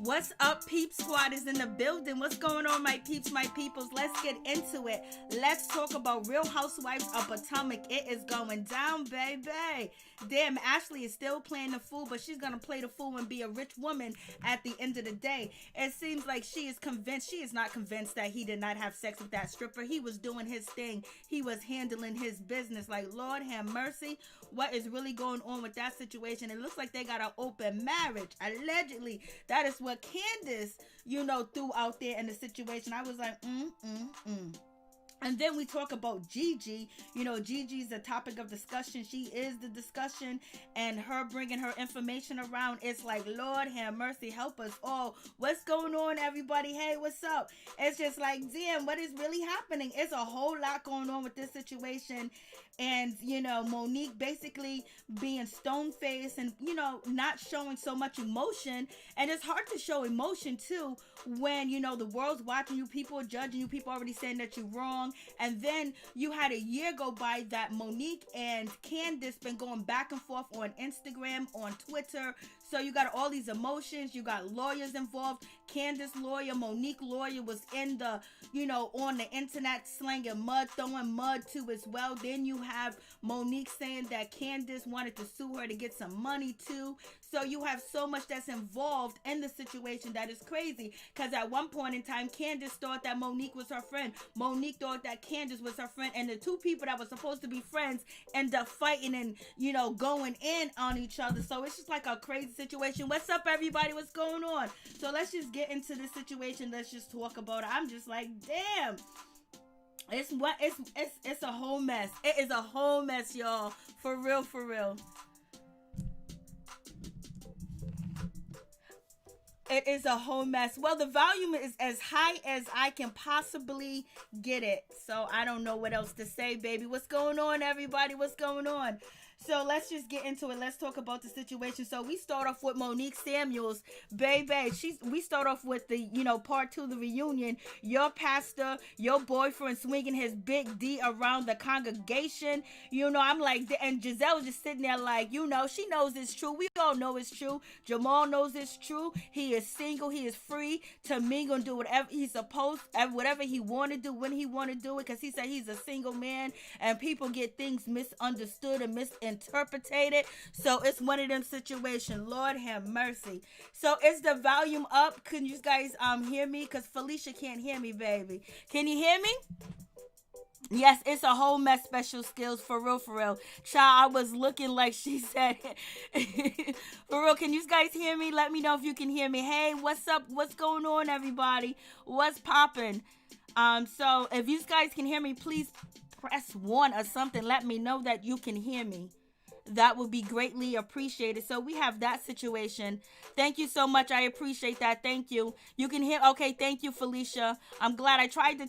What's up, Peep Squad is in the building. What's going on, my peeps, my peoples? Let's get into it. Let's talk about Real Housewives of Potomac. It is going down, baby. Damn, Ashley is still playing the fool, but she's going to play the fool and be a rich woman at the end of the day. It seems like she is convinced. She is not convinced that he did not have sex with that stripper. He was doing his thing. He was handling his business. Like, Lord have mercy. What is really going on with that situation? It looks like they got an open marriage. Allegedly, that is what Candice, threw out there in the situation. I was like, And then we talk about Gigi. Gigi's the topic of discussion. She is the discussion, and her bringing her information around. It's like, Lord have mercy, help us all. What's going on, everybody? Hey, what's up? It's just like, damn, what is really happening? It's a whole lot going on with this situation. And, Monique basically being stone-faced and, not showing so much emotion. And it's hard to show emotion, too, when, the world's watching you, people are judging you, people already saying that you're wrong. And then you had a year go by that Monique and Candice been going back and forth on Instagram, on Twitter. So you got all these emotions. You got lawyers involved. Candice lawyer, Monique lawyer was in the, on the internet slanging mud, throwing mud too as well. Then you have Monique saying that Candice wanted to sue her to get some money too. So you have so much that's involved in the situation that is crazy. Because at one point in time, Candice thought that Monique was her friend. Monique thought that Candice was her friend. And the two people that were supposed to be friends end up fighting and, going in on each other. So it's just like a crazy situation. What's up, everybody? What's going on? So let's just get into this situation. Let's just talk about it. I'm just like, damn. It's a whole mess. It is a whole mess, y'all. For real, for real. It is a whole mess. Well, the volume is as high as I can possibly get it. So I don't know what else to say, baby. What's going on, everybody? What's going on? So let's just get into it. Let's talk about the situation. So we start off with Monique Samuels, baby. We start off with the, part 2, the reunion. Your pastor, your boyfriend swinging his big D around the congregation. I'm like, and Giselle was just sitting there like, she knows it's true. We all know it's true. Jamal knows it's true. He is single. He is free to mingle and do whatever he's supposed, whatever he want to do, when he want to do it. Because he said he's a single man and people get things misunderstood and misinterpreted. So it's one of them situations. Lord have mercy. So is the volume up? Can you guys hear me? Because Felicia can't hear me, baby. Can you hear me? Yes, it's a whole mess. Special skills, for real, for real. Child, I was looking like she said. For real, can you guys hear me? Let me know if you can hear me. Hey, what's up? What's going on, everybody? What's popping? So if you guys can hear me, please press 1 or something. Let me know that you can hear me. That would be greatly appreciated. So we have that situation. Thank you so much. I appreciate that. Thank you. You can hear. Okay. Thank you, Felicia. I'm glad. I tried to,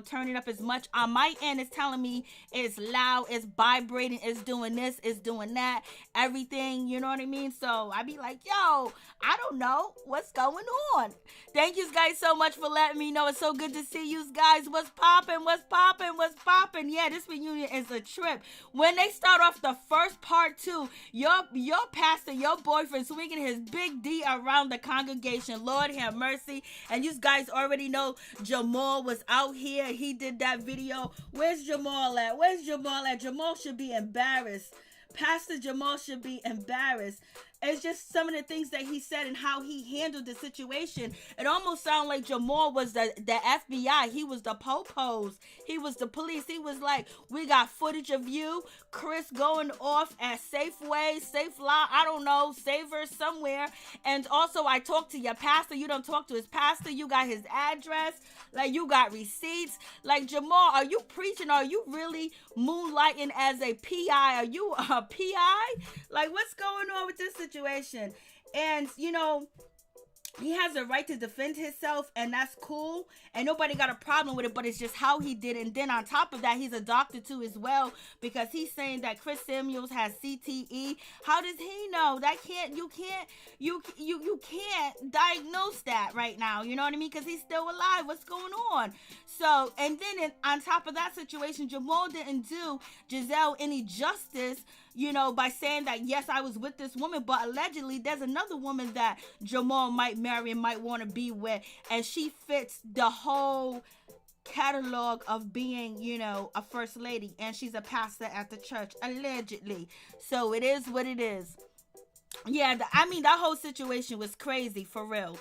turn it up as much. On my end, it's telling me it's loud, it's vibrating, it's doing this, it's doing that, everything. You know what I mean? So I be like, yo, I don't know what's going on. Thank you guys so much for letting me know. It's so good to see you guys. What's popping? What's popping? What's popping? Yeah, this reunion is a trip. When they start off the first part 2, your pastor, your boyfriend swinging his big D around the congregation. Lord have mercy. And you guys already know Jamal was out here. He did that video. Where's Jamal at? Where's Jamal at? Jamal should be embarrassed. Pastor Jamal should be embarrassed. It's just some of the things that he said and how he handled the situation. It almost sounded like Jamal was the FBI. He was the popos. He was the police. He was like, we got footage of you, Chris, going off at Safeway, Safe Law, I don't know, Savers somewhere. And also, I talked to your pastor. You don't talk to his pastor. You got his address. Like, you got receipts. Like, Jamal, are you preaching? Are you really moonlighting as a PI? Are you a PI? Like, what's going on with this situation? And, he has a right to defend himself, and that's cool, and nobody got a problem with it, but it's just how he did it. And then on top of that, he's a doctor too as well, because he's saying that Chris Samuels has CTE. How does he know? You can't diagnose that right now, you know what I mean? Because he's still alive. What's going on? So, and then on top of that situation, Jamal didn't do Giselle any justice, by saying that, yes, I was with this woman, but allegedly there's another woman that Jamal might marry and might want to be with, and she fits the whole catalog of being, a first lady, and she's a pastor at the church, allegedly. So it is what it is. Yeah, that whole situation was crazy, for real.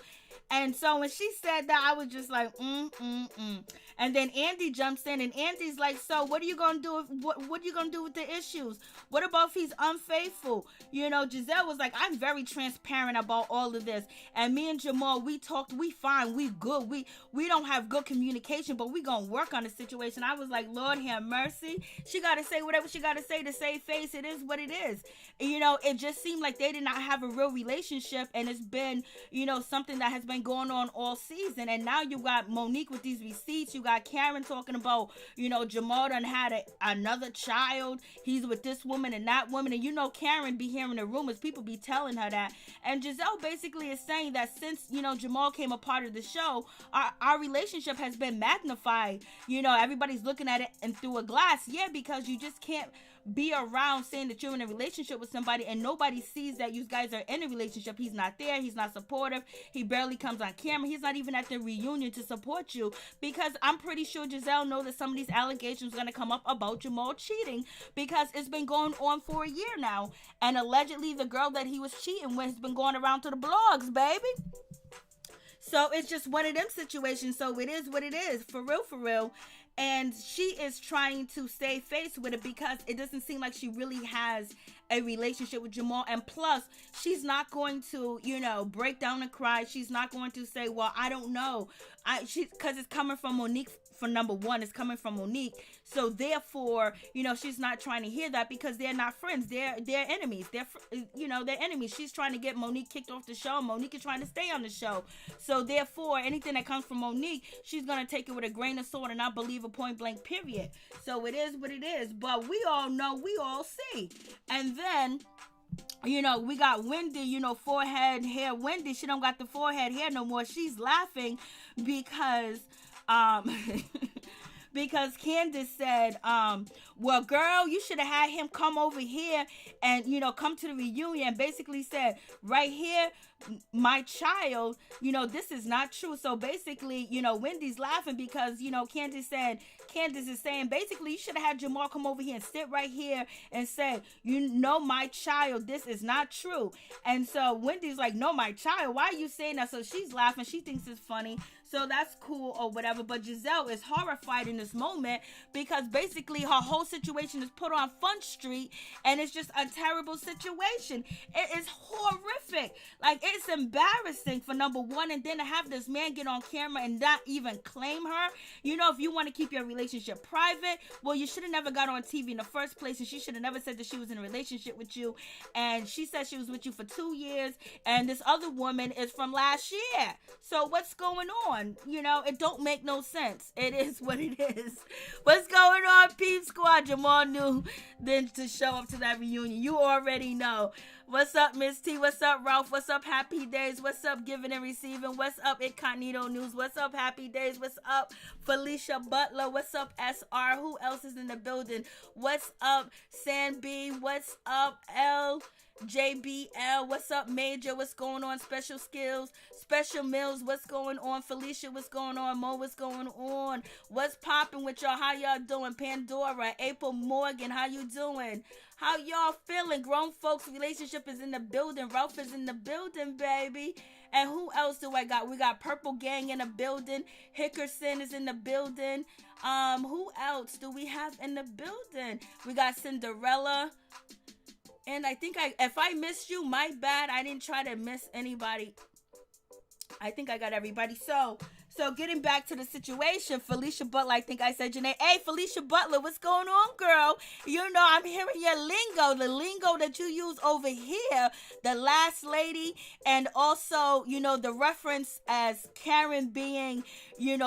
And so when she said that, I was just like, And then Andy jumps in, and Andy's like, so what are you going to do? What are you going to do with the issues? What about if he's unfaithful? Giselle was like, I'm very transparent about all of this. And me and Jamal, we talked, we fine, we good. We don't have good communication, but we going to work on the situation. I was like, Lord have mercy. She got to say whatever she got to say to save face. It is what it is. It just seemed like they did not have a real relationship, and it's been, something that has been going on all season. And now you got Monique with these receipts. You got Karen talking about, Jamal done had another child. He's with this woman and that woman. And Karen be hearing the rumors. People be telling her that. And Giselle basically is saying that since, Jamal came a part of the show, our relationship has been magnified. Everybody's looking at it and through a glass. Yeah, because you just can't be around saying that you're in a relationship with somebody and nobody sees that you guys are in a relationship. He's not there. He's not supportive. He barely comes on camera. He's not even at the reunion to support you, because I'm pretty sure Giselle knows that some of these allegations are going to come up about Jamal cheating, because it's been going on for a year now. And allegedly the girl that he was cheating with has been going around to the blogs, baby. So it's just one of them situations. So it is what it is, for real, for real. And she is trying to save face with it, because it doesn't seem like she really has a relationship with Jamal. And plus, she's not going to, break down and cry. She's not going to say, well, I don't know. Because it's coming from Monique. For number one, it's coming from Monique. So therefore, she's not trying to hear that, because they're not friends. They're enemies. They're enemies. She's trying to get Monique kicked off the show. Monique is trying to stay on the show. So therefore, anything that comes from Monique, she's going to take it with a grain of salt and not believe a point blank, period. So it is what it is. But we all know, we all see. And then, we got Wendy, forehead hair. Wendy, she don't got the forehead hair no more. She's laughing because because Candice said, well, girl, you should have had him come over here and, come to the reunion, and basically said, right here, my child, this is not true. So basically, Wendy's laughing because, Candice is saying, basically, you should have had Jamal come over here and sit right here and say, my child, this is not true. And so Wendy's like, no, my child, why are you saying that? So she's laughing. She thinks it's funny. So that's cool or whatever. But Giselle is horrified in this moment, because basically her whole situation is put on Fun Street, and it's just a terrible situation. It is horrific. Like, it's embarrassing, for number one, and then to have this man get on camera and not even claim her. If you want to keep your relationship private, well, you should have never got on TV in the first place, and she should have never said that she was in a relationship with you. And she said she was with you for 2 years, and this other woman is from last year. So what's going on? It don't make no sense. It is what it is. What's going on, Peep Squad? Jamal knew then to show up to that reunion. You already know. What's up, Miss T? What's up, Ralph? What's up, Happy Days? What's up, Giving and Receiving? What's up, Incognito News? What's up, Happy Days? What's up, Felicia Butler? What's up, SR? Who else is in the building? What's up, San B? What's up, L? JBL, what's up, Major? What's going on? Special Skills, Special Mills, what's going on? Felicia, what's going on? Mo, what's going on? What's popping with y'all? How y'all doing? Pandora, April Morgan, how you doing? How y'all feeling? Grown folks relationship is in the building. Ralph is in the building, baby. And who else do I got? We got Purple Gang in the building. Hickerson is in the building. Who else do we have in the building? We got Cinderella. And I think if I missed you, my bad. I didn't try to miss anybody. I think I got everybody. So getting back to the situation, Felicia Butler, I think I said your name. Hey, Felicia Butler, what's going on, girl? I'm hearing your lingo, the lingo that you use over here, the last lady, and also, the reference as Karen being,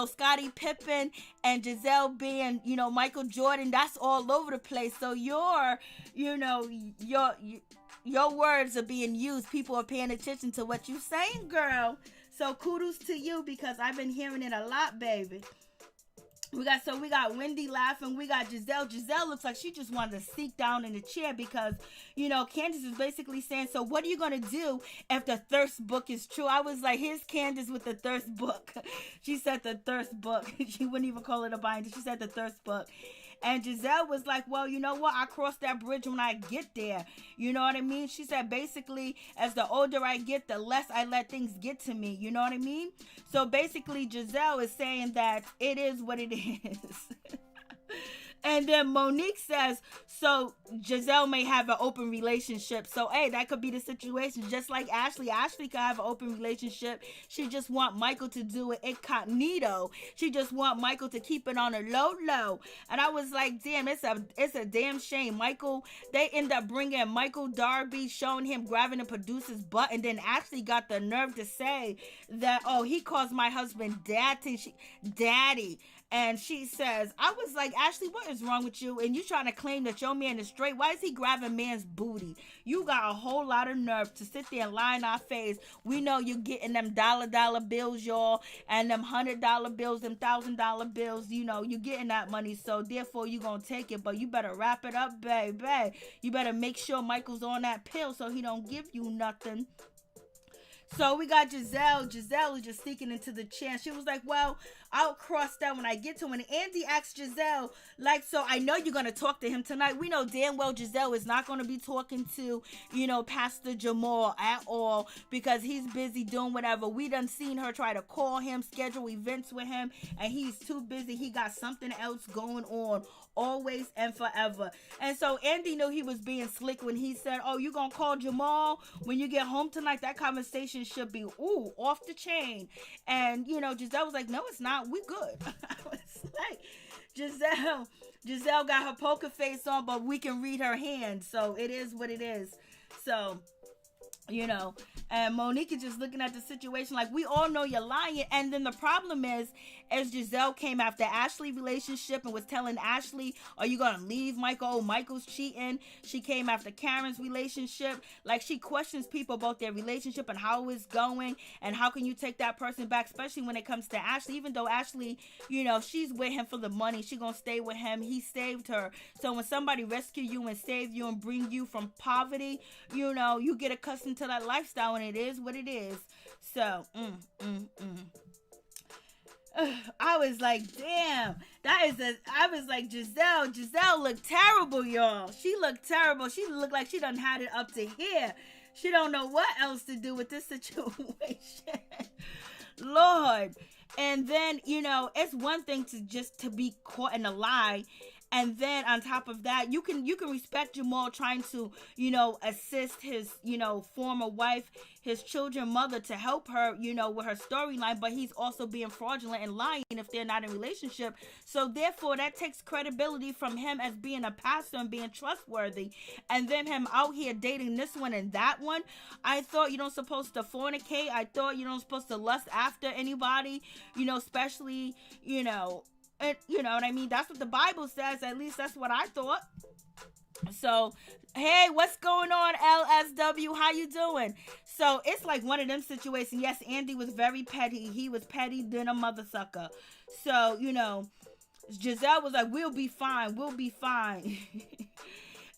Scottie Pippen, and Giselle being, Michael Jordan. That's all over the place. So your words are being used. People are paying attention to what you're saying, girl. So kudos to you, because I've been hearing it a lot, baby. We got Wendy laughing. We got Giselle. Giselle looks like she just wanted to sneak down in the chair because, Candice is basically saying, so what are you going to do if the thirst book is true? I was like, here's Candice with the thirst book. She said the thirst book. She wouldn't even call it a binder. She said the thirst book. And Giselle was like, well, you know what? I cross that bridge when I get there. You know what I mean? She said, basically, as the older I get, the less I let things get to me. You know what I mean? So basically, Giselle is saying that it is what it is. And then Monique says, so Giselle may have an open relationship. So, hey, that could be the situation. Just like Ashley. Ashley could have an open relationship. She just want Michael to do it incognito. She just want Michael to keep it on a low. And I was like, damn, it's a damn shame. Michael, they end up bringing Michael Darby, showing him grabbing the producer's butt. And then Ashley got the nerve to say that, oh, he calls my husband daddy. And she says, I was like, Ashley, what is wrong with you? And you trying to claim that your man is straight. Why is he grabbing man's booty? You got a whole lot of nerve to sit there and lie in our face. We know you're getting them dollar bills, y'all, and them $100 bills, them $1,000 bills. You're getting that money. So therefore, you're going to take it. But you better wrap it up, baby. You better make sure Michael's on that pill so he don't give you nothing. So we got Giselle. Giselle is just sneaking into the chair. She was like, well, I'll cross that when I get to him. And Andy asked Giselle, like, so I know you're going to talk to him tonight. We know damn well Giselle is not going to be talking to, Pastor Jamal at all because he's busy doing whatever. We done seen her try to call him, schedule events with him, and he's too busy. He got something else going on. Always and forever. And so Andy knew he was being slick when he said, oh, you gonna call Jamal when you get home tonight? That conversation should be off the chain. And Giselle was like, no, it's not, we good. I was like, Giselle got her poker face on, but we can read her hand, so it is what it is. So and Monique is just looking at the situation like, we all know you're lying. And then the problem is, as Giselle came after Ashley relationship and was telling Ashley, are you gonna leave Michael? Oh, Michael's cheating. She came after Karen's relationship. Like, she questions people about their relationship and how it's going and how can you take that person back, especially when it comes to Ashley. Even though Ashley, she's with him for the money, she gonna stay with him. He saved her. So when somebody rescue you and save you and bring you from poverty, you get accustomed to that lifestyle, and it is what it is. So I was like, damn, I was like, Giselle looked terrible, y'all. She looked terrible. She looked like she done had it up to here. She don't know what else to do with this situation. Lord. And then, it's one thing to be caught in a lie. And then on top of that, you can respect Jamal trying to, assist his, former wife, his children's mother, to help her, with her storyline. But he's also being fraudulent and lying if they're not in a relationship. So therefore, that takes credibility from him as being a pastor and being trustworthy. And then him out here dating this one and that one. I thought you don't supposed to fornicate. I thought you don't supposed to lust after anybody, especially, and you know what I mean? That's what the Bible says. At least that's what I thought. So, hey, what's going on, LSW? How you doing? So, it's like one of them situations. Yes, Andy was very petty. He was petty than a mother sucker. So, Giselle was like, we'll be fine. We'll be fine.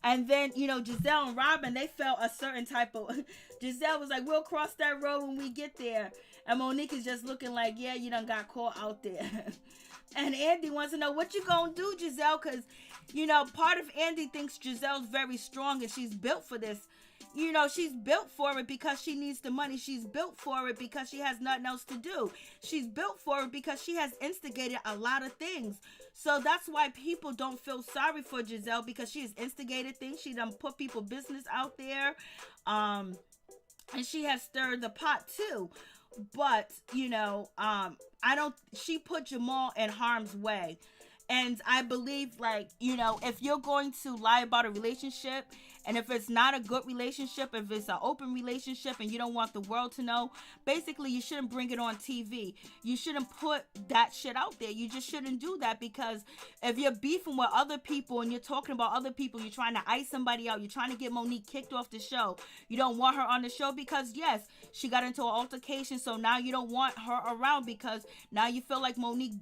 And then, Giselle and Robin, they felt a certain type of... Giselle was like, we'll cross that road when we get there. And Monique is just looking like, yeah, you done got caught out there. And Andy wants to know, what you gonna do, Giselle? Because, part of Andy thinks Giselle's very strong and she's built for this. She's built for it because she needs the money. She's built for it because she has nothing else to do. She's built for it because she has instigated a lot of things. So that's why people don't feel sorry for Giselle, because she has instigated things. She done put people business out there. And she has stirred the pot too. But, she put Jamal in harm's way. And I believe, if you're going to lie about a relationship, and if it's not a good relationship, if it's an open relationship and you don't want the world to know, basically you shouldn't bring it on TV. You shouldn't put that shit out there. You just shouldn't do that, because if you're beefing with other people and you're talking about other people, you're trying to ice somebody out, you're trying to get Monique kicked off the show. You don't want her on the show because, yes, she got into an altercation, so now you don't want her around because now you feel like Monique,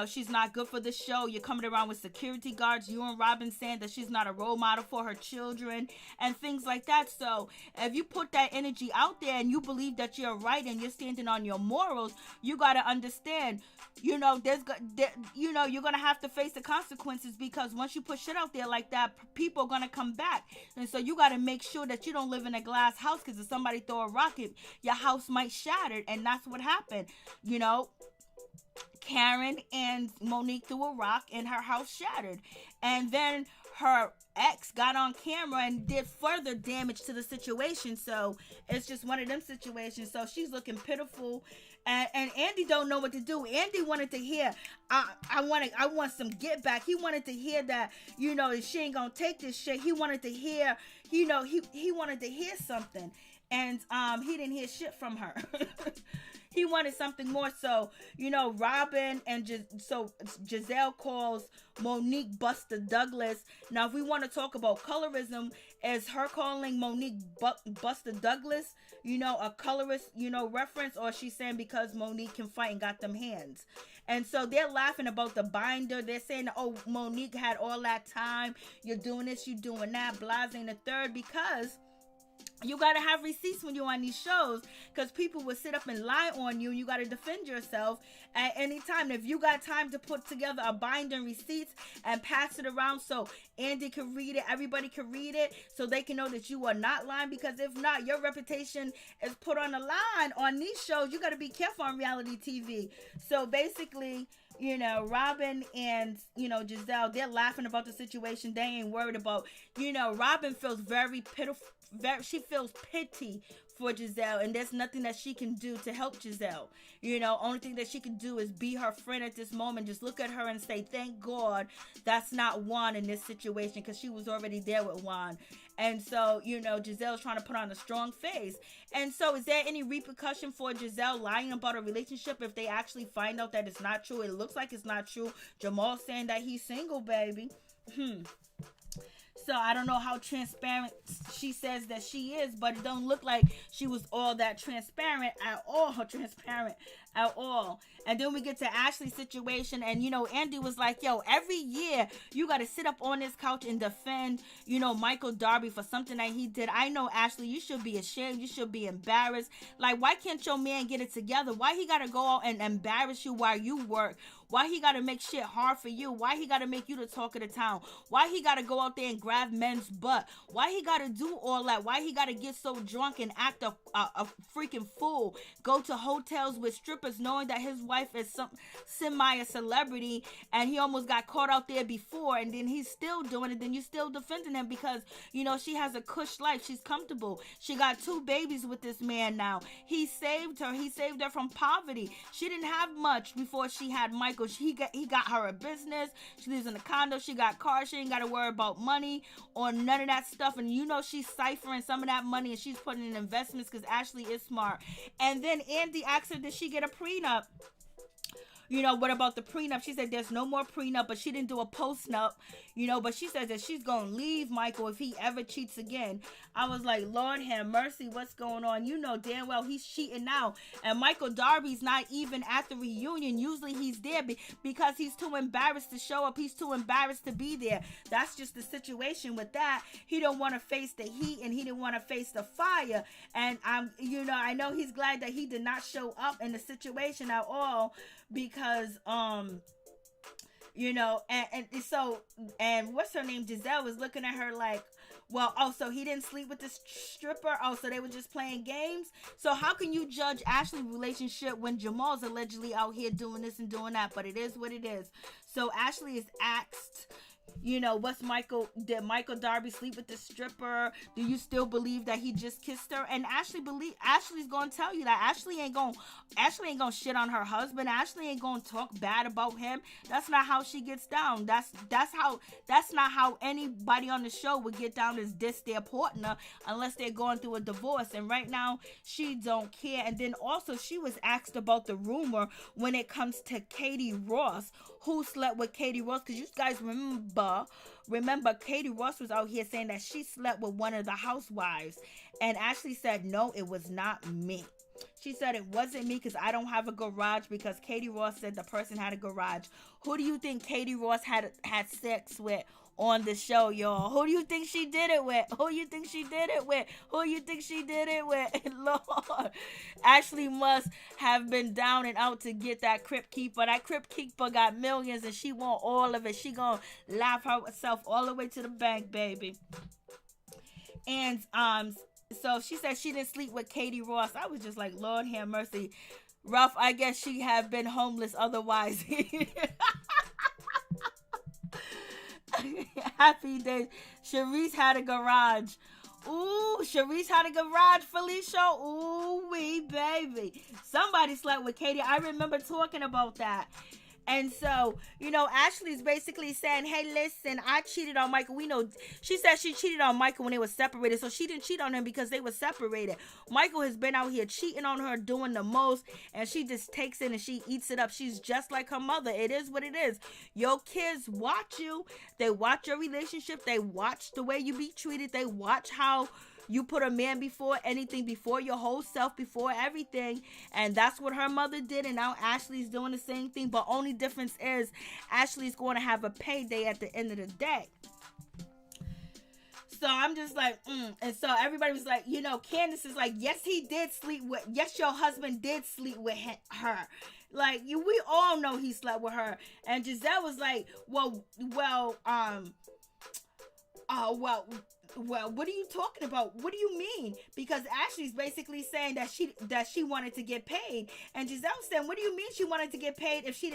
she's not good for the show. You're coming around with security guards. You and Robin saying that she's not a role model for her children and things like that. So if you put that energy out there and you believe that you're right and you're standing on your morals, you got to understand, you're going to have to face the consequences, because once you put shit out there like that, people are going to come back. And so you got to make sure that you don't live in a glass house, because if somebody throw a rocket, your house might shatter. And that's what happened. Karen and Monique threw a rock and her house shattered. And then her ex got on camera and did further damage to the situation. So it's just one of them situations. So she's looking pitiful. And Andy don't know what to do. Andy wanted to hear, I want some get back. He wanted to hear that, she ain't gonna take this shit. He wanted to hear, he wanted to hear something. And he didn't hear shit from her. He wanted something more. So, Robin and Giselle calls Monique Buster Douglas. Now, if we want to talk about colorism, is her calling Monique Buster Douglas, a colorist, reference, or she's saying because Monique can fight and got them hands? And so they're laughing about the binder. They're saying, oh, Monique had all that time. You're doing this, you're doing that, blase and the third, because you got to have receipts when you're on these shows, because people will sit up and lie on you. You got to defend yourself at any time. If you got time to put together a binder and receipts and pass it around so Andy can read it, everybody can read it, so they can know that you are not lying, because if not, your reputation is put on the line on these shows. You got to be careful on reality TV. So basically, Robin and, Giselle, they're laughing about the situation. They ain't worried about, Robin feels very pitiful. She feels pity for Giselle, and there's nothing that she can do to help Giselle. Only thing that she can do is be her friend at this moment. Just look at her and say, thank God that's not Juan in this situation, because she was already there with Juan. And so, Giselle's trying to put on a strong face. And so is there any repercussion for Giselle lying about a relationship if they actually find out that it's not true? It looks like it's not true. Jamal saying that he's single, baby. So I don't know how transparent she says that she is, but it don't look like she was all that transparent at all. And then we get to Ashley's situation, and Andy was like, yo, every year you got to sit up on this couch and defend Michael Darby for something that he did. I know, Ashley, you should be ashamed. You should be embarrassed. Like, why can't your man get it together? Why he got to go out and embarrass you while you work? Why he got to make shit hard for you? Why he got to make you the talk of the town? Why he got to go out there and grab men's butt? Why he got to do all that? Why he got to get so drunk and act a freaking fool? Go to hotels with strippers knowing that his wife is some a celebrity, and he almost got caught out there before, and then he's still doing it. Then you still defending him because she has a cush life. She's comfortable. She got 2 babies with this man now. He saved her. He saved her from poverty. She didn't have much before she had Michael. He got her a business. She lives in a condo. She got cars. She ain't got to worry about money or none of that stuff. And she's ciphering some of that money and she's putting in investments because Ashley is smart. And then Andy asked her, did she get a prenup? What about the prenup? She said there's no more prenup, but she didn't do a postnup, but she says that she's going to leave Michael if he ever cheats again. I was like, Lord have mercy, what's going on? Damn well he's cheating now. And Michael Darby's not even at the reunion. Usually he's there because he's too embarrassed to show up. He's too embarrassed to be there. That's just the situation with that. He don't want to face the heat and he didn't want to face the fire. And I know he's glad that he did not show up in the situation at all, because and what's her name, Giselle, was looking at her like, well, so he didn't sleep with this stripper, so they were just playing games. So how can you judge Ashley's relationship when Jamal's allegedly out here doing this and doing that? But it is what it is. So Ashley is asked, did Michael Darby sleep with the stripper? Do you still believe that he just kissed her? And Ashley's gonna tell you that Ashley ain't gonna shit on her husband. Ashley ain't gonna talk bad about him. That's not how she gets down. That's not how anybody on the show would get down as diss their partner unless they're going through a divorce. And right now she don't care. And then also she was asked about the rumor when it comes to Katie Ross, who slept with Katie Ross, because you guys remember Katie Ross was out here saying that she slept with one of the housewives, and Ashley said no, it was not me. She said it wasn't me because I don't have a garage because Katie Ross said the person had a garage. Who do you think Katie Ross had sex with on the show, y'all? Who do you think she did it with? Who you think she did it with? Who you think she did it with? Lord. Ashley must have been down and out to get that Crypt Keeper. That Crypt Keeper got millions and she want all of it. She gonna laugh herself all the way to the bank, baby. And so she said she didn't sleep with Katie Ross. I was just like, Lord have mercy. Ralph, I guess she have been homeless otherwise. Happy days. Sharice had a garage. Ooh, Sharice had a garage, Felicia. Ooh, wee, baby. Somebody slept with Katie. I remember talking about that. And so, Ashley's basically saying, hey, listen, I cheated on Michael. We know, she said she cheated on Michael when they were separated. So she didn't cheat on him because they were separated. Michael has been out here cheating on her, doing the most. And she just takes it and she eats it up. She's just like her mother. It is what it is. Your kids watch you. They watch your relationship. They watch the way you be treated. They watch how you put a man before anything, before your whole self, before everything. And that's what her mother did. And now Ashley's doing the same thing. But only difference is Ashley's going to have a payday at the end of the day. So I'm just like, And so everybody was like, Candice is like, yes, yes, your husband did sleep with her. Like, we all know he slept with her. And Giselle was like, well, what are you talking about? What do you mean? Because Ashley's basically saying that she wanted to get paid, and Giselle said, "What do you mean she wanted to get paid if she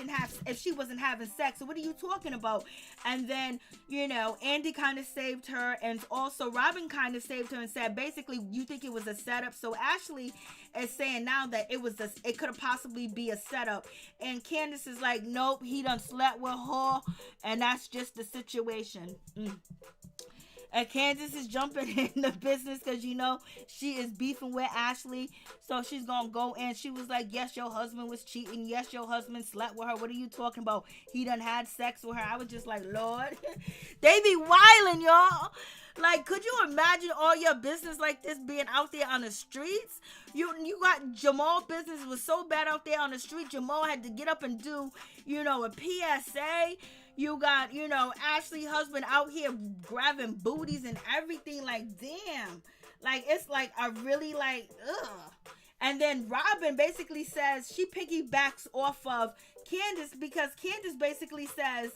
wasn't having sex? So what are you talking about?" And then Andy kind of saved her, and also Robin kind of saved her and said, basically, you think it was a setup. So Ashley is saying now that it could have possibly be a setup, and Candice is like, nope, he done slept with her, and that's just the situation. And Candice is jumping in the business because, she is beefing with Ashley. So she's going to go in. She was like, yes, your husband was cheating. Yes, your husband slept with her. What are you talking about? He done had sex with her. I was just like, Lord. They be wilding, y'all. Like, could you imagine all your business like this being out there on the streets? You got Jamal business was so bad out there on the street. Jamal had to get up and do, a PSA. You got, Ashley husband out here grabbing booties and everything. Like, damn. Like, it's like, I really like, ugh. And then Robin basically says, she piggybacks off of Candice because Candice basically says,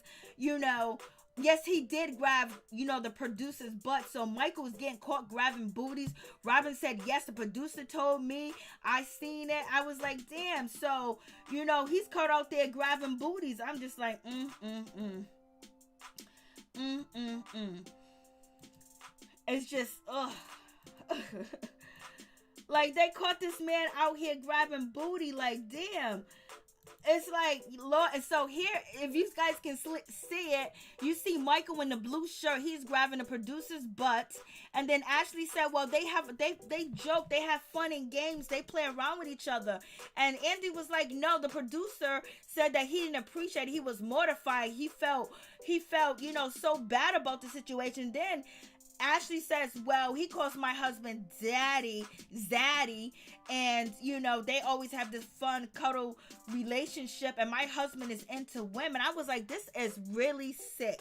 yes, he did grab, the producer's butt. So Michael was getting caught grabbing booties. Robin said, yes, the producer told me. I seen it. I was like, damn. So, he's caught out there grabbing booties. I'm just like, It's just, ugh. Like, they caught this man out here grabbing booty. Like, damn. It's like, Lord, and so here, if you guys can see it, you see Michael in the blue shirt, he's grabbing the producer's butt, and then Ashley said, well, they joke, they have fun and games, they play around with each other, and Andy was like, no, the producer said that he didn't appreciate it, he was mortified, he felt, so bad about the situation. Then Ashley says, well, he calls my husband Daddy, Zaddy, and, they always have this fun cuddle relationship, and my husband is into women. I was like, this is really sick.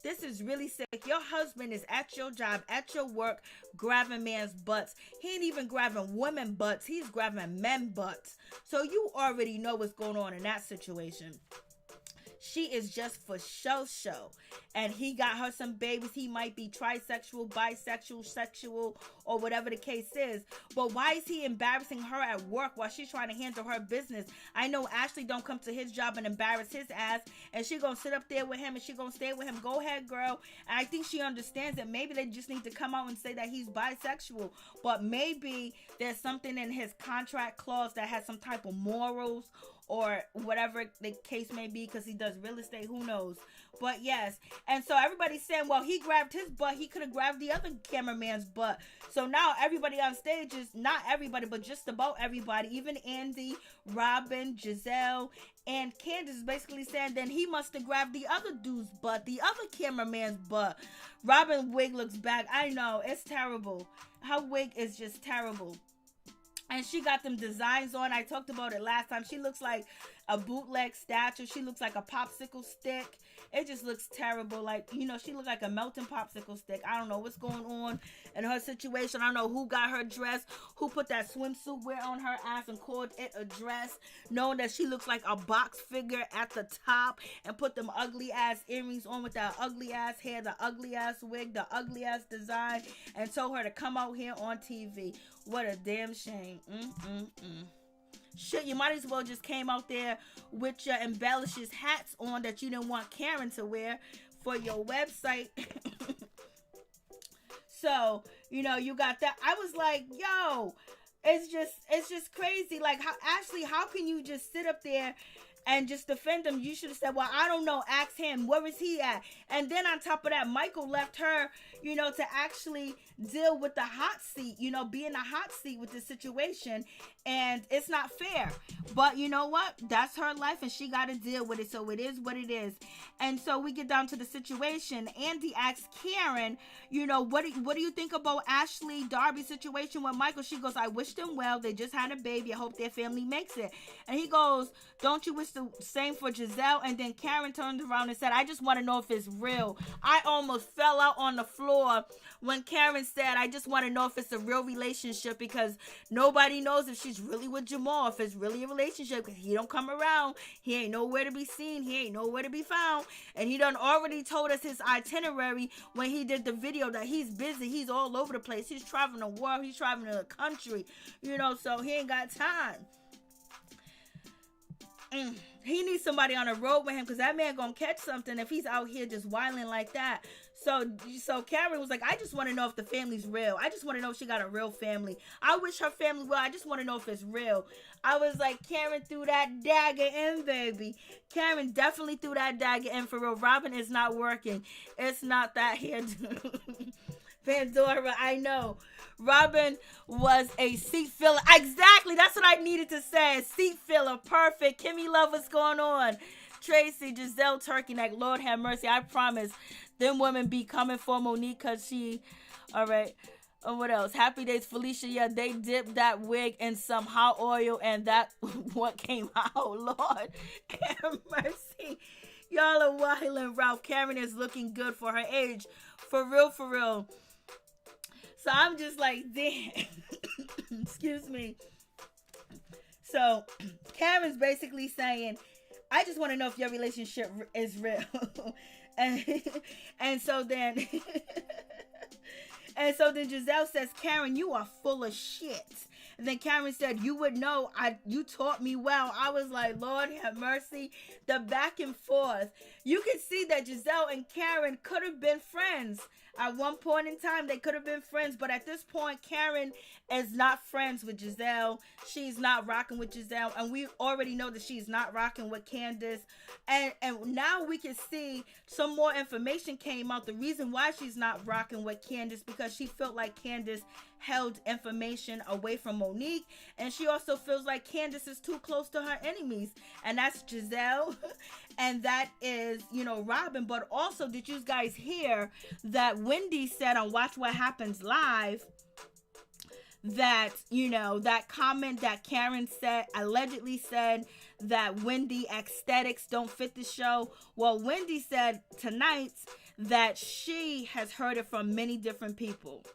This is really sick. Your husband is at your job, at your work, grabbing man's butts. He ain't even grabbing women butts. He's grabbing men butts. So you already know what's going on in that situation. She is just for show. And he got her some babies. He might be trisexual, bisexual, sexual, or whatever the case is. But why is he embarrassing her at work while she's trying to handle her business? I know Ashley don't come to his job and embarrass his ass. And she gonna sit up there with him and she gonna stay with him. Go ahead, girl. And I think she understands that maybe they just need to come out and say that he's bisexual. But maybe there's something in his contract clause that has some type of morals or whatever the case may be, because he does real estate, who knows. But yes, and so everybody's saying, well, he grabbed his butt, he could have grabbed the other cameraman's butt. So now everybody on stage is, not everybody, but just about everybody, even Andy, Robin, Giselle, and Candice is basically saying then he must have grabbed the other dude's butt, the other cameraman's butt. Robin wig looks bad. I know, it's terrible. Her wig is just terrible. And she got them designs on. I talked about it last time. She looks like a bootleg statue. She looks like a popsicle stick. It just looks terrible. Like, you know, she looks like a melting popsicle stick. I don't know what's going on in her situation. I don't know who got her dress, who put that swimsuit wear on her ass and called it a dress, knowing that she looks like a box figure at the top, and put them ugly ass earrings on with that ugly ass hair, the ugly ass wig, the ugly ass design, and told her to come out here on TV. What a damn shame. Shit, you might as well just came out there with your embellishes hats on that you didn't want Karen to wear for your website. So, you know, you got that. I was like, yo, it's just crazy. Like, how, Ashley, how can you just sit up there and just defend him? You should have said, well, I don't know, ask him, where is he at? And then on top of that, Michael left her, you know, to actually deal with the hot seat, you know, be in the hot seat with the situation, and it's not fair. But you know what? That's her life, and she got to deal with it, so it is what it is. And so we get down to the situation. Andy asks Karen, you know, what do you think about Ashley Darby's situation with Michael? She goes, I wish them well. They just had a baby. I hope their family makes it. And he goes, don't you wish the same for Giselle? And then Karen turned around and said, I just want to know if it's real. I almost fell out on the floor when Karen said, I just want to know if it's a real relationship, because nobody knows if she's really with Jamal, if it's really a relationship, because he don't come around. He ain't nowhere to be seen. He ain't nowhere to be found. And he done already told us his itinerary when he did the video, that he's busy. He's all over the place. He's traveling the world. He's traveling the country, you know, so he ain't got time. He needs somebody on the road with him, because that man gonna catch something if he's out here just wilding like that. So Karen was like, I just want to know if the family's real. I just want to know if she got a real family. I wish her family well. I just want to know if it's real. I was like, Karen threw that dagger in, baby. Karen definitely threw that dagger in for real. Robin is not working. It's not that here. Pandora, I know. Robin was a seat filler. Exactly. That's what I needed to say. A seat filler. Perfect. Kimmy Love, what's going on? Tracy, Giselle Turkey Neck. Lord have mercy. I promise. Them women be coming for Monique because she... All right. And what else? Happy Days, Felicia. Yeah, they dipped that wig in some hot oil, and that what came out. Lord have mercy. Y'all are wildin'. Ralph, Karen is looking good for her age. For real, for real. So I'm just like, damn. Excuse me. So Karen's basically saying, I just want to know if your relationship is real. and so then Giselle says, Karen, you are full of shit. And then Karen said, you would know, you taught me well. I was like, Lord have mercy. The back and forth. You can see that Giselle and Karen could have been friends. At one point in time, they could have been friends. But at this point, Karen is not friends with Giselle. She's not rocking with Giselle. And we already know that she's not rocking with Candice. And now we can see some more information came out. The reason why she's not rocking with Candice, because she felt like Candice held information away from Monique. And she also feels like Candice is too close to her enemies. And that's Giselle. And that is, you know, Robin. But also, did you guys hear that Wendy said on Watch What Happens Live that, you know, that comment that Karen said, allegedly said that Wendy aesthetics don't fit the show? Well, Wendy said tonight that she has heard it from many different people.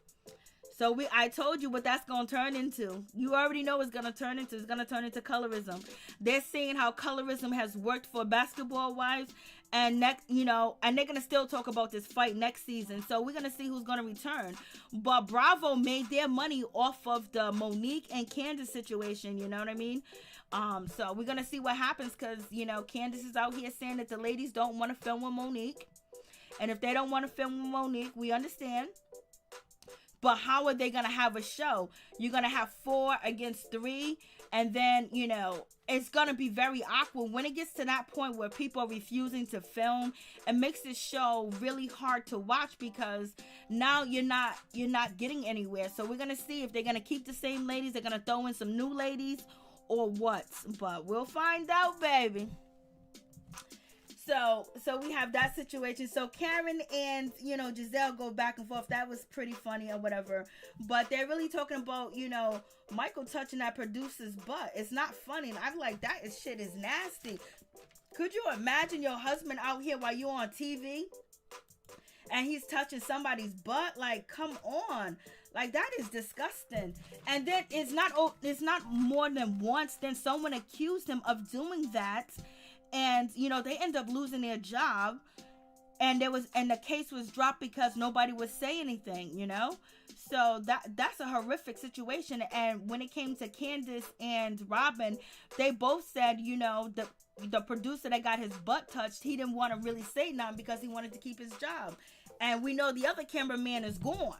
So I told you what that's going to turn into. You already know it's going to turn into. It's going to turn into colorism. They're seeing how colorism has worked for Basketball Wives, and and they're going to still talk about this fight next season. So we're going to see who's going to return. But Bravo made their money off of the Monique and Candice situation. You know what I mean? So we're going to see what happens, because, you know, Candice is out here saying that the ladies don't want to film with Monique. And if they don't want to film with Monique, we understand. But how are they going to have a show? You're going to have 4 against 3. And then, you know, it's going to be very awkward. When it gets to that point where people are refusing to film, it makes this show really hard to watch, because now you're not getting anywhere. So we're going to see if they're going to keep the same ladies. They're going to throw in some new ladies or what. But we'll find out, baby. So we have that situation. So Karen and, Giselle go back and forth. That was pretty funny or whatever. But they're really talking about, Michael touching that producer's butt. It's not funny. And I'm like, shit is nasty. Could you imagine your husband out here while you're on TV and he's touching somebody's butt? Like, come on. Like, that is disgusting. And then it's not more than once. Then someone accused him of doing that. And, they end up losing their job. And the case was dropped because nobody would say anything, So that's a horrific situation. And when it came to Candice and Robin, they both said, the producer that got his butt touched, he didn't want to really say nothing because he wanted to keep his job. And we know the other cameraman is gone.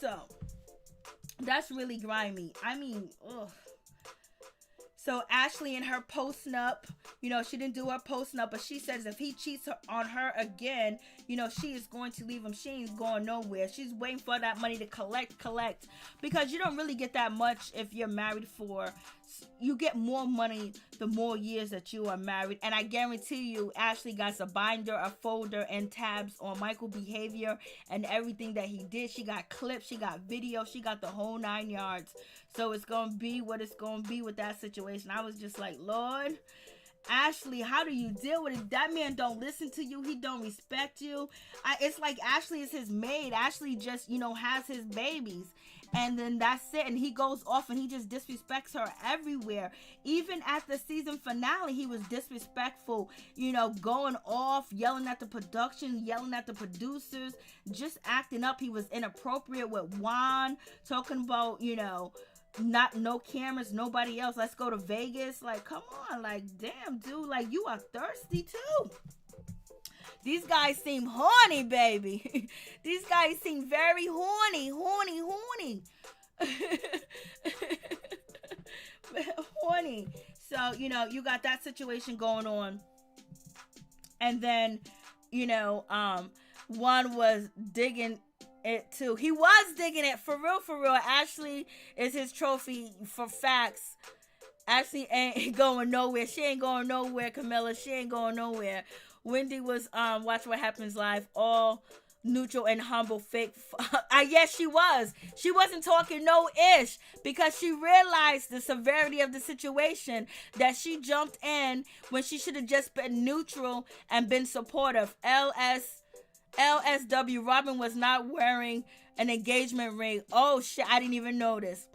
So that's really grimy. I mean, ugh. So Ashley and her posting up, she didn't do her posting up, but she says if he cheats on her again, she is going to leave him. She ain't going nowhere. She's waiting for that money to collect, because you don't really get that much if you're married you get more money the more years that you are married. And I guarantee you, Ashley got a binder, a folder, and tabs on Michael's behavior and everything that he did. She got clips, she got video, she got the whole 9 yards. So it's going to be what it's going to be with that situation. I was just like, Lord, Ashley, how do you deal with it? That man don't listen to you. He don't respect you. It's like Ashley is his maid. Ashley just, has his babies. And then that's it. And he goes off and he just disrespects her everywhere. Even at the season finale, he was disrespectful, going off, yelling at the production, yelling at the producers, just acting up. He was inappropriate with Juan, talking about, no cameras, nobody else. Let's go to Vegas. Like, come on. Like, damn, dude. Like, you are thirsty too. These guys seem horny, baby. These guys seem very horny. Horny. So, you got that situation going on. And then, one was digging it too. He was digging it for real. Ashley is his trophy for facts. Ashley ain't going nowhere. She ain't going nowhere, Camilla. She ain't going nowhere. Wendy was Watch What Happens Live, all neutral and humble, fake. Yes, she was. She wasn't talking no ish because she realized the severity of the situation, that she jumped in when she should have just been neutral and been supportive. LSW, Robin was not wearing an engagement ring. Oh shit, I didn't even notice.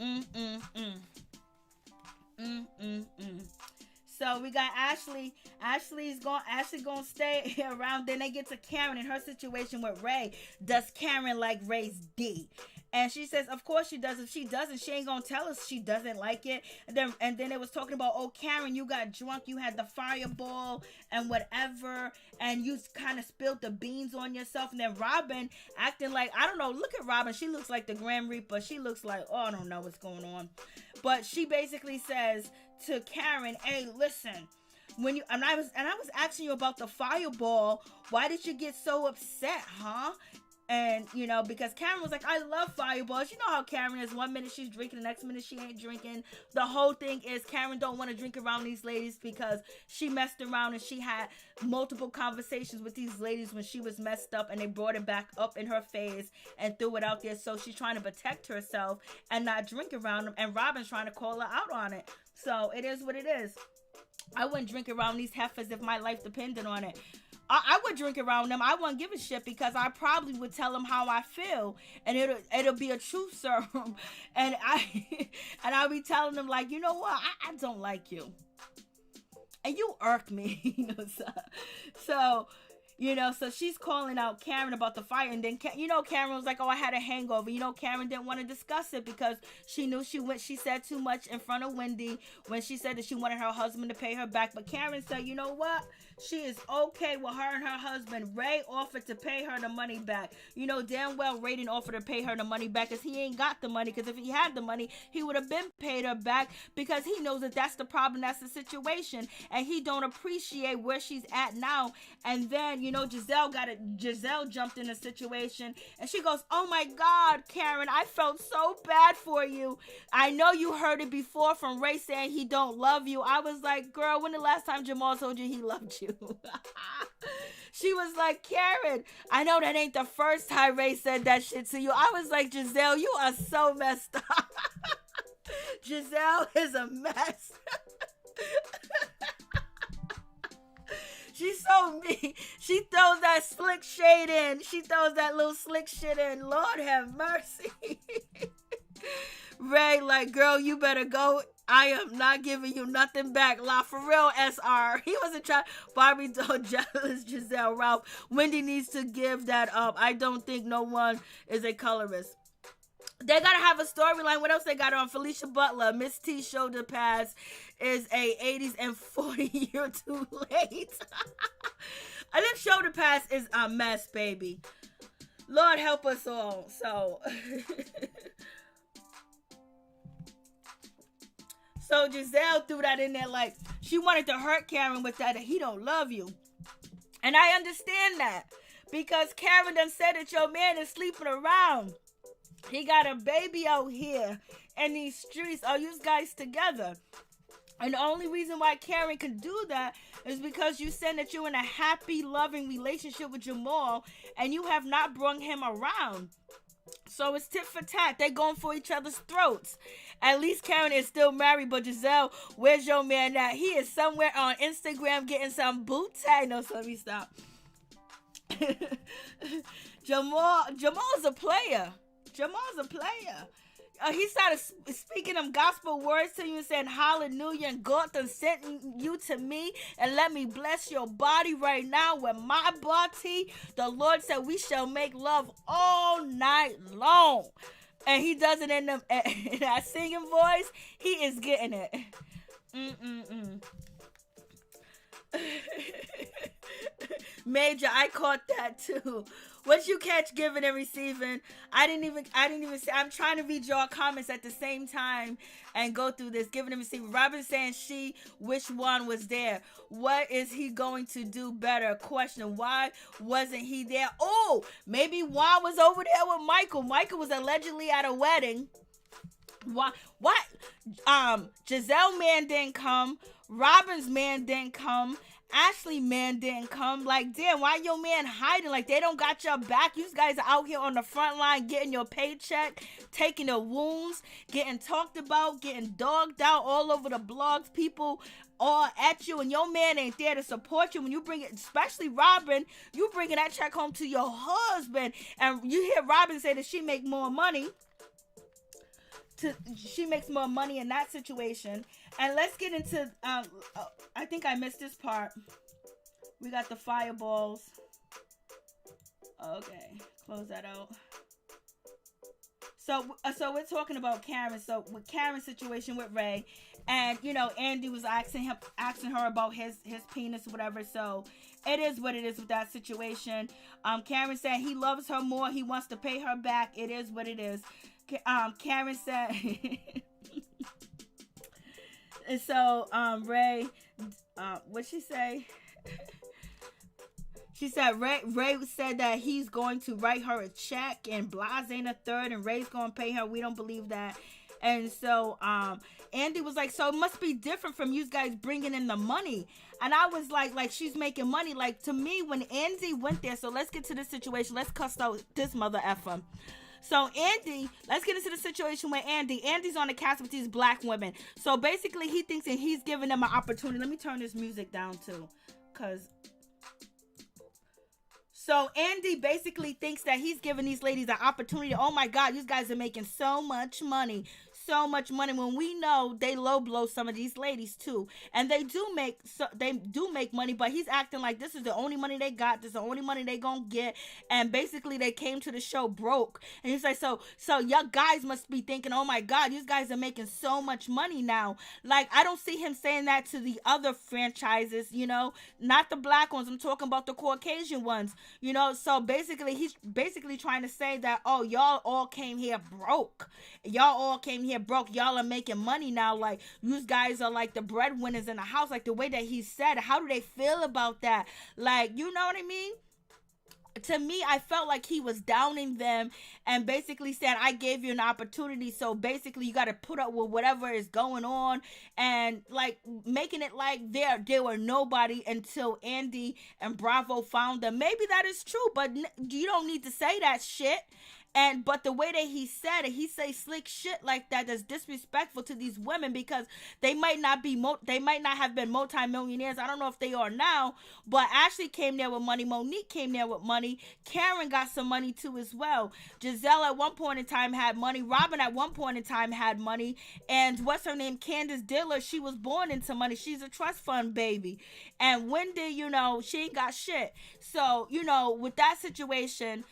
So we got Ashley. Ashley gonna stay around. Then they get to Karen and her situation with Ray. Does Karen like Ray's D? And she says, of course she does. If she doesn't, she ain't gonna tell us she doesn't like it. And then it was talking about, oh, Karen, you got drunk, you had the fireball and whatever, and you kind of spilled the beans on yourself. And then Robin acting like, I don't know, look at Robin. She looks like the Grim Reaper. She looks like, oh, I don't know what's going on. But she basically says to Karen, hey, listen, when you and I was asking you about the fireball, why did you get so upset, huh? And, because Karen was like, I love fireballs. You know how Karen is. 1 minute she's drinking, the next minute she ain't drinking. The whole thing is Karen don't want to drink around these ladies because she messed around and she had multiple conversations with these ladies when she was messed up, and they brought it back up in her face and threw it out there. So she's trying to protect herself and not drink around them. And Robin's trying to call her out on it. So it is what it is. I wouldn't drink around these heifers if my life depended on it. I would drink around them. I wouldn't give a shit because I probably would tell them how I feel, and it'll be a truth serum, and I'll be telling them like, you know what, I don't like you, and you irk me, so she's calling out Karen about the fire, and then Karen was like, oh, I had a hangover. Karen didn't want to discuss it because she knew she said too much in front of Wendy when she said that she wanted her husband to pay her back. But Karen said, you know what? She is okay with her and her husband. Ray offered to pay her the money back. Damn well Ray didn't offer to pay her the money back because he ain't got the money, because if he had the money, he would have been paid her back, because he knows that that's the problem, that's the situation, and he don't appreciate where she's at now. And then, Giselle jumped in a situation, and she goes, "Oh my God, Karen, I felt so bad for you. I know you heard it before from Ray saying he don't love you." I was like, "Girl, when the last time Jamal told you he loved you?" She was like, "Karen, I know that ain't the first time Ray said that shit to you." I was like, "Giselle, you are so messed up." Giselle is a mess. She's so mean. She throws that slick shade in. She throws that little slick shit in. Lord have mercy. Ray, like, girl, you better go. I am not giving you nothing back. La, for real, SR. He wasn't trying. Barbie told jealous Giselle, Ralph, Wendy needs to give that up. I don't think no one is a colorist. They gotta have a storyline. What else they got on? Felicia Butler, Miss T shoulder pads is a 80s and 40 year too late. And this shoulder pads is a mess, baby. Lord help us all. So Giselle threw that in there like she wanted to hurt Karen with that he don't love you. And I understand that because Karen done said that your man is sleeping around. He got a baby out here in these streets. Are you guys together? And the only reason why Karen can do that is because you said that you're in a happy, loving relationship with Jamal and you have not brung him around. So it's tit for tat. They going for each other's throats. At least Karen is still married, but Giselle, where's your man at? He is somewhere on Instagram getting some booty. No, so let me stop. Jamal's a player. Jamal's a player. He started speaking them gospel words to you and saying hallelujah and God done sent you to me and let me bless your body right now with my body. The Lord said we shall make love all night long. And he does it in that singing voice. He is getting it. Major, I caught that too. What you catch giving and receiving? I didn't even say. I'm trying to read your comments at the same time and go through this. Giving and receiving. Robin saying which one was there? What is he going to do better? Question, why wasn't he there? Oh, maybe Juan was over there with Michael. Michael was allegedly at a wedding. What? Giselle man didn't come. Robin's man didn't come. Ashley man didn't come. Like, damn, why your man hiding? Like, they don't got your back. You guys are out here on the front line getting your paycheck, taking the wounds, getting talked about, getting dogged out all over the blogs. People all at you, and your man ain't there to support you. When you bring it, especially Robin, you bringing that check home to your husband, and you hear Robin say that she make more money. She makes more money in that situation. And let's get into I think I missed this part. We got the fireballs. Okay, close that out. So we're talking about Karen. So with Karen's situation with Ray, and Andy was asking her about his penis or whatever. So it is what it is with that situation. Karen said he loves her more. He wants to pay her back. It is what it is. Karen said and so Ray what'd she say? She said Ray said that he's going to write her a check and Blase ain't a third and Ray's gonna pay her. We don't believe that. And so Andy was like, so it must be different from you guys bringing in the money. And I was like she's making money. Like, to me, when Andy went there, so let's get to this situation. Let's cuss out this mother effer. So Andy, let's get into the situation with Andy. Andy's on the cast with these black women. So basically he thinks that he's giving them an opportunity. Let me turn this music down too. So Andy basically thinks that he's giving these ladies an opportunity. Oh my God, you guys are making so much money. So much money, when we know they low blow some of these ladies too, and they do make money, but he's acting like this is the only money they got, this is the only money they gonna get, and basically they came to the show broke. And he's like, so y'all guys must be thinking, oh my God, you guys are making so much money now. Like, I don't see him saying that to the other franchises, not the black ones. I'm talking about the Caucasian ones, so basically he's basically trying to say that, oh, y'all all came here broke, y'all all came here here broke. Y'all are making money now. Like, you guys are like the breadwinners in the house. Like, the way that he said, how do they feel about that? Like, you know what I mean? To me, I felt like he was downing them and basically saying, I gave you an opportunity, so basically you got to put up with whatever is going on, and like making it like they were nobody until Andy and Bravo found them. Maybe that is true, but you don't need to say that shit. But the way that he said it, he say slick shit like that that's disrespectful to these women, because they might not have been multimillionaires. I don't know if they are now, but Ashley came there with money. Monique came there with money. Karen got some money too as well. Giselle at one point in time had money. Robin at one point in time had money. And what's her name? Candice Diller, she was born into money. She's a trust fund baby. And Wendy, she ain't got shit. So, with that situation,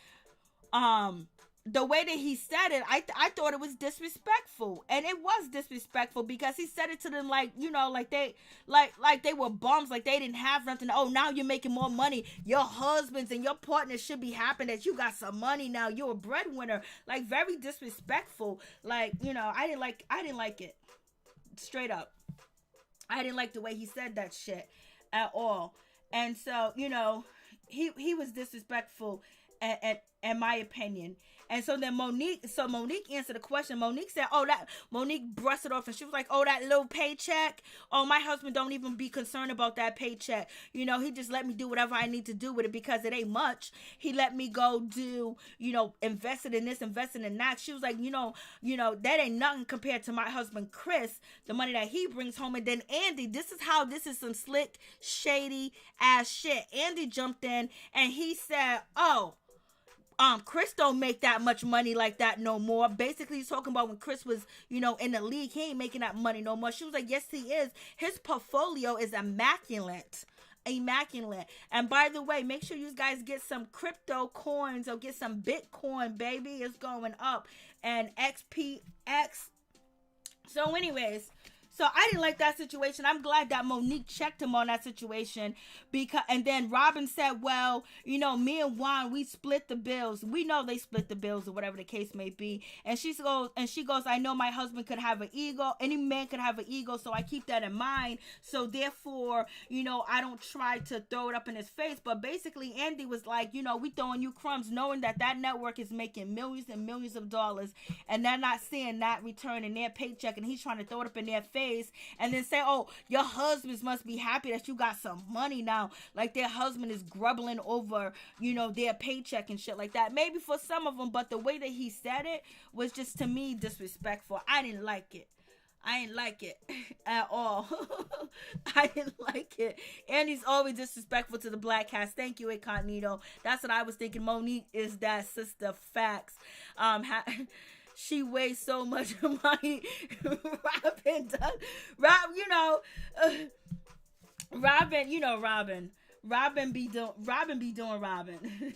the way that he said it, I thought it was disrespectful, and it was disrespectful because he said it to them like they were bums, like they didn't have nothing. Oh, now you're making more money. Your husbands and your partners should be happy that you got some money now. You're a breadwinner. Like, very disrespectful. Like, I didn't like it. Straight up, I didn't like the way he said that shit at all. And so, he was disrespectful, in my opinion. And so then Monique answered the question. Monique said, Monique brushed it off, and she was like, oh, that little paycheck. Oh, my husband don't even be concerned about that paycheck. He just let me do whatever I need to do with it because it ain't much. He let me go do, invested in this, invested in that. She was like, that ain't nothing compared to my husband, Chris, the money that he brings home. And then Andy, this is some slick, shady ass shit. Andy jumped in and he said, Chris don't make that much money like that no more. Basically, he's talking about when Chris was, in the league, he ain't making that money no more. She was like, yes, he is. His portfolio is immaculate. And by the way, make sure you guys get some crypto coins or get some Bitcoin, baby. It's going up. And XPX. So anyways, so I didn't like that situation. I'm glad that Monique checked him on that situation, and then Robin said, well, me and Juan, we split the bills. We know they split the bills or whatever the case may be. And she goes, I know my husband could have an ego. Any man could have an ego. So I keep that in mind. So therefore, I don't try to throw it up in his face. But basically Andy was like, we throwing you crumbs, knowing that network is making millions and millions of dollars, and they're not seeing that return in their paycheck, and he's trying to throw it up in their face. And then say, oh, your husbands must be happy that you got some money now. Like their husband is grubbling over, their paycheck and shit like that. Maybe for some of them, but the way that he said it was just, to me, disrespectful. I didn't like it. At all. I didn't like it. And he's always disrespectful to the black cats. Thank you, Incognito. That's what I was thinking. Monique is that sister. Facts. She weighs so much money. Robin does. Robin be doing Robin.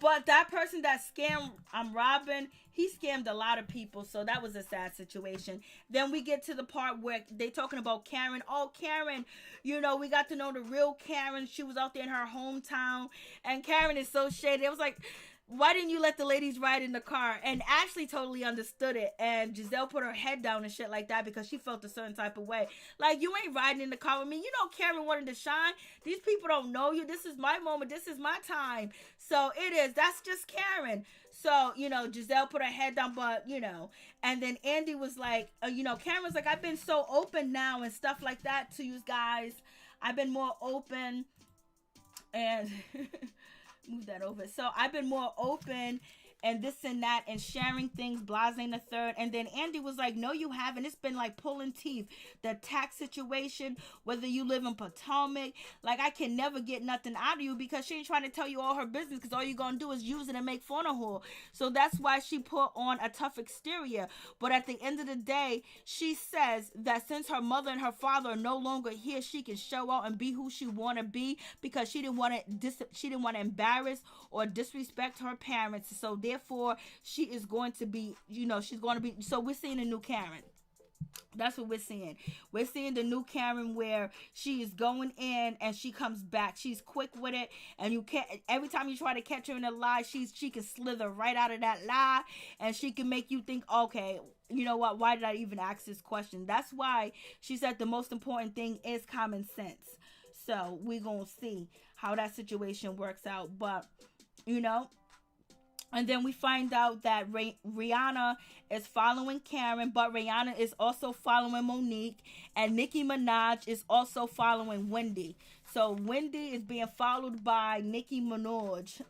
But that person that scammed Robin, he scammed a lot of people, so that was a sad situation. Then we get to the part where they talking about Karen. Oh, Karen, we got to know the real Karen. She was out there in her hometown, and Karen is so shady. It was like, why didn't you let the ladies ride in the car? And Ashley totally understood it. And Giselle put her head down and shit like that because she felt a certain type of way. Like, you ain't riding in the car with me. Karen wanted to shine. These people don't know you. This is my moment. This is my time. So it is. That's just Karen. So, Giselle put her head down, but, and then Andy was like, Karen was like, I've been so open now and stuff like that to you guys. I've been more open and... move that over. So I've been more open and this and that and sharing things, blasting the third. And then Andy was like, no, you haven't. It's been like pulling teeth. The tax situation, whether you live in Potomac, like I can never get nothing out of you because she ain't trying to tell you all her business because all you're going to do is use it and make fun of her. So that's why she put on a tough exterior. But at the end of the day, she says that since her mother and her father are no longer here, she can show out and be who she want to be because she didn't want to embarrass or disrespect her parents. So therefore, she is going to be, so we're seeing a new Karen. That's what we're seeing. We're seeing the new Karen where she is going in and she comes back. She's quick with it, and you can't. Every time you try to catch her in a lie, she can slither right out of that lie, and she can make you think, okay, you know what? Why did I even ask this question? That's why she said the most important thing is common sense. So we're gonna see how that situation works out, but you know. And then we find out that Rihanna is following Karen, but Rihanna is also following Monique, and Nicki Minaj is also following Wendy. So Wendy is being followed by Nicki Minaj.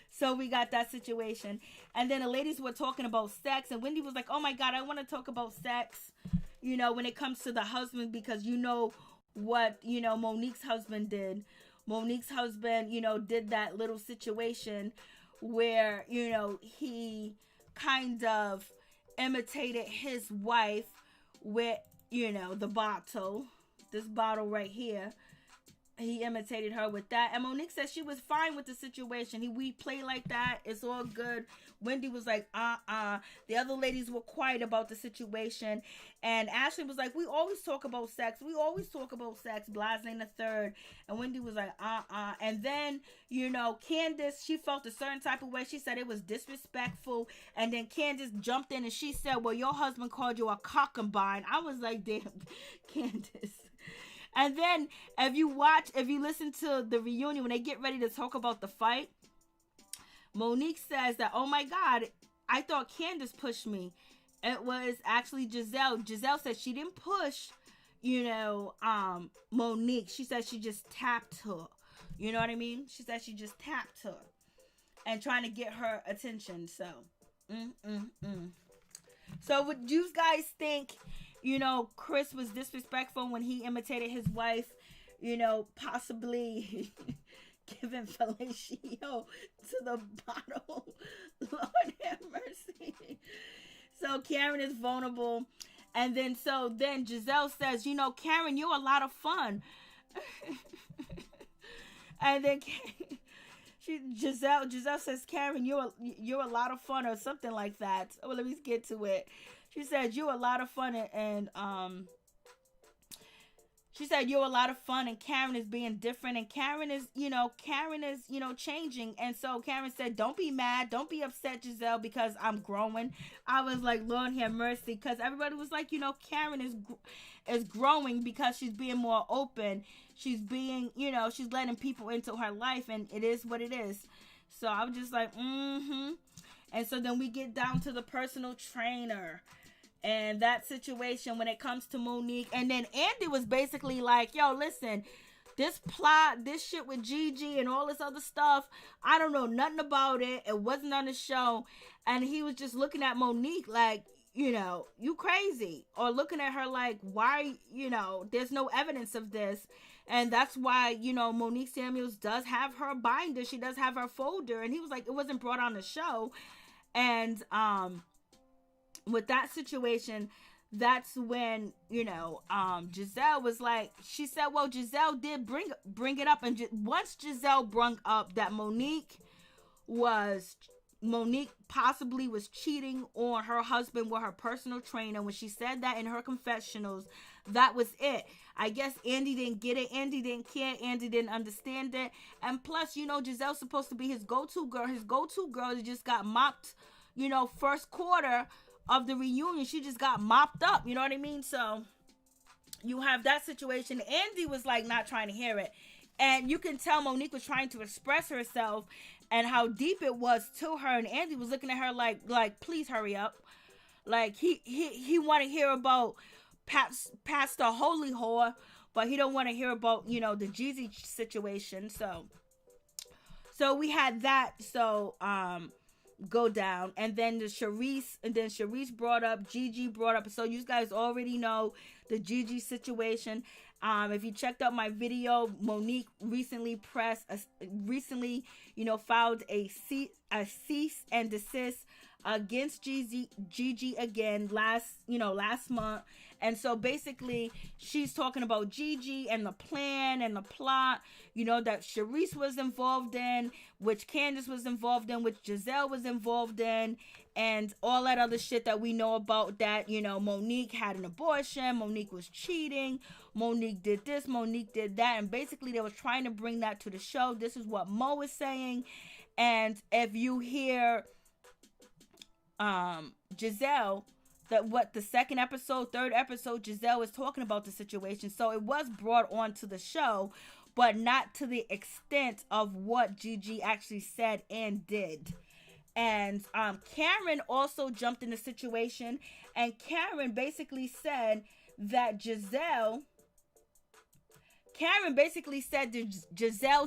So we got that situation. And then the ladies were talking about sex, and Wendy was like, oh my God, I want to talk about sex, you know, when it comes to the husband, because you know what, you know, Monique's husband did. Monique's husband, you know, did that little situation where, you know, he kind of imitated his wife with, you know, the bottle. This bottle right here. He imitated her with that. And Monique said she was fine with the situation. We play like that. It's all good. Wendy was like, The other ladies were quiet about the situation. And Ashley was like, we always talk about sex. We always talk about sex. Blase the third. And Wendy was like, And then, you know, Candice, she felt a certain type of way. She said it was disrespectful. And then Candice jumped in and she said, well, your husband called you a cockambine. I was like, damn, Candice. And then if you listen to the reunion, when they get ready to talk about the fight, Monique says that, oh my God, I thought Candice pushed me. It was actually Giselle. Giselle said she didn't push, you know, Monique. She said she just tapped her. You know what I mean? She said she just tapped her and trying to get her attention. So, So would you guys think, you know, Chris was disrespectful when he imitated his wife, you know, possibly giving fellatio to the bottle? Lord have mercy. So Karen is vulnerable. And then Giselle says, you know, Karen, you're a lot of fun. And then Giselle says, Karen, you're a lot of fun, or something like that. Oh, let me get to it. She said, you're a lot of fun, and she said, you're a lot of fun, and Karen is being different, and Karen is, you know, changing. And so Karen said, don't be mad, don't be upset, Giselle, because I'm growing. I was like, Lord have mercy, because everybody was like, you know, Karen is growing because she's being more open. She's being, you know, she's letting people into her life, and it is what it is. So I was just like, And so then we get down to the personal trainer and that situation when it comes to Monique. And then Andy was basically like, yo, listen, this plot, this shit with GG and all this other stuff, I don't know nothing about it. It wasn't on the show. And he was just looking at Monique like, you know, you crazy. Or looking at her like, why, you know, there's no evidence of this. And that's why, you know, Monique Samuels does have her binder. She does have her folder. And he was like, it wasn't brought on the show. And with that situation, that's when, you know, Giselle was like, she said, well, Giselle did bring it up. And once Giselle brung up that Monique possibly was cheating on her husband with her personal trainer, when she said that in her confessionals, that was it. I guess Andy didn't get it. Andy didn't care. Andy didn't understand it. And plus, you know, Giselle's supposed to be his go-to girl. His go-to girl just got mopped, you know, first quarter of the reunion. She just got mopped up. You know what I mean? So you have that situation. Andy was like not trying to hear it. And you can tell Monique was trying to express herself and how deep it was to her. And Andy was looking at her like, please hurry up. Like he want to hear about past the holy whore, but he don't want to hear about, you know, the Jeezy situation. So we had that. So, go down. And then Charisse brought up, GG brought up. So you guys already know the GG situation. If you checked out my video, Monique recently filed a cease and desist against GG again last month. And so basically she's talking about GG and the plan and the plot, you know, that Charisse was involved in, which Candice was involved in, which Giselle was involved in, and all that other shit that we know about, that, you know, Monique had an abortion, Monique was cheating, Monique did this, Monique did that, and basically they were trying to bring that to the show. This is what Mo is saying. And if you hear Giselle, the second episode, third episode, Giselle is talking about the situation. So it was brought onto the show, but not to the extent of what GG actually said and did. And Karen also jumped in the situation, and Karen basically said that Giselle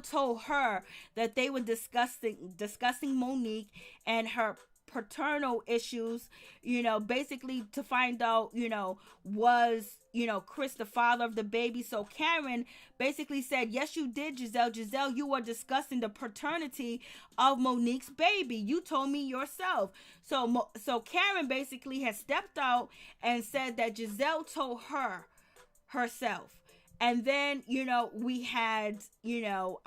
told her that they were discussing Monique and her paternal issues, you know, basically to find out, you know, was, you know, Chris the father of the baby. So Karen basically said, yes, you did, Giselle. Giselle, you were discussing the paternity of Monique's baby. You told me yourself. So Karen basically has stepped out and said that Giselle told her herself. And then, you know, we had, you know,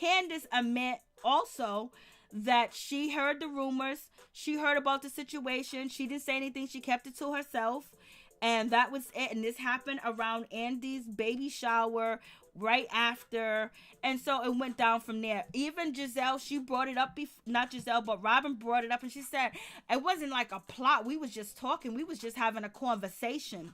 Candice admit also that she heard the rumors. She heard about the situation. She didn't say anything. She kept it to herself. And that was it. And this happened around Andy's baby shower right after. And so it went down from there. Even Giselle, she brought it up. Not Giselle, but Robin brought it up. And she said, it wasn't like a plot. We was just talking. We was just having a conversation.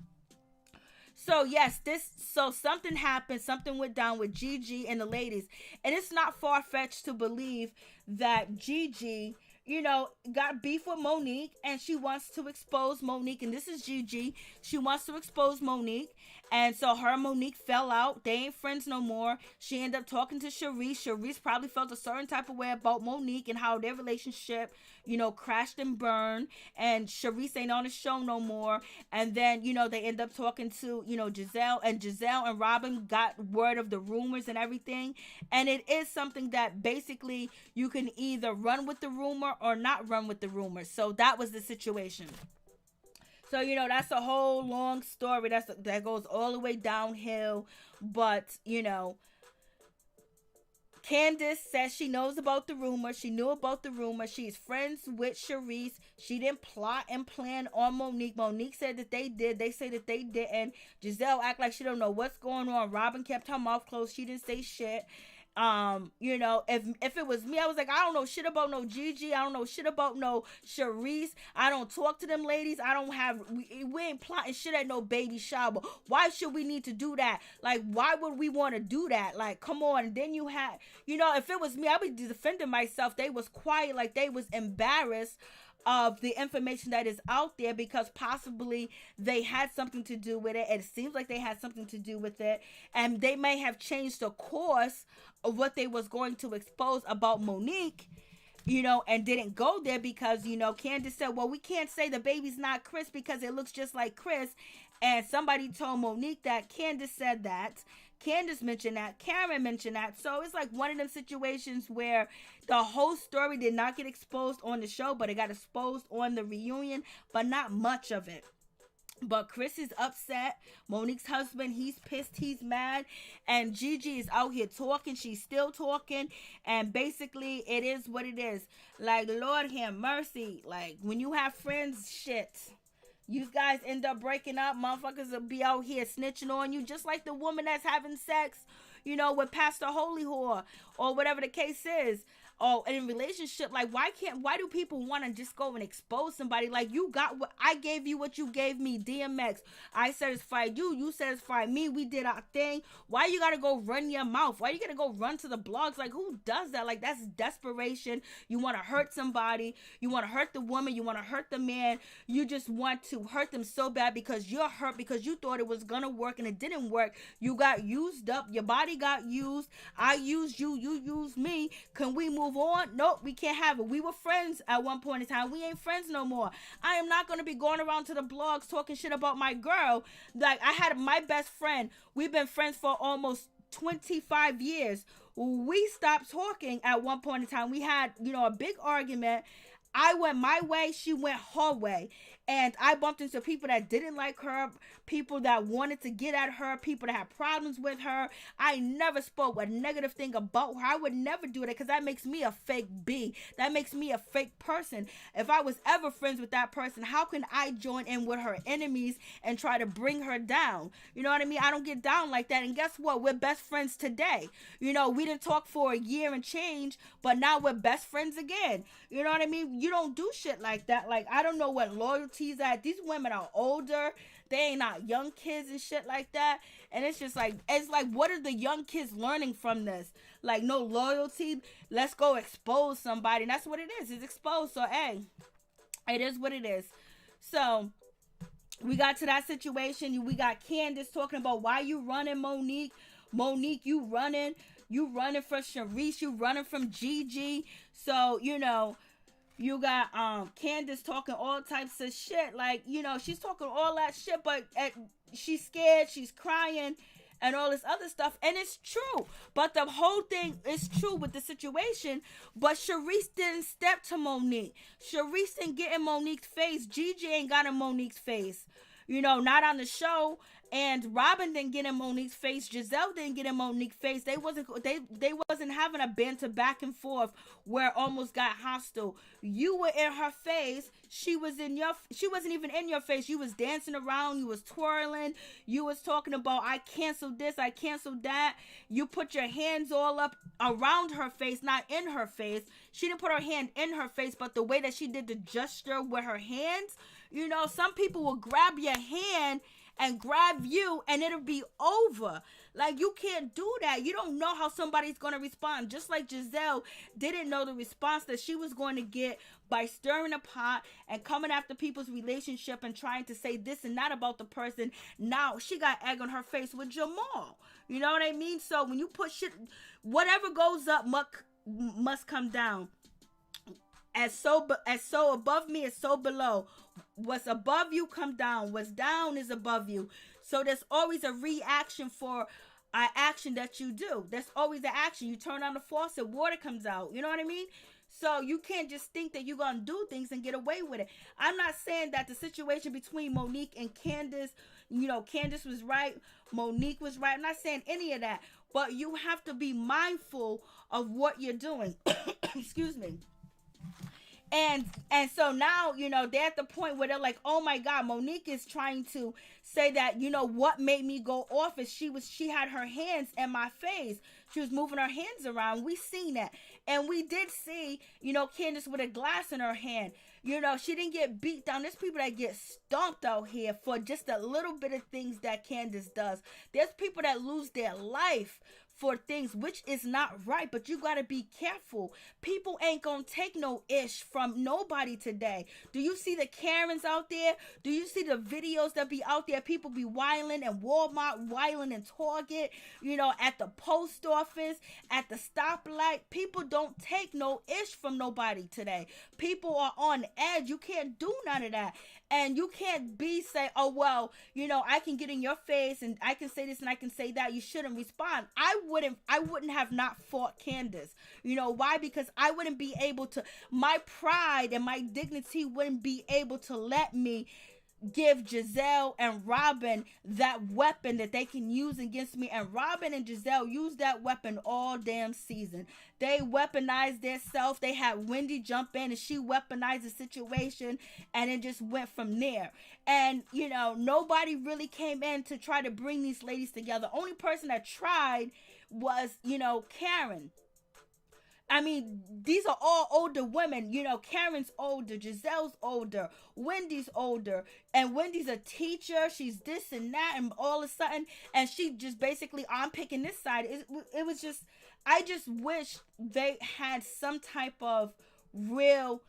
So yes, so something happened, something went down with GG and the ladies. And it's not far-fetched to believe that GG, you know, got beef with Monique, and she wants to expose Monique. And this is GG. She wants to expose Monique. And so her and Monique fell out. They ain't friends no more. She ended up talking to Charisse. Charisse probably felt a certain type of way about Monique and how their relationship, you know, crashed and burned. And Charisse ain't on the show no more. And then, you know, they end up talking to, you know, Giselle. And Giselle and Robin got word of the rumors and everything. And it is something that basically you can either run with the rumor or not run with the rumor. So that was the situation. So, you know, that's a whole long story. That goes all the way downhill. But, you know, Candice says she knows about the rumor. She knew about the rumor. She's friends with Charisse. She didn't plot and plan on Monique. Monique said that they did. They say that they didn't. Giselle act like she don't know what's going on. Robin kept her mouth closed. She didn't say shit. You know, if it was me, I was like, I don't know shit about no GG. I don't know shit about no Charisse. I don't talk to them ladies. I don't have, we ain't plotting shit at no baby shower. Why should we need to do that? Like, why would we want to do that? Like, come on. And then you had, you know, if it was me, I'd be defending myself. They was quiet, like they was embarrassed of the information that is out there, because possibly they had something to do with it. It seems like they had something to do with it, and they may have changed the course of what they was going to expose about Monique, you know, and didn't go there because, you know, Candice said, well, we can't say the baby's not Chris because it looks just like Chris. And somebody told Monique that. Candice said that. Candice mentioned that. Karen mentioned that. So it's like one of them situations where the whole story did not get exposed on the show, but it got exposed on the reunion, but not much of it. But Chris is upset. Monique's husband, he's pissed, he's mad. And Gigi is out here talking. She's still talking. And basically, it is what it is. Like, Lord have mercy. Like, when you have friends, shit. You guys end up breaking up. Motherfuckers will be out here snitching on you. Just like the woman that's having sex, you know, with Pastor Holy Whore. Or whatever the case is. Oh, in a relationship, like, why do people want to just go and expose somebody? Like, you got what I gave you, what you gave me, DMX. I satisfied you, you satisfied me, we did our thing. Why you gotta go run your mouth? Why you gotta go run to the blogs? Like, who does that? Like, that's desperation. You want to hurt somebody, you want to hurt the woman, you want to hurt the man, you just want to hurt them so bad because you're hurt, because you thought it was gonna work and it didn't work. You got used up, your body got used, I used you, you used me. Can we move on? Nope, we can't have it. We were friends at one point in time. We ain't friends no more. I am not going to be going around to the blogs talking shit about my girl. Like, I had my best friend. We've been friends for almost 25 years. We stopped talking at one point in time. We had, you know, a big argument. I went my way, she went her way. And I bumped into people that didn't like her, people that wanted to get at her, people that had problems with her. I never spoke a negative thing about her. I would never do that because that makes me a fake B. That makes me a fake person. If I was ever friends with that person, how can I join in with her enemies and try to bring her down? You know what I mean? I don't get down like that. And guess what? We're best friends today. You know, we didn't talk for a year and change, but now we're best friends again. You know what I mean? You don't do shit like that. Like, I don't know what loyalty's at. These women are older. They ain't not young kids and shit like that. And it's just like, what are the young kids learning from this? Like, no loyalty. Let's go expose somebody. And that's what it is. It's exposed. So, hey, it is what it is. So, we got to that situation. We got Candice talking about, why you running, Monique? Monique, you running for Sharice, you running from GG. So, you know, you got Candice talking all types of shit. Like, you know, she's talking all that shit, but she's scared, she's crying, and all this other stuff. And it's true. But the whole thing is true with the situation. But Sharice didn't step to Monique. Sharice didn't get in Monique's face. GG ain't got in Monique's face. You know, not on the show. And Robin didn't get in Monique's face. Giselle didn't get in Monique's face. They wasn't having a banter back and forth where it almost got hostile. You were in her face. She wasn't even in your face. You was dancing around. You was twirling. You was talking about, I canceled this, I canceled that. You put your hands all up around her face, not in her face. She didn't put her hand in her face, but the way that she did the gesture with her hands, you know, some people will grab your hand and grab you and it'll be over. Like, you can't do that. You don't know how somebody's going to respond. Just like Giselle didn't know the response that she was going to get by stirring a pot and coming after people's relationship and trying to say this and that about the person. Now she got egg on her face with Jamal. You know what I mean? So when you put shit, whatever goes up must come down. As so above me is so below. What's above you come down. What's down is above you. So there's always a reaction for an action that you do. There's always an action. You turn on the faucet, water comes out. You know what I mean? So you can't just think that you're going to do things and get away with it. I'm not saying that the situation between Monique and Candice, you know, Candice was right, Monique was right. I'm not saying any of that. But you have to be mindful of what you're doing. Excuse me. And so now, you know, they're at the point where they're like, oh my God, Monique is trying to say that, you know, what made me go off is she had her hands in my face. She was moving her hands around. We seen that. And we did see, you know, Candice with a glass in her hand. You know, she didn't get beat down. There's people that get stomped out here for just a little bit of things that Candice does. There's people that lose their life for things, which is not right, but you gotta be careful. People ain't gonna take no ish from nobody today. Do you see the Karens out there? Do you see the videos that be out there? People be wilding in Walmart, wilding in Target, you know, at the post office, at the stoplight. People don't take no ish from nobody today. People are on edge. You can't do none of that. And you can't say, oh, well, you know, I can get in your face and I can say this and I can say that. You shouldn't respond. I wouldn't have not fought Candice. You know why? Because I wouldn't be able to, my pride and my dignity wouldn't be able to let me give Giselle and Robin that weapon that they can use against me. And Robin and Giselle used that weapon all damn season. They weaponized their self. They had Wendy jump in and she weaponized the situation, and it just went from there. And, you know, nobody really came in to try to bring these ladies together. Only person that tried was, you know, Karen. I mean, these are all older women. You know, Karen's older, Giselle's older, Wendy's older, and Wendy's a teacher. She's this and that, and all of a sudden, and she just basically, I'm picking this side. It was just, I just wish they had some type of real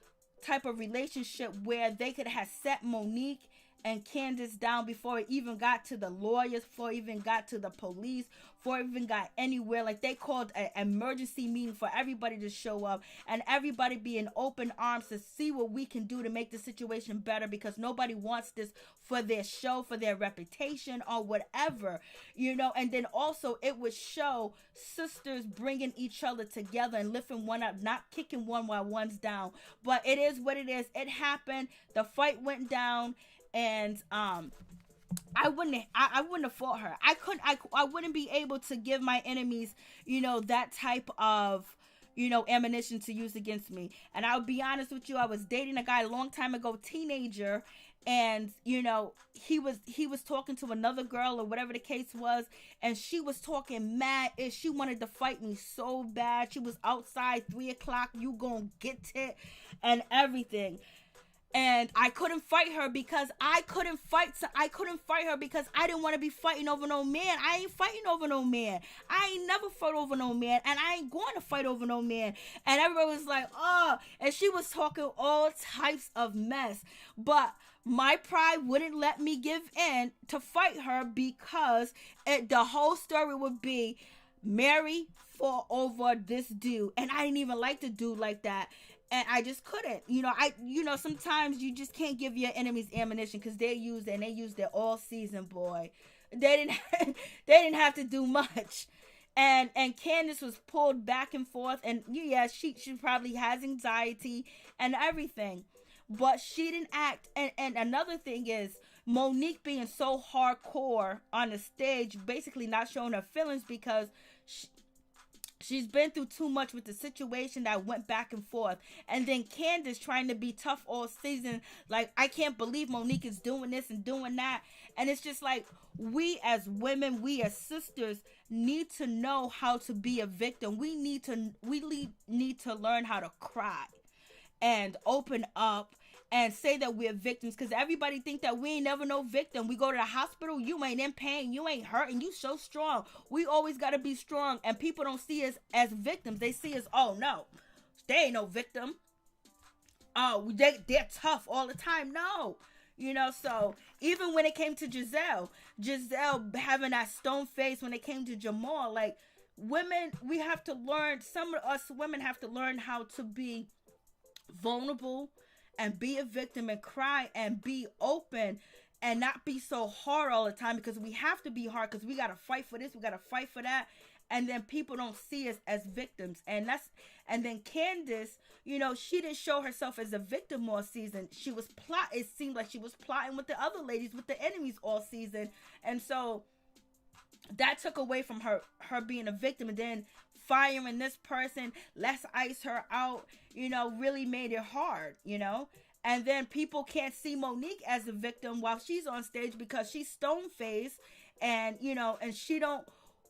type of relationship where they could have set Monique and Candice down before it even got to the lawyers, before it even got to the police, before it even got anywhere. Like, they called an emergency meeting for everybody to show up and everybody be in open arms to see what we can do to make the situation better, because nobody wants this for their show, for their reputation, or whatever, you know. And then also it would show sisters bringing each other together and lifting one up, not kicking one while one's down. But it is what it is. It happened. The fight went down, and I wouldn't have fought her. I wouldn't be able to give my enemies, you know, that type of, you know, ammunition to use against me. And I'll be honest with you, I was dating a guy a long time ago, teenager, and, you know, he was talking to another girl or whatever the case was, and she was talking mad. She wanted to fight me so bad. She was outside 3:00, you gonna get it, and everything. And I couldn't fight her because I didn't want to be fighting over no man. I ain't fighting over no man. I ain't never fought over no man, and I ain't going to fight over no man. And everybody was like, oh, and she was talking all types of mess. But my pride wouldn't let me give in to fight her, because the whole story would be Mary fought over this dude, and I didn't even like the dude like that. And I just couldn't, sometimes you just can't give your enemies ammunition, because they used it all season, boy. They didn't have to do much. And Candice was pulled back and forth, and yeah, she probably has anxiety and everything, but she didn't act. And another thing is Monique being so hardcore on the stage, basically not showing her feelings, because she's been through too much with the situation that went back and forth. And then Candice trying to be tough all season. Like, I can't believe Monique is doing this and doing that. And it's just like, we as women, we as sisters need to know how to be a victim. We need to learn how to cry and open up and say that we're victims, because everybody think that we ain't never no victim. We go to the hospital, you ain't in pain, you ain't hurting, you so strong. We always got to be strong, and people don't see us as victims. They see us, oh no, they ain't no victim. Oh, they're tough all the time. No, so even when it came to Giselle having that stone face when it came to Jamal, like, women, we have to learn, some of us women have to learn how to be vulnerable and be a victim and cry and be open and not be so hard all the time, because we have to be hard, because we got to fight for this, we got to fight for that, and then people don't see us as victims. And then Candice, she didn't show herself as a victim all season. It seemed like she was plotting with the other ladies, with the enemies all season, and so that took away from her being a victim. And then firing this person, let's ice her out, really made it hard, and then people can't see Monique as a victim while she's on stage, because she's stone-faced, and and she don't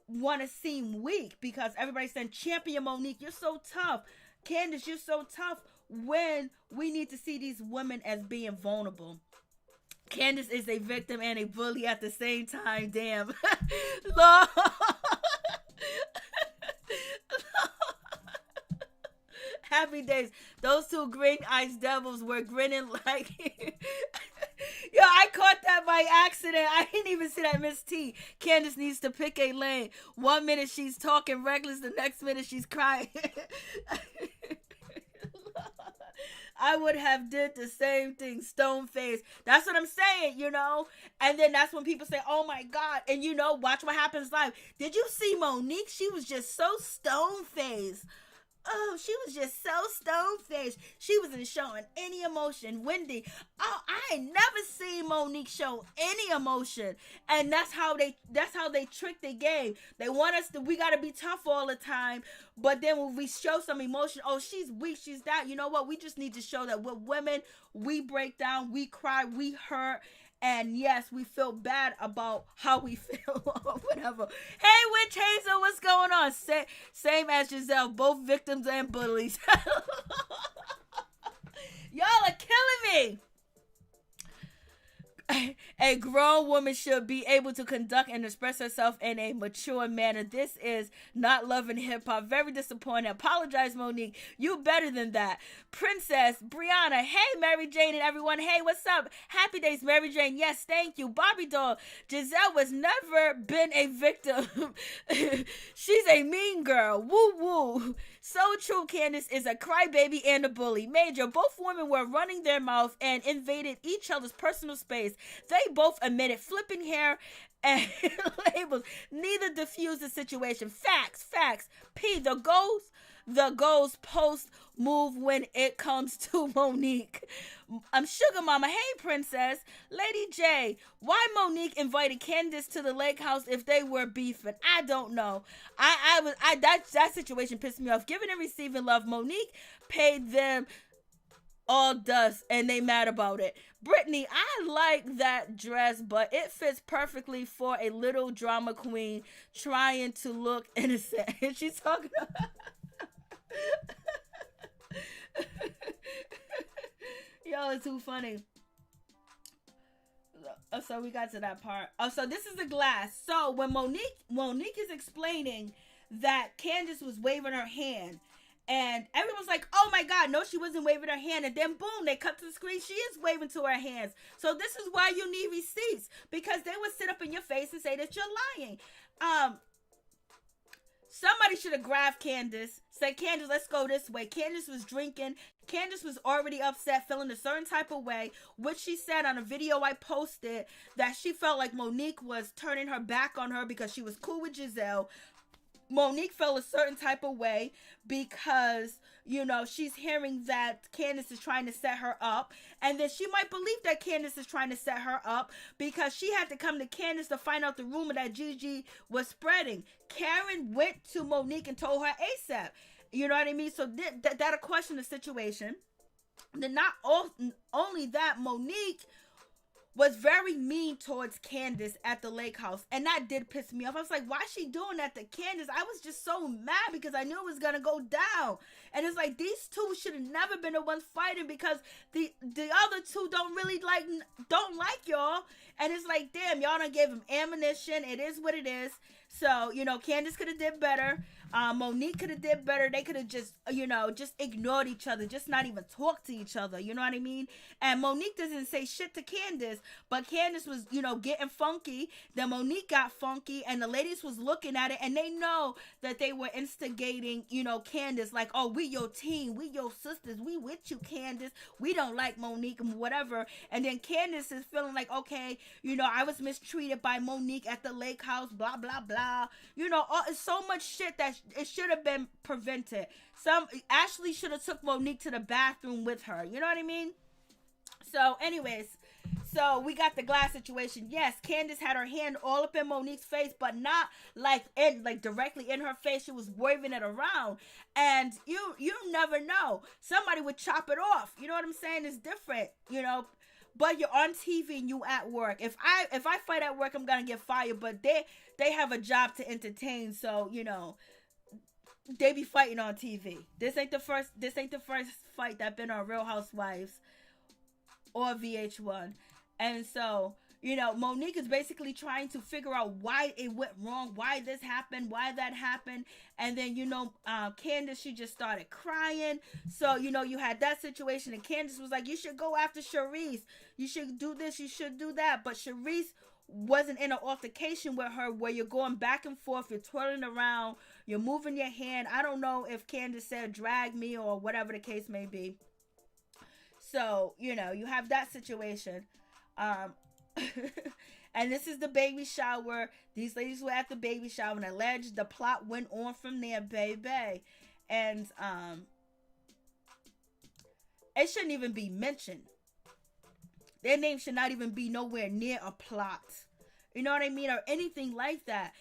want to seem weak, because everybody's saying, champion Monique, you're so tough, Candice, you're so tough, when we need to see these women as being vulnerable. Candice is a victim and a bully at the same time. Damn. Lord. Happy days. Those two green ice devils were grinning like... Yo, I caught that by accident. I didn't even see that. Miss T. Candice needs to pick a lane. 1 minute she's talking reckless, the next minute she's crying. I would have did the same thing, stone face. That's what I'm saying, And then that's when people say, oh my God. And watch what happens live. Did you see Monique? She was just so stone faced. Oh, she was just so stone-faced. She wasn't showing any emotion. Wendy, oh, I ain't never seen Monique show any emotion. And that's how they trick the game. They want us we gotta be tough all the time. But then when we show some emotion, oh, she's weak, she's that. You know what? We just need to show that we're women. We break down, we cry, we hurt. And yes, we feel bad about how we feel or whatever. Hey, Witch Hazel, what's going on? Same as Giselle, both victims and bullies. Y'all are killing me. A grown woman should be able to conduct and express herself in a mature manner. This is not love and hip hop. Very disappointing. Apologize, Monique. You better than that. Princess Brianna. Hey, Mary Jane and everyone. Hey, what's up? Happy days, Mary Jane. Yes, thank you. Bobby doll. Giselle was never been a victim. She's a mean girl. Woo woo. So true. Candice is a crybaby and a bully. Major. Both women were running their mouth and invaded each other's personal space. They both admitted flipping hair and labels. Neither diffused the situation. Facts. P. The goals post move when it comes to Monique. I'm Sugar Mama. Hey, Princess. Lady J. Why Monique invited Candice to the lake house if they were beefing? I don't know. That situation pissed me off. Giving and receiving love. Monique paid them all dust and they mad about it. Brittany, I like that dress, but it fits perfectly for a little drama queen trying to look innocent. And she's talking about yo, it's too funny. So we got to that part. So this is the glass. So when Monique is explaining that Candice was waving her hand, and everyone's like, oh my God, no, she wasn't waving her hand. And then boom, they cut to the screen. She is waving to her hands. So this is why you need receipts, because they would sit up in your face and say that you're lying. Somebody should have grabbed Candice, said, Candice, let's go this way. Candice was drinking. Candice was already upset, feeling a certain type of way, which she said on a video I posted that she felt like Monique was turning her back on her because she was cool with Giselle. Monique felt a certain type of way because, you know, she's hearing that Candice is trying to set her up. And then she might believe that Candice is trying to set her up because she had to come to Candice to find out the rumor that GG was spreading. Karen went to Monique and told her ASAP. You know what I mean? So that'll question the situation. Then not only that, Monique was very mean towards Candice at the lake house, and that did piss me off. I was like, why is she doing that to Candice? I was just so mad because I knew it was gonna go down. And it's like, these two should have never been the ones fighting because the other two don't like y'all. And it's like, damn, y'all done gave him ammunition. It is what it is. So, you know, Candice could have did better. Monique could have did better. They could have just, you know, just ignored each other, just not even talk to each other. You know what I mean? And Monique doesn't say shit to Candice, but Candice was, you know, getting funky. Then Monique got funky, and the ladies was looking at it, and they know that they were instigating, you know, Candice, like, oh, we your team, we your sisters, we with you, Candice. We don't like Monique and whatever. And then Candice is feeling like, okay, you know, I was mistreated by Monique at the lake house, blah, blah, blah. You know, so much shit that it should have been prevented. Ashley should have took Monique to the bathroom with her. You know what I mean? So anyways, so we got the glass situation. Yes, Candice had her hand all up in Monique's face, but not like directly in her face. She was waving it around. And you never know. Somebody would chop it off. You know what I'm saying? It's different, you know. But you're on TV and you at work. If I fight at work, I'm gonna get fired. But they have a job to entertain, so you know they be fighting on TV. This ain't the first fight that been on Real Housewives or VH1. And so, you know, Monique is basically trying to figure out why it went wrong, why this happened, why that happened. And then, you know, Candice, she just started crying. So, you know, you had that situation, and Candice was like, you should go after Charisse. You should do this, you should do that. But Charisse wasn't in an altercation with her where you're going back and forth, you're twirling around, you're moving your hand. I don't know if Candice said drag me or whatever the case may be. So, you know, you have that situation. And this is the baby shower. These ladies were at the baby shower, and alleged the plot went on from there, baby. And it shouldn't even be mentioned. Their name should not even be nowhere near a plot. You know what I mean? Or anything like that.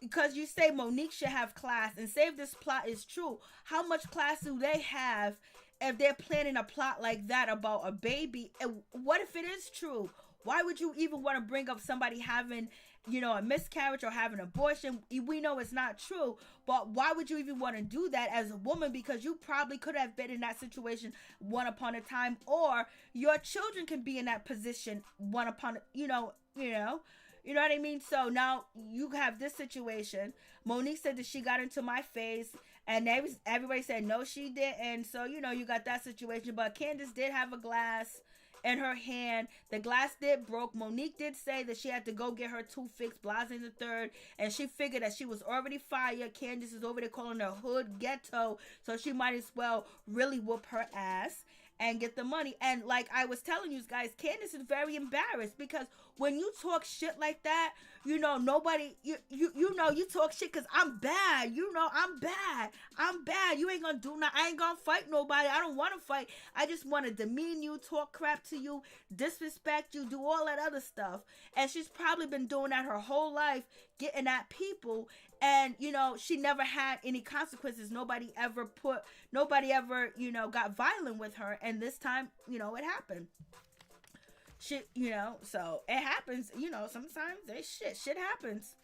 Because you say Monique should have class, and say if this plot is true, how much class do they have if they're planning a plot like that about a baby? And what if it is true? Why would you even want to bring up somebody having a miscarriage or have an abortion. We know it's not true, but why would you even want to do that as a woman? Because you probably could have been in that situation one upon a time, or your children can be in that position one upon, you know what I mean? So now you have this situation. Monique said that she got into my face, and everybody said no, she didn't. So you got that situation. But Candice did have a glass in her hand. The glass did broke. Monique did say that she had to go get her tooth fixed, blase the third, and she figured that she was already fired. Candice is over there calling her hood ghetto, so she might as well really whoop her ass and get the money. And like I was telling you guys, Candice is very embarrassed, because when you talk shit like that, nobody, you talk shit because I'm bad. I'm bad. You ain't gonna do nothing. I ain't gonna fight nobody. I don't want to fight. I just want to demean you, talk crap to you, disrespect you, do all that other stuff. And she's probably been doing that her whole life, getting at people. And, she never had any consequences. Nobody ever got violent with her. And this time, it happened. Shit, so it happens, sometimes shit happens.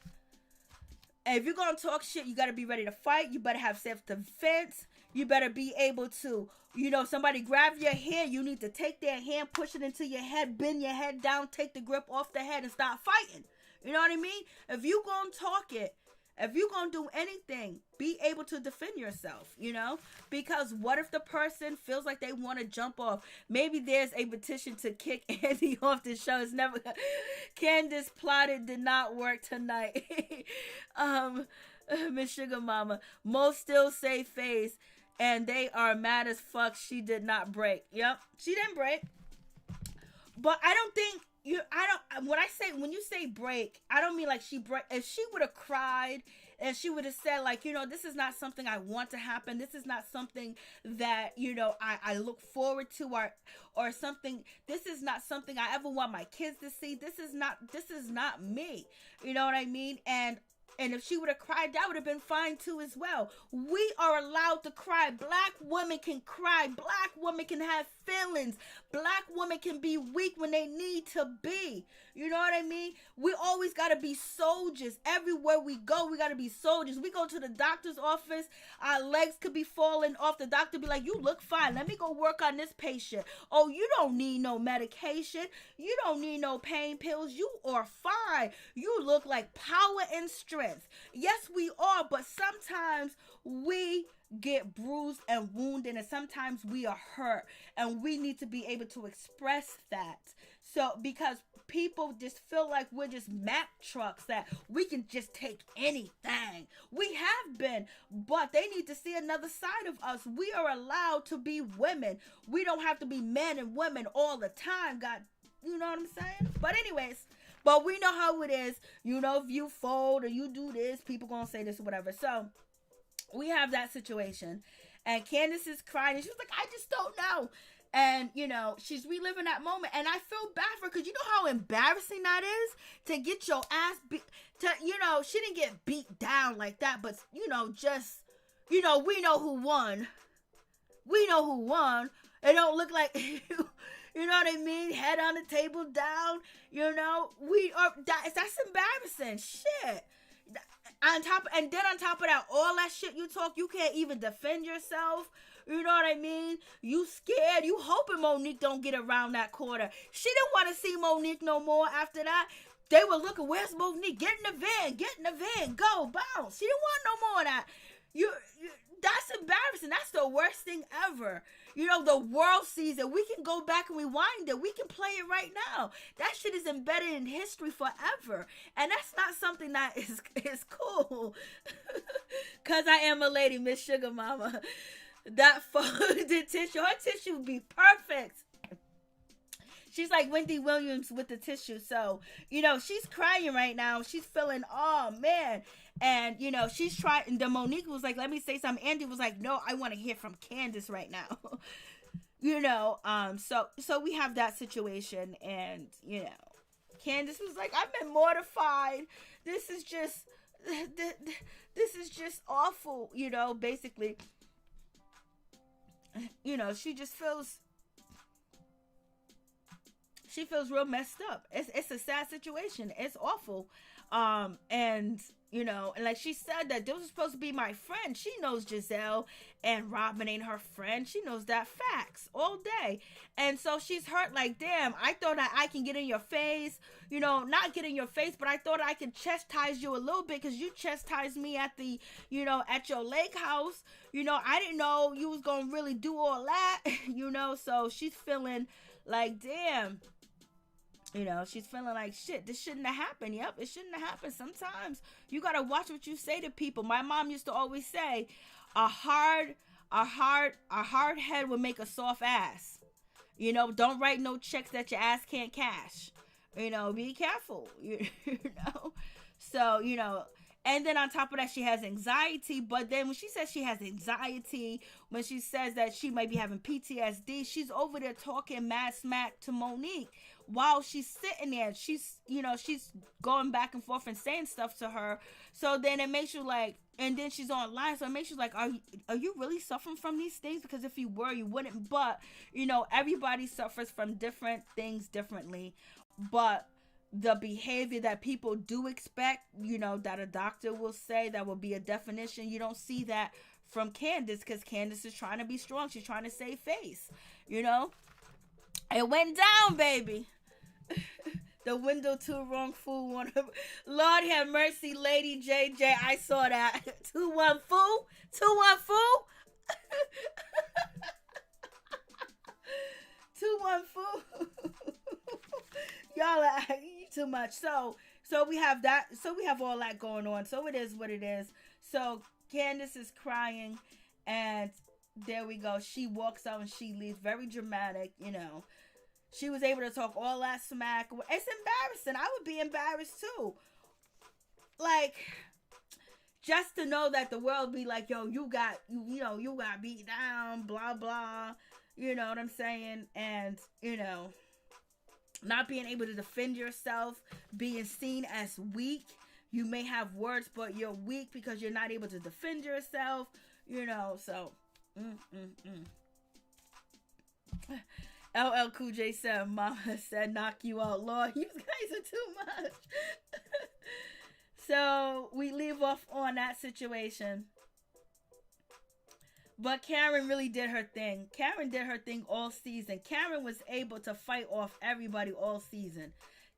And if you're going to talk shit, you got to be ready to fight. You better have self-defense. You better be able to, somebody grab your hand. You need to take their hand, push it into your head, bend your head down, take the grip off the head and start fighting. You know what I mean? If you going to talk it, if you're going to do anything, be able to defend yourself, because what if the person feels like they want to jump off? Maybe there's a petition to kick Andy off the show. It's never, Candice plotted, did not work tonight. Miss Sugar Mama, most still say face, and they are mad as fuck. She did not break. Yep, she didn't break. But I don't think, when you say break, I don't mean like she break. If she would have cried and she would have said like, this is not something I want to happen. This is not something that, I look forward to, or something. This is not something I ever want my kids to see. This is not me. You know what I mean? And if she would have cried, that would have been fine too as well. We are allowed to cry. Black women can cry. Black women can have feelings. Black women can be weak when they need to be. You know what I mean? We always got to be soldiers. Everywhere we go, we got to be soldiers. We go to the doctor's office, our legs could be falling off. The doctor be like, you look fine. Let me go work on this patient. Oh, you don't need no medication. You don't need no pain pills. You are fine. You look like power and strength. Yes, we are, but sometimes we get bruised and wounded, and sometimes we are hurt, and we need to be able to express that. So because people just feel like we're just Mack trucks, that we can just take anything. We have been, but they need to see another side of us. We are allowed to be women. We don't have to be men and women all the time. God, you know what I'm saying? But anyways, but we know how it is. If you fold or you do this, people gonna say this or whatever. So we have that situation, and Candice is crying, and she was like, I just don't know. And, she's reliving that moment. And I feel bad for her, because you know how embarrassing that is to get your ass beat. She didn't get beat down like that. But, we know who won. We know who won. It don't look like, you know what I mean? Head on the table down. That's embarrassing. Shit. On top of that, all that shit you talk, you can't even defend yourself. You know what I mean? You scared. You hoping Monique don't get around that corner. She didn't want to see Monique no more after that. They were looking, where's Monique? Get in the van. Go, bounce. She didn't want no more of that. That's embarrassing. That's the worst thing ever. The world sees it. We can go back and rewind it. We can play it right now. That shit is embedded in history forever. And that's not something that is cool. Because I am a lady, Miss Sugar Mama. That folded tissue, her tissue would be perfect. She's like Wendy Williams with the tissue. So, she's crying right now. She's feeling, oh, man. And, she's trying. And then Monique was like, let me say something. Andy was like, no, I want to hear from Candice right now. So we have that situation. And, Candice was like, I've been mortified. This is just awful, basically. She feels real messed up. It's a sad situation. It's awful. And and like she said that this was supposed to be my friend. She knows Giselle and Robin ain't her friend. She knows that facts all day. And so she's hurt like, damn, I thought that I can get in your face, not get in your face, but I thought I could chastise you a little bit because you chastised me at the, at your lake house. I didn't know you was going to really do all that, so she's feeling like, damn. She's feeling like shit. This shouldn't have happened. Yep, it shouldn't have happened. Sometimes you gotta watch what you say to people. My mom used to always say, a hard head would make a soft ass. Don't write no checks that your ass can't cash. Be careful. So and then on top of that, she has anxiety. But then when she says she has anxiety, when she says that she might be having PTSD, she's over there talking mad smack to Monique while she's sitting there. She's going back and forth and saying stuff to her. So then it makes you like, and then she's online. So it makes you like, are you really suffering from these things? Because if you were, you wouldn't. But, everybody suffers from different things differently. But the behavior that people do expect, that a doctor will say, that will be a definition. You don't see that from Candice because Candice is trying to be strong. She's trying to save face, It went down, baby. The window too wrong fool. Lord have mercy, Lady JJ. I saw that. 2-1 fool. 2-1 fool. 2-1 fool. Y'all are too much. So we have that. So we have all that going on. So it is what it is. So Candice is crying, and there we go. She walks out and she leaves. Very dramatic, She was able to talk all that smack. It's embarrassing. I would be embarrassed too. Like, just to know that the world be like, yo, you got beat down, blah blah. You know what I'm saying? And not being able to defend yourself, being seen as weak. You may have words, but you're weak because you're not able to defend yourself. So. LL Cool J said, Mama said, knock you out, Lord. You guys are too much. So we leave off on that situation. But Karen really did her thing. Karen did her thing all season. Karen was able to fight off everybody all season.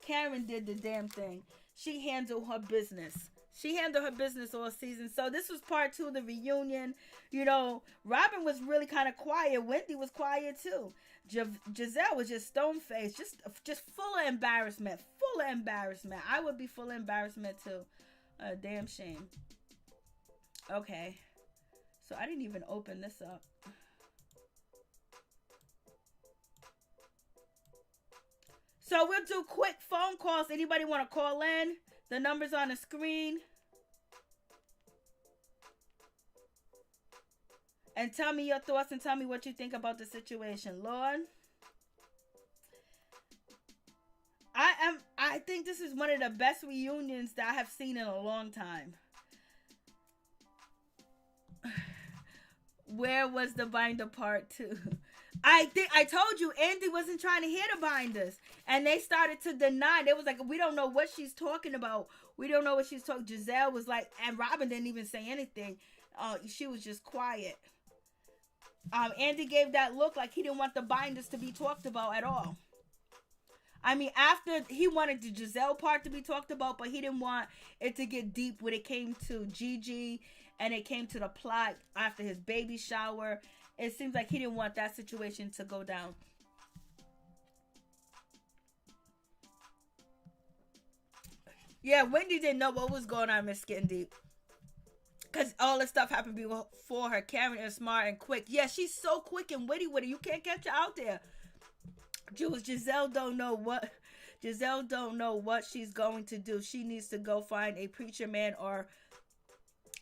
Karen did the damn thing. She handled her business. She handled her business all season. So this was part 2 of the reunion. Robin was really kind of quiet. Wendy was quiet too. Giselle was just stone-faced. Just full of embarrassment. Full of embarrassment. I would be full of embarrassment too. Damn shame. Okay. So I didn't even open this up. So we'll do quick phone calls. Anybody want to call in? The number's on the screen. And tell me your thoughts and tell me what you think about the situation. Lord. I think this is one of the best reunions that I have seen in a long time. Where was the binder part 2? I told you Andy wasn't trying to hear the binders, and they started to deny. They was like, we don't know what she's talking about. We don't know what she's talking. Giselle was like, and Robin didn't even say anything. She was just quiet. Andy gave that look like he didn't want the binders to be talked about at all. I mean, after he wanted the Giselle part to be talked about, but he didn't want it to get deep when it came to GG and it came to the plot after his baby shower. It seems like he didn't want that situation to go down. Yeah, Wendy didn't know what was going on, Miss Getting Deep. Because all this stuff happened before her. Karen is smart and quick. Yeah, she's so quick and witty with it. You can't catch her out there. Giselle don't know what she's going to do. She needs to go find a preacher man or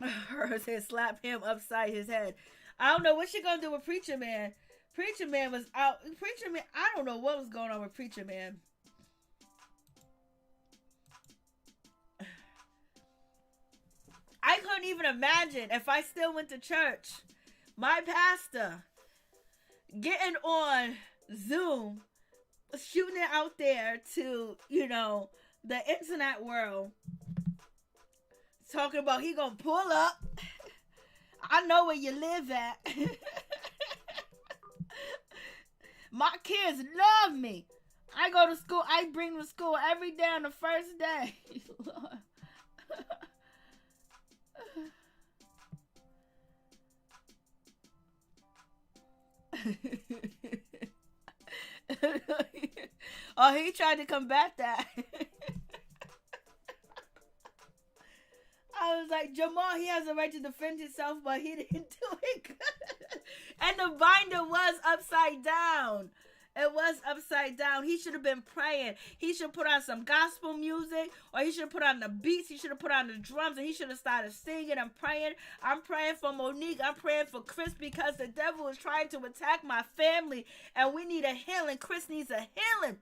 hers and slap him upside his head. I don't know what she gonna do with Preacher Man. Preacher Man was out. Preacher Man, I don't know what was going on with Preacher Man. I couldn't even imagine if I still went to church, my pastor getting on Zoom, shooting it out there to, the internet world Talking about he gonna pull up. I know where you live at. My kids love me. I go to school. I bring them to school every day on the first day. Lord. Oh, he tried to combat that. I was like, Jamal, he has a right to defend himself, but he didn't do it good. And the binder was upside down. It was upside down. He should have been praying. He should put on some gospel music, or he should have put on the beats. He should have put on the drums, and he should have started singing and praying. I'm praying for Monique. I'm praying for Chris, because the devil is trying to attack my family, and we need a healing. Chris needs a healing.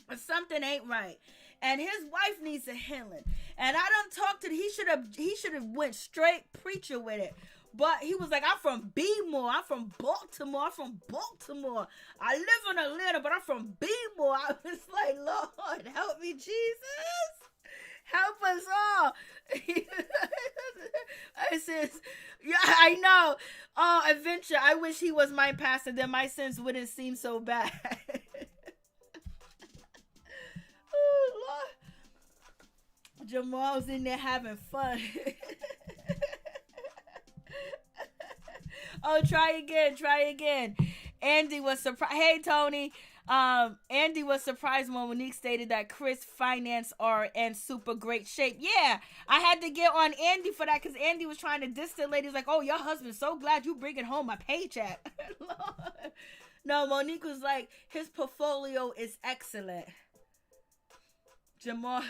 But something ain't right. And his wife needs a healing. And I done talked to, he should have went straight preacher with it. But he was like, I'm from B-more. I'm from Baltimore. I live in Atlanta, but I'm from B-more. I was like, Lord, help me, Jesus. Help us all. I says, yeah, I know. Oh, adventure. I wish he was my pastor. Then my sins wouldn't seem so bad. Oh, Lord. Jamal's in there having fun. Oh, try again. Andy was surprised. Hey, Tony. Andy was surprised when Monique stated that Chris' finance are in super great shape. Yeah, I had to get on Andy for that, because Andy was trying to diss the lady. He was like, oh, your husband's so glad you bringing home my paycheck. No, Monique was like, his portfolio is excellent. Jamal.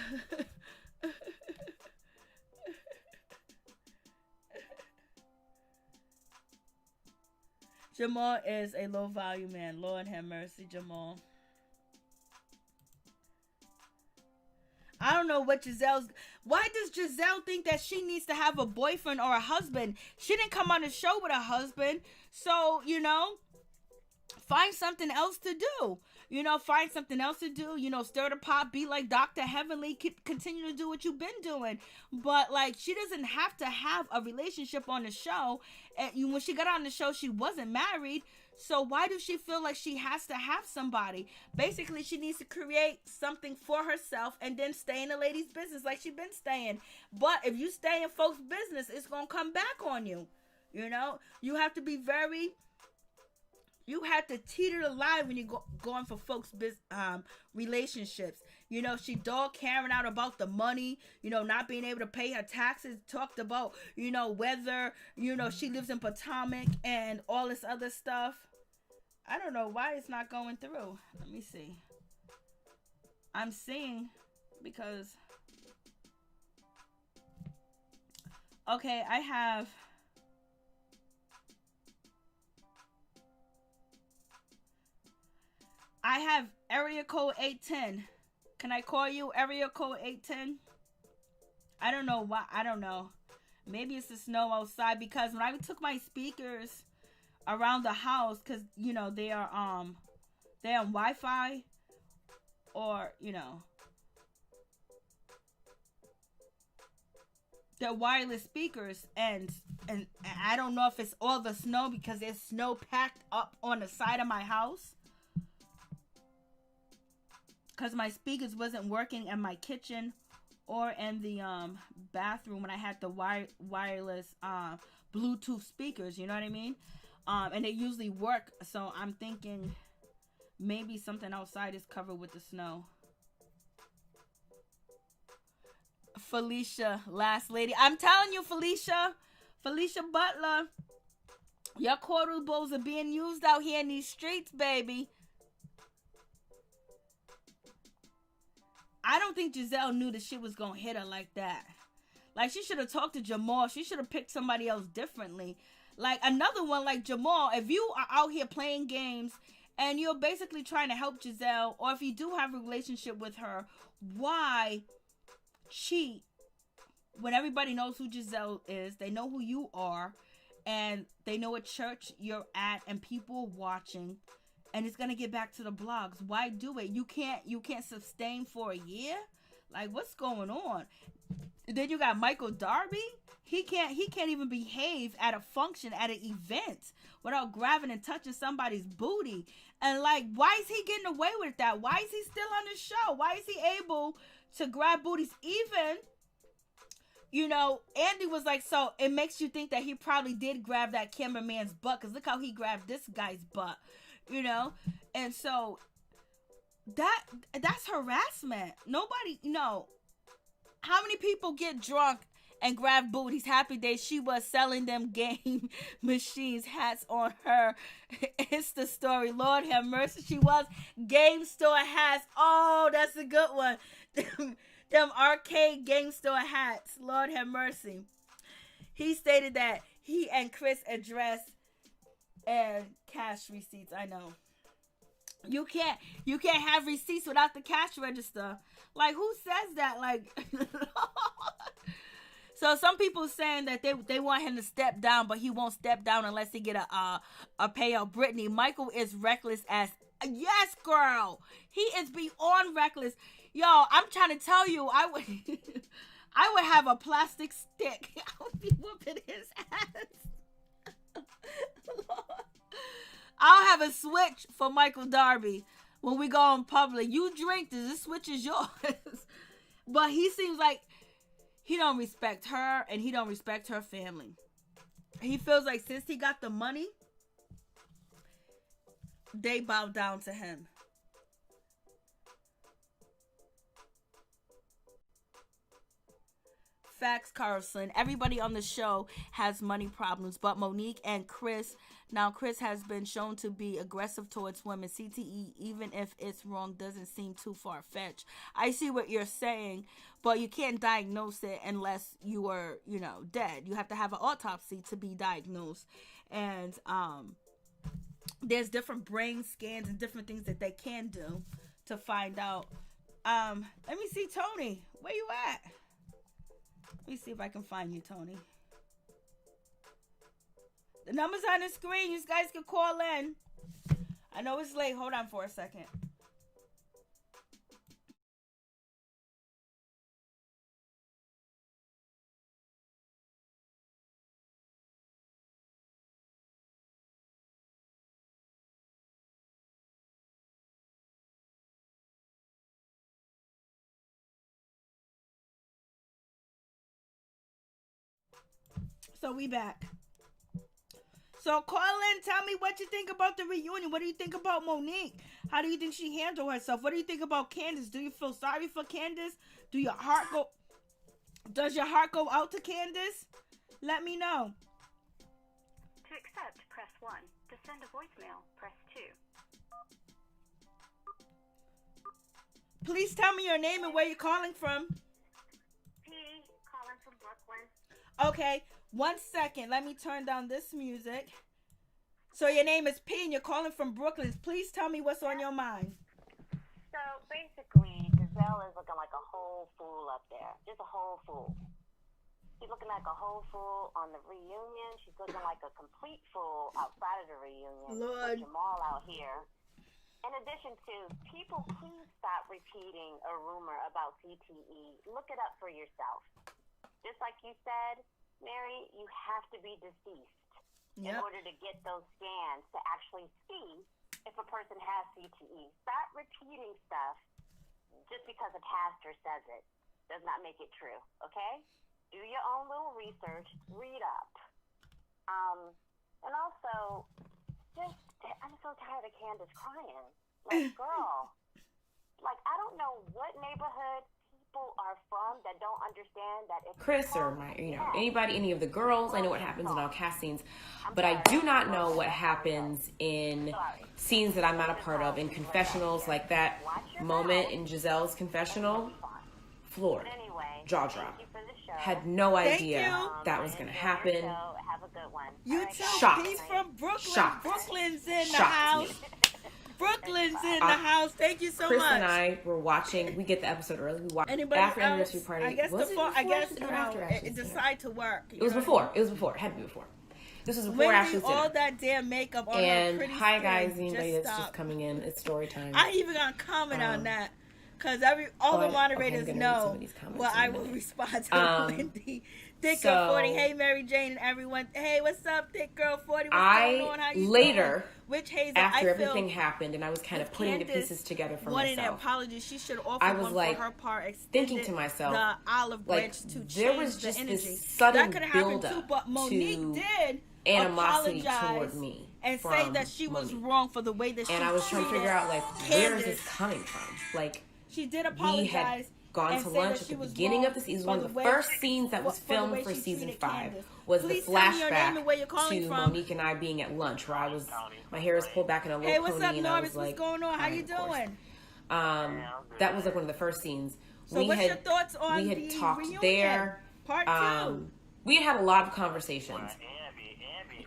Jamal is a low value man. Lord have mercy, Jamal. I don't know what why does Giselle think that she needs to have a boyfriend or a husband? She didn't come on the show with a husband. So, find something else to do. Stir the pot, be like Dr. Heavenly, continue to do what you've been doing. But, like, she doesn't have to have a relationship on the show. And when she got on the show, she wasn't married. So why does she feel like she has to have somebody? Basically, she needs to create something for herself and then stay in the lady's business like she's been staying. But if you stay in folks' business, it's going to come back on you. You have to be you have to teeter the line when you're going for folks' relationships. She dog Karen out about the money, not being able to pay her taxes, talked about, whether, she lives in Potomac and all this other stuff. I don't know why it's not going through. Let me see. I'm seeing because, okay, I have area code 810. Can I call you area code 810? I don't know why. I don't know. Maybe it's the snow outside, because when I took my speakers around the house, because they are they're on Wi-Fi, or they're wireless speakers, and I don't know if it's all the snow, because there's snow packed up on the side of my house. Because my speakers wasn't working in my kitchen or in the bathroom when I had the wireless Bluetooth speakers, you know what I mean? And they usually work, so I'm thinking maybe something outside is covered with the snow. Felicia, last lady. I'm telling you, Felicia Butler, your quotables are being used out here in these streets, baby. I don't think Giselle knew that shit was going to hit her like that. Like, she should have talked to Jamal. She should have picked somebody else differently. Like, another one like Jamal, if you are out here playing games and you're basically trying to help Giselle, or if you do have a relationship with her, why cheat when everybody knows who Giselle is? They know who you are, and they know what church you're at, and people watching. And it's gonna get back to the blogs. Why do it? You can't sustain for a year? Like, what's going on? Then you got Michael Darby. He can't even behave at a function, at an event, without grabbing and touching somebody's booty. And like, why is he getting away with that? Why is he still on the show? Why is he able to grab booties? Even, you know, Andy was like, so it makes you think that he probably did grab that cameraman's butt, because look how he grabbed this guy's butt, you know? And so that's harassment. Nobody, no. How many people get drunk and grab booties? Happy Days, she was selling them game machines, hats on her Insta story. Lord have mercy, she was. Game store hats. Oh, that's a good one. Them arcade game store hats. Lord have mercy. He stated that he and Chris addressed and cash receipts. I know. You can't have receipts without the cash register. Like, who says that? Like, so some people saying that they want him to step down, but he won't step down unless he get a payout. Brittany, Michael is reckless as, yes, girl. He is beyond reckless. Yo, I'm trying to tell you, I would have a plastic stick. I would be whooping his ass. I'll have a switch for Michael Darby when we go in public. You drink this switch is yours. But he seems like he don't respect her and he don't respect her family. He feels like since he got the money, they bow down to him. Facts, Carlson. Everybody on the show has money problems, but Monique and Chris. Now, Chris has been shown to be aggressive towards women. CTE, even if it's wrong, doesn't seem too far-fetched. I see what you're saying, but you can't diagnose it unless you are, you know, dead. You have to have an autopsy to be diagnosed. And there's different brain scans and different things that they can do to find out. Let me see, Tony. Where you at? Let me see if I can find you, Tony. The number's on the screen. You guys can call in. I know it's late. Hold on for a second. So we back. So call in, tell me what you think about the reunion. What do you think about Monique? How do you think she handled herself? What do you think about Candice? Do you feel sorry for Candice? Does your heart go out to Candice? Let me know. To accept, press 1. To send a voicemail, press 2. Please tell me your name and where you're calling from. P, calling from Brooklyn. Okay, 1 second. Let me turn down this music. So your name is P and you're calling from Brooklyn. Please tell me what's on your mind. So basically, Giselle is looking like a whole fool up there. Just a whole fool. She's looking like a whole fool on the reunion. She's looking like a complete fool outside of the reunion. Lord. With Jamal out here. In addition to, people, please stop repeating a rumor about CTE. Look it up for yourself. Just like you said, Mary, you have to be deceased in order to get those scans to actually see if a person has CTE. Stop repeating stuff just because a pastor says it. Does not make it true, okay? Do your own little research. Read up. And also, I'm so tired of Candice crying. Like, girl, like, I don't know what neighborhood people are from that don't understand that it's Chris or anybody, any of the girls. I know what happens in all cast scenes, but I do not know what happens in scenes that I'm not a part of, in confessionals, like that moment in Giselle's confessional. Floored, jaw drop. Had no idea that was going to happen. Have a good one. You too. Shocked. He's from Brooklyn. Shocked. Brooklyn's in the Shocked house. me. Brooklyn's in the house. Thank you so Chris much. and I were watching. We get the episode early. We watched Anybody after else? anniversary party. I guess was it decided to work. It was before. It was before. It had to be before. This was before Wendy, Ashley's dinner. all that damn makeup on and her pretty hi skin. guys, anybody that's stop. just coming in. It's story time. I ain't even gonna comment on that. because all the moderators know what I will respond to Wendy. Thick Girl 40, hey Mary Jane and everyone. Hey, what's up, Thick Girl 40? What's going on? How you doing? Which Hazel? After everything happened, and I was kind of putting the pieces together for myself. Wanted an apology. She should offer one for her part. Thinking to myself, the olive branch to there was change just the energy. this sudden That could happen buildup too, but Monique did animosity apologize toward me and say that she was wrong for the way that she and I was trying to figure out where is this coming from? She did apologize. We had gone to lunch at the beginning of the season. One of the first scenes that was filmed for season 5 was the flashback to Monique and I being at lunch, where my hair is pulled back in a little pony, up, and Norris? I was what's going on? How you doing? That was one of the first scenes. So what's your thoughts on we had the talked reunion? there. Part 2. We had a lot of conversations.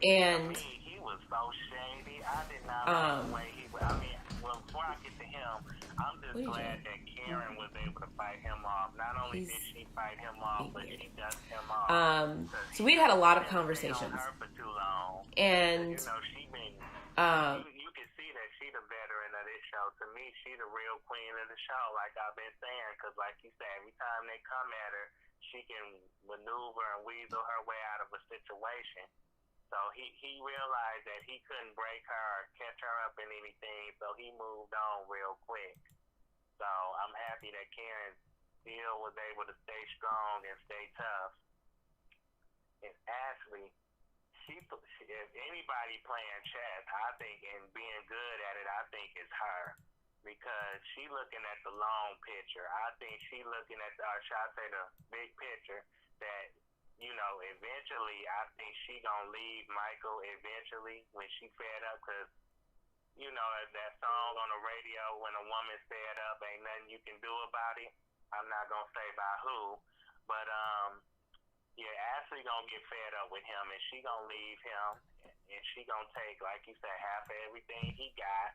And he was so shady. I did not like the way he was. I mean, before I get to him, I'm just glad that Karen was able to fight him off. Not only did she fight him off, but she dust him off. So we'd had a lot of conversations. Her for too long. And she been. You can see that she the veteran of this show. To me, she the real queen of the show. Like I've been saying, because like you said, every time they come at her, she can maneuver and weasel her way out of a situation. So he realized that he couldn't break her or catch her up in anything, so he moved on real quick. So I'm happy that Karen still was able to stay strong and stay tough. And Ashley, if anybody playing chess, I think, and being good at it, I think it's her. Because she looking at the long picture. I think she looking at the big picture that, eventually, I think she gonna leave Michael eventually when she fed up, because, that song on the radio, when a woman's fed up, ain't nothing you can do about it. I'm not gonna say by who, but, Ashley gonna get fed up with him, and she gonna leave him, and she gonna take, like you said, half of everything he got,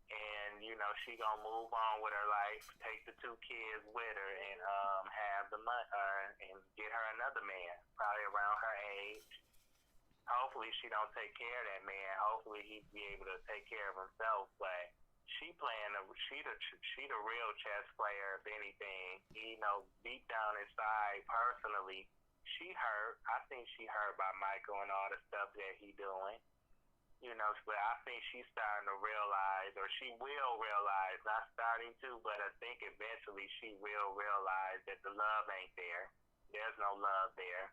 and, she gonna move on with her life, take the 2 kids with her, and have the money, and get her another man, probably around her age. Hopefully she don't take care of that man. Hopefully he'd be able to take care of himself. But she the real chess player, if anything. Deep down inside, personally, she hurt. I think she hurt by Michael and all the stuff that he doing. But I think she's starting to realize, or she will realize, not starting to, but I think eventually she will realize that the love ain't there. There's no love there.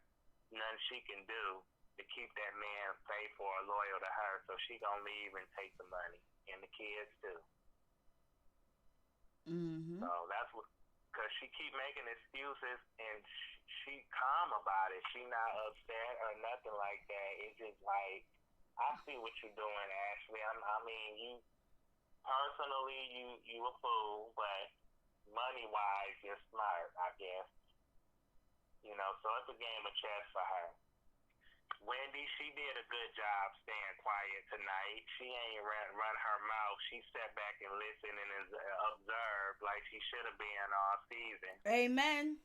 Nothing she can do to keep that man faithful or loyal to her, so she gonna leave and take the money, and the kids too. Mm-hmm. So that's what, because she keep making excuses, and she calm about it. She not upset or nothing like that. It's just like, I see what you're doing, Ashley. I mean, you personally, you a fool, but money-wise, you're smart, I guess. So it's a game of chess for her. Wendy, she did a good job staying quiet tonight. She ain't run her mouth. She sat back and listened and observed like she should have been all season. Amen.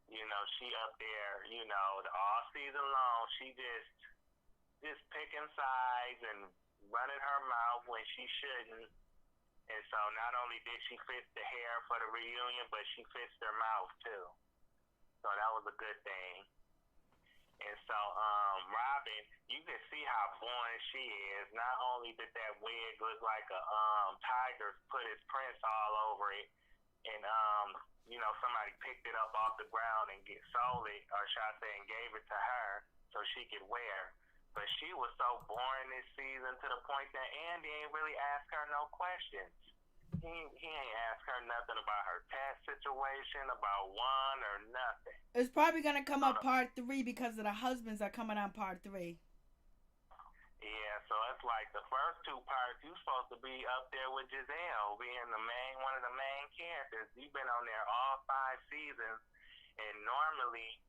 She up there, all season long, she just picking sides and running her mouth when she shouldn't. And so not only did she fix the hair for the reunion, but she fixed her mouth too. So that was a good thing. And so Robin, you can see how boring she is. Not only did that wig look like a tiger put his prints all over it, and somebody picked it up off the ground and sold it, or should I say, and gave it to her so she could wear. But she was so boring this season to the point that Andy ain't really asked her no questions. He ain't asked her nothing about her tax situation, about one or nothing. It's probably going to come up part 3 because of the husbands are coming on part 3. Yeah, so it's like the first 2 parts, you're supposed to be up there with Giselle, being one of the main characters. You've been on there all 5 seasons, and normally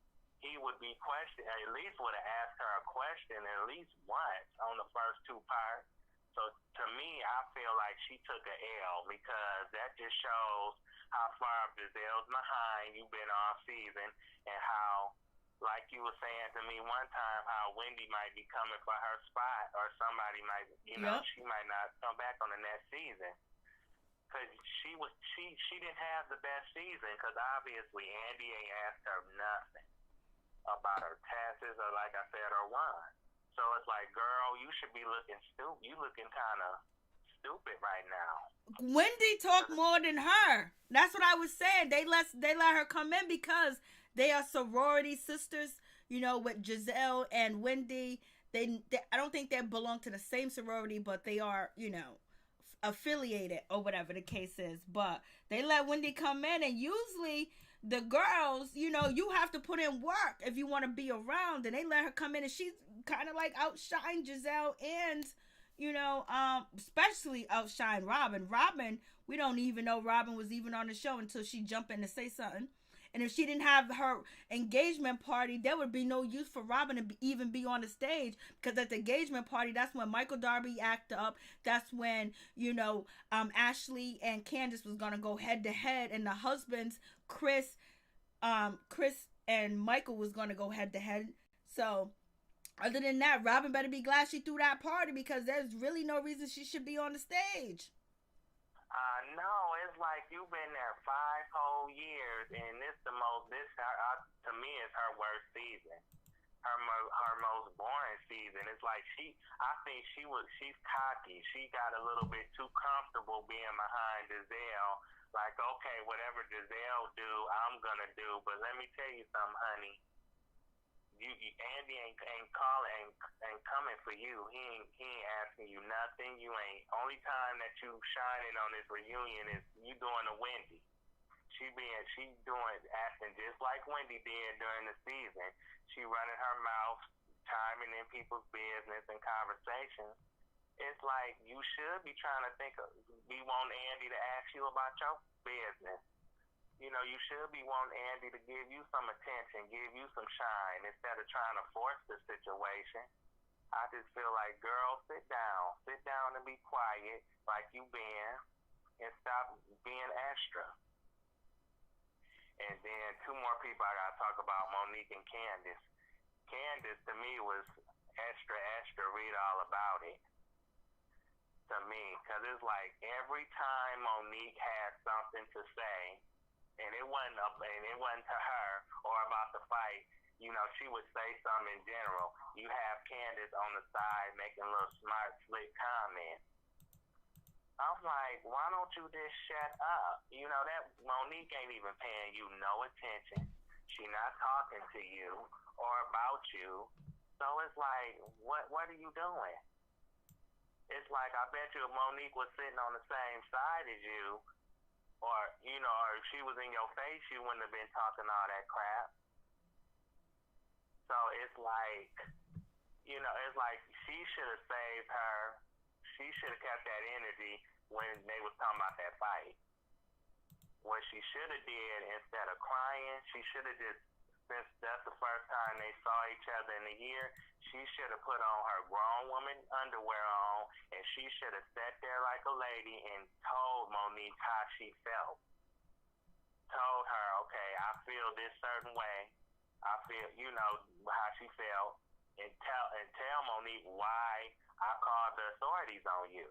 he would be questioned, at least would have asked her a question at least once on the first 2 parts. So to me, I feel like she took an L, because that just shows how far Giselle's behind you've been all season, and how, like you were saying to me one time, how Wendy might be coming for her spot, or somebody might, she might not come back on the next season. because she didn't have the best season, because obviously Andy ain't asked her nothing about her taxes or, like I said, her wine. So it's like, girl, you should be looking stupid. You looking kind of stupid right now. Wendy talked more than her. That's what I was saying. They let her come in because they are sorority sisters, you know, with Giselle and Wendy. They I don't think they belong to the same sorority, but they are, you know, affiliated or whatever the case is. But they let Wendy come in, and usually the girls, you know, you have to put in work if you want to be around, and they let her come in, and she's kind of like outshine Giselle and, you know, especially outshine Robin. Robin, we don't even know Robin was even on the show until she jumped in to say something. And if she didn't have her engagement party, there would be no use for Robin to even be on the stage, because at the engagement party, that's when Michael Darby acted up. That's when, you know, Ashley and Candice was gonna go head to head, and the husbands, Chris and Michael, was gonna go head to head. So other than that, Robin better be glad she threw that party, because there's really no reason she should be on the stage. No, it's like you've been there 5 whole years, and to me, it's her worst season. Her most boring season. It's like I think she's cocky. She got a little bit too comfortable being behind Giselle. Like, okay, whatever Giselle do, I'm gonna do. But let me tell you something, honey. Andy ain't coming for you. He ain't asking you nothing. You ain't. Only time that you shining on this reunion is you doing a Wendy. She acting just like Wendy did during the season. She running her mouth, chiming in people's business and conversations. It's like you should be trying to be wanting Andy to ask you about your business. You know, you should be wanting Andy to give you some attention, give you some shine, instead of trying to force the situation. I just feel like, girl, sit down and be quiet like you been, and stop being extra. And then 2 more people I gotta talk about, Monique and Candice. Candice, to me, was extra, read all about it. To me, because it's like every time Monique had something to say, and it wasn't to her or about the fight, you know, she would say something in general. You have Candice on the side making little smart, slick comments. I'm like, why don't you just shut up? You know, that Monique ain't even paying you no attention. She not talking to you or about you. So it's like, what are you doing? It's like, I bet you if Monique was sitting on the same side as you, or, you know, or if she was in your face, you wouldn't have been talking all that crap. So it's like, you know, it's like she should have saved her. She should have kept that energy when they was talking about that fight. What she should have did, instead of crying, she should have just, since that's the first time they saw each other in a year, she should have put on her grown woman underwear on, and she should have sat there like a lady and told Monique how she felt. Told her, okay, I feel this certain way. I feel, you know, how she felt, and tell Monique why I called the authorities on you.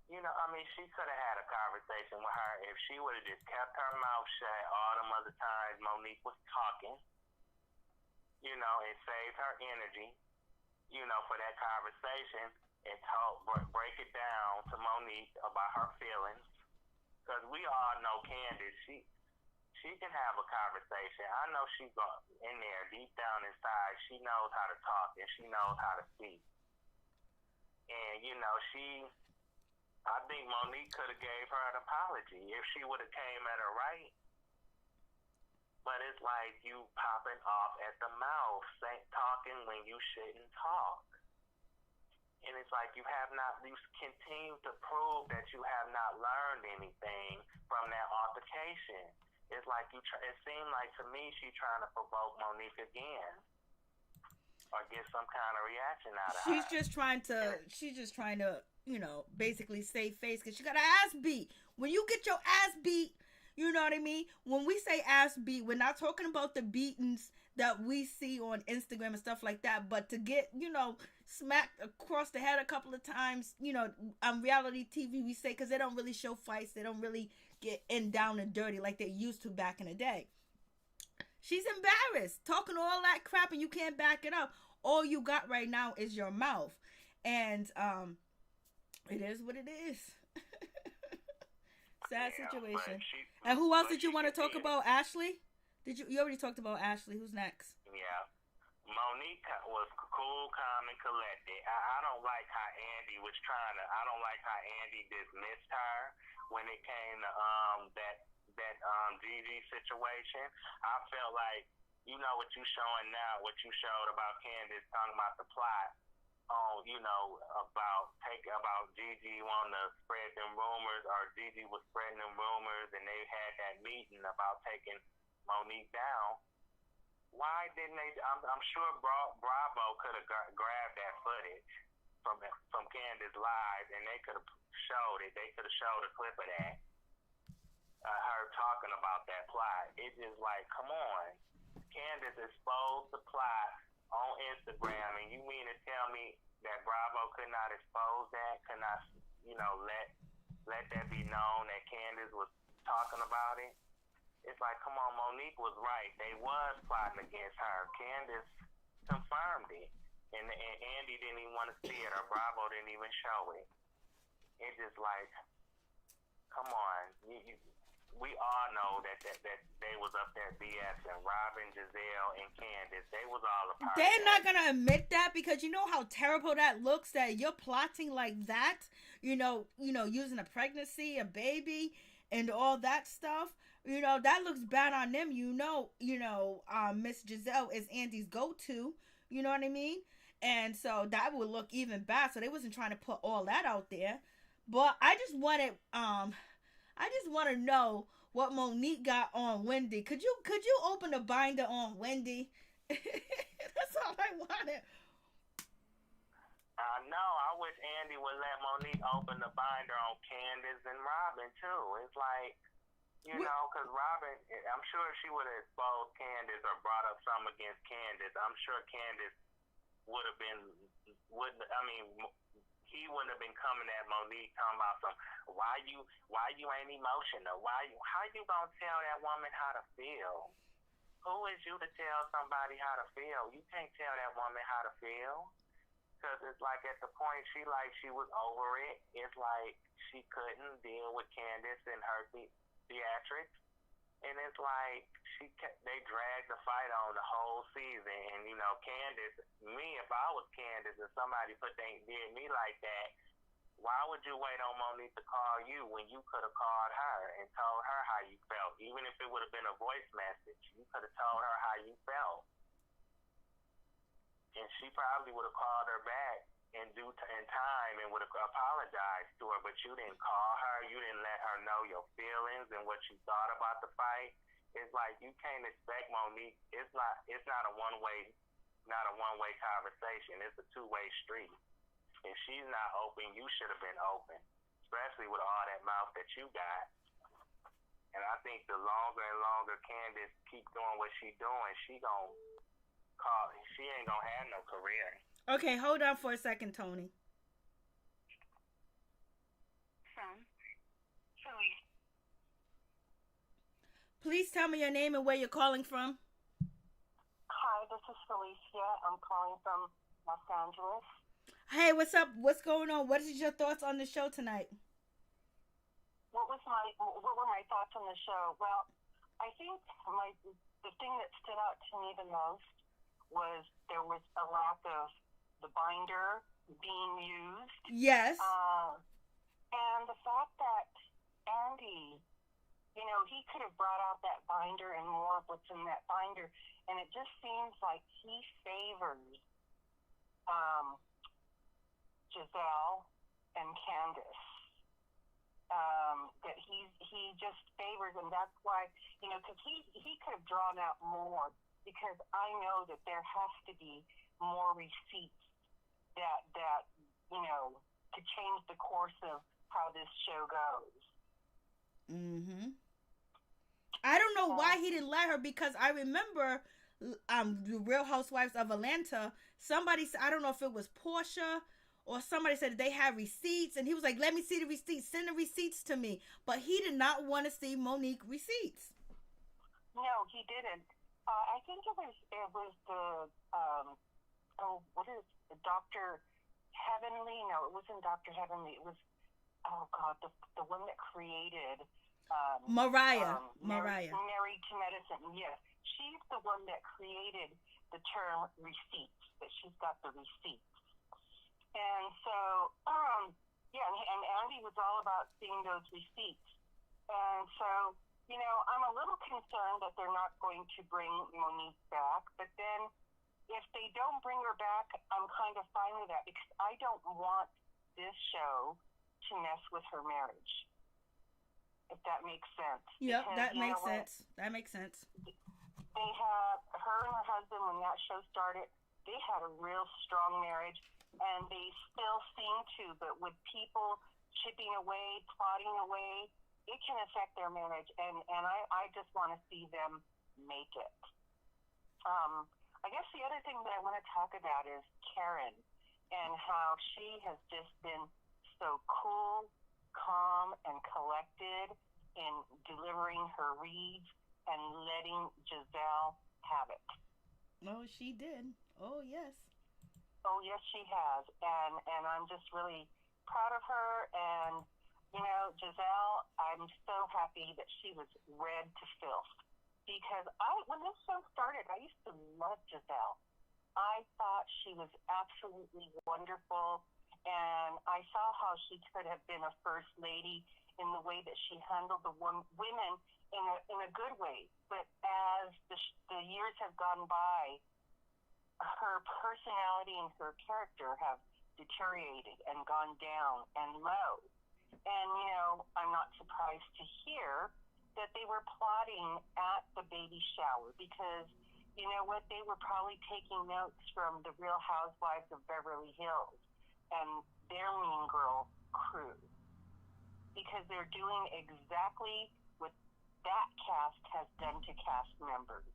You know, I mean, she could have had a conversation with her if she would have just kept her mouth shut all them other times Monique was talking, you know, and saved her energy, you know, for that conversation, and break it down to Monique about her feelings. Because we all know Candice, she can have a conversation. I know she's in there deep down inside. She knows how to talk, and she knows how to speak. And, you know, I think Monique could have gave her an apology if she would have came at her right. But it's like you popping off at the mouth, talking when you shouldn't talk. And it's like you continue to prove that you have not learned anything from that altercation. It's like it seemed like to me she's trying to provoke Monique again, or get some kind of reaction out of her. She's just trying to, you know, basically save face, because she got her ass beat. When you get your ass beat, You know what I mean? When we say ass beat, we're not talking about the beatings that we see on Instagram and stuff like that, but to get, smacked across the head a couple of times, on reality TV, we say, because they don't really show fights, they don't really get in down and dirty like they used to back in the day. She's embarrassed, talking all that crap, and you can't back it up. All you got right now is your mouth. And it is what it is. Sad situation. And who else did you want to talk about? Ashley? You already talked about Ashley. Who's next? Yeah. Monique was cool, calm, and collected. I don't like how Andy dismissed her when it came to that GG situation. I felt like, what you showing now, what you showed about Candice talking about the plot about Gigi wanting to spread them rumors, or Gigi was spreading them rumors, and they had that meeting about taking Monique down. Why didn't they? I'm sure Bravo could have grabbed that footage from Candice live, and they could have showed it. They could have showed a clip of that, her talking about that plot. It's just like, come on, Candice exposed the plot on Instagram, and you mean to tell me that Bravo could not expose that, could not, let that be known that Candice was talking about it? It's like, come on, Monique was right. They was plotting against her. Candice confirmed it. And Andy didn't even want to see it, or Bravo didn't even show it. It's just like, come on. We all know that they was up there BSing. Robin, Giselle, and Candice, they was all a part of that. They're not going to admit that, because you know how terrible that looks, that you're plotting like that, using a pregnancy, a baby, and all that stuff. That looks bad on them. Miss Giselle is Andy's go-to. You know what I mean? And so that would look even bad. So they wasn't trying to put all that out there. But I just want to know what Monique got on Wendy. Could you open the binder on Wendy? That's all I wanted. No, I wish Andy would let Monique open the binder on Candice and Robin too. It's like, because Robin, I'm sure if she would have exposed Candice or brought up something against Candice, I'm sure Candice would have been, he wouldn't have been coming at Monique talking about why you ain't emotional? How you gonna tell that woman how to feel? Who is you to tell somebody how to feel? You can't tell that woman how to feel. Because it's like at the point she was over it. It's like she couldn't deal with Candice and her theatrics. And it's like they dragged the fight on the whole season. And, Candice, if I was Candice and somebody did me like that, why would you wait on Monique to call you when you could have called her and told her how you felt? Even if it would have been a voice message, you could have told her how you felt. And she probably would have called her back in time and would have apologized to her, but you didn't call her. You didn't let her know your feelings and what you thought about the fight. It's like you can't expect Monique. It's not a one-way conversation. It's a two-way street. If she's not open, you should have been open, especially with all that mouth that you got. And I think the longer and longer Candice keep doing what she doing, she ain't gonna have no career. Okay, hold on for a second, Tony. Please tell me your name and where you're calling from. Hi, this is Felicia. I'm calling from Los Angeles. Hey, what's up? What's going on? What is your thoughts on the show tonight? What were my thoughts on the show? Well, I think the thing that stood out to me the most was there was a lack of the binder being used. Yes. And the fact that Andy, he could have brought out that binder and more of what's in that binder, and it just seems like he favors Giselle and Candice. That he just favors, and that's why, because he could have drawn out more, because I know that there has to be more receipts that to change the course of how this show goes. Mm-hmm. I don't know why he didn't let her, because I remember the Real Housewives of Atlanta, somebody said, I don't know if it was Portia or somebody said they had receipts, and he was like, let me see the receipts, send the receipts to me. But he did not want to see Monique receipts. No, he didn't. I think it was the what is it, Dr. Heavenly? No, it wasn't Dr. Heavenly. It was the one that created Mariah. Married to Medicine. Yes, she's the one that created the term receipts. That she's got the receipts, and so and Andy was all about seeing those receipts, and so. I'm a little concerned that they're not going to bring Monique back, but then if they don't bring her back, I'm kind of fine with that, because I don't want this show to mess with her marriage, if that makes sense. Yep, because, that makes sense. That makes sense. They had, her and her husband, when that show started, they had a real strong marriage, and they still seem to, but with people chipping away, plotting away, it can affect their marriage, and I just want to see them make it. I guess the other thing that I want to talk about is Karen, and how she has just been so cool, calm, and collected in delivering her reads and letting Giselle have it. Oh, she did. Oh, yes. Oh, yes, she has, and I'm just really proud of her, and Giselle, I'm so happy that she was read to filth, because when this show started, I used to love Giselle. I thought she was absolutely wonderful, and I saw how she could have been a first lady in the way that she handled the women in a good way. But as the years have gone by, her personality and her character have deteriorated and gone down and low. And, I'm not surprised to hear that they were plotting at the baby shower, because, you know what, they were probably taking notes from the Real Housewives of Beverly Hills and their Mean Girl crew, because they're doing exactly what that cast has done to cast members.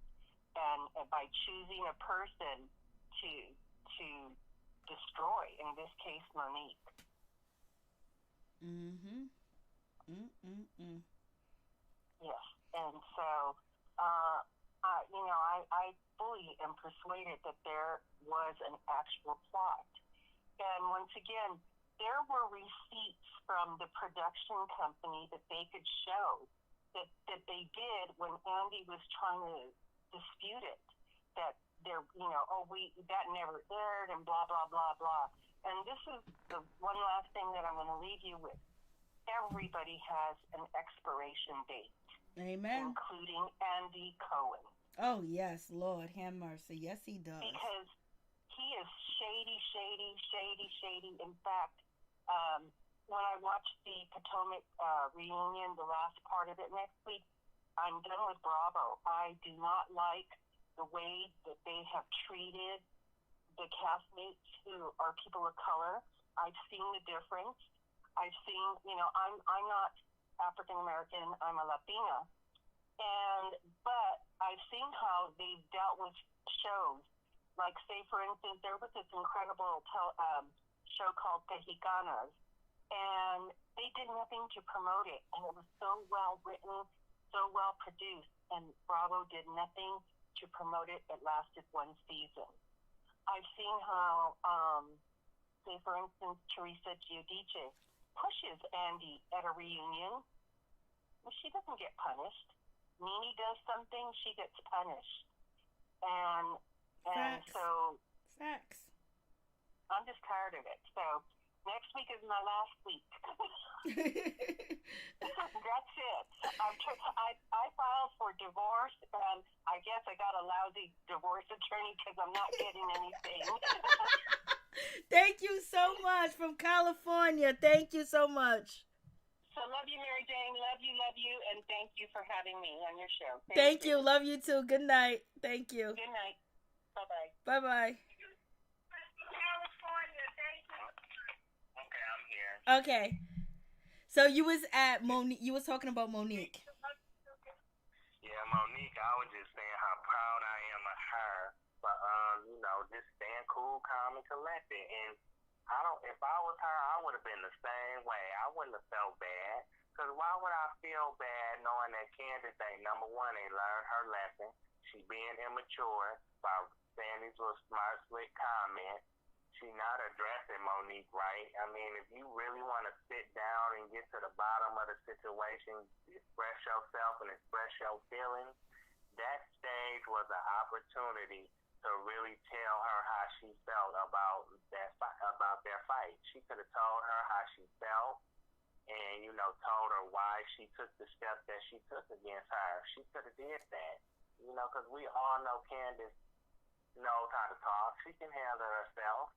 And by choosing a person to destroy, in this case, Monique. Mm-hmm. Yes, and so, I fully am persuaded that there was an actual plot. And once again, there were receipts from the production company that they could show that they did when Andy was trying to dispute it, that that never aired and blah, blah, blah, blah. And this is the one last thing that I'm going to leave you with. Everybody has an expiration date. Amen. Including Andy Cohen. Oh, yes, Lord, have mercy. Yes, he does. Because he is shady. In fact, when I watch the Potomac reunion, the last part of it next week, I'm done with Bravo. I do not like the way that they have treated the castmates who are people of color. I've seen the difference. I've seen, I'm not African American, I'm a Latina. But I've seen how they've dealt with shows. Like, say, for instance, there was this incredible show called Mexicanas, and they did nothing to promote it. And it was so well written, so well produced, and Bravo did nothing to promote it. It lasted one season. I've seen how, say, for instance, Teresa Giudice pushes Andy at a reunion. Well, she doesn't get punished. Nene does something, she gets punished. And so... Facts. I'm just tired of it. So, next week is my last week. That's it. I filed for divorce, and I guess I got a lousy divorce attorney because I'm not getting anything. Thank you so much from California. Thank you so much. So love you, Mary Jane. Love you, and thank you for having me on your show. Thank you. Love you too. Good night. Thank you. Good night. Bye-bye. Bye-bye. California, thank you. Okay, I'm here. Okay. So you was at Monique. You was talking about Monique. Yeah, Yeah, Monique, I was just saying how proud I am of her for, just staying cool, calm, and collected. And if I was her, I would have been the same way. I wouldn't have felt bad. Because why would I feel bad knowing that Candice ain't, number one, ain't learned her lesson. She being immature by saying these little smart, slick comments. She not addressing Monique right. I mean, if you really want to sit down and get to the bottom of the situation, express yourself and express your feelings, that stage was an opportunity to really tell her how she felt about their fight. She could have told her how she felt and, told her why she took the steps that she took against her. She could have did that, because we all know Candice knows how to talk. She can handle herself.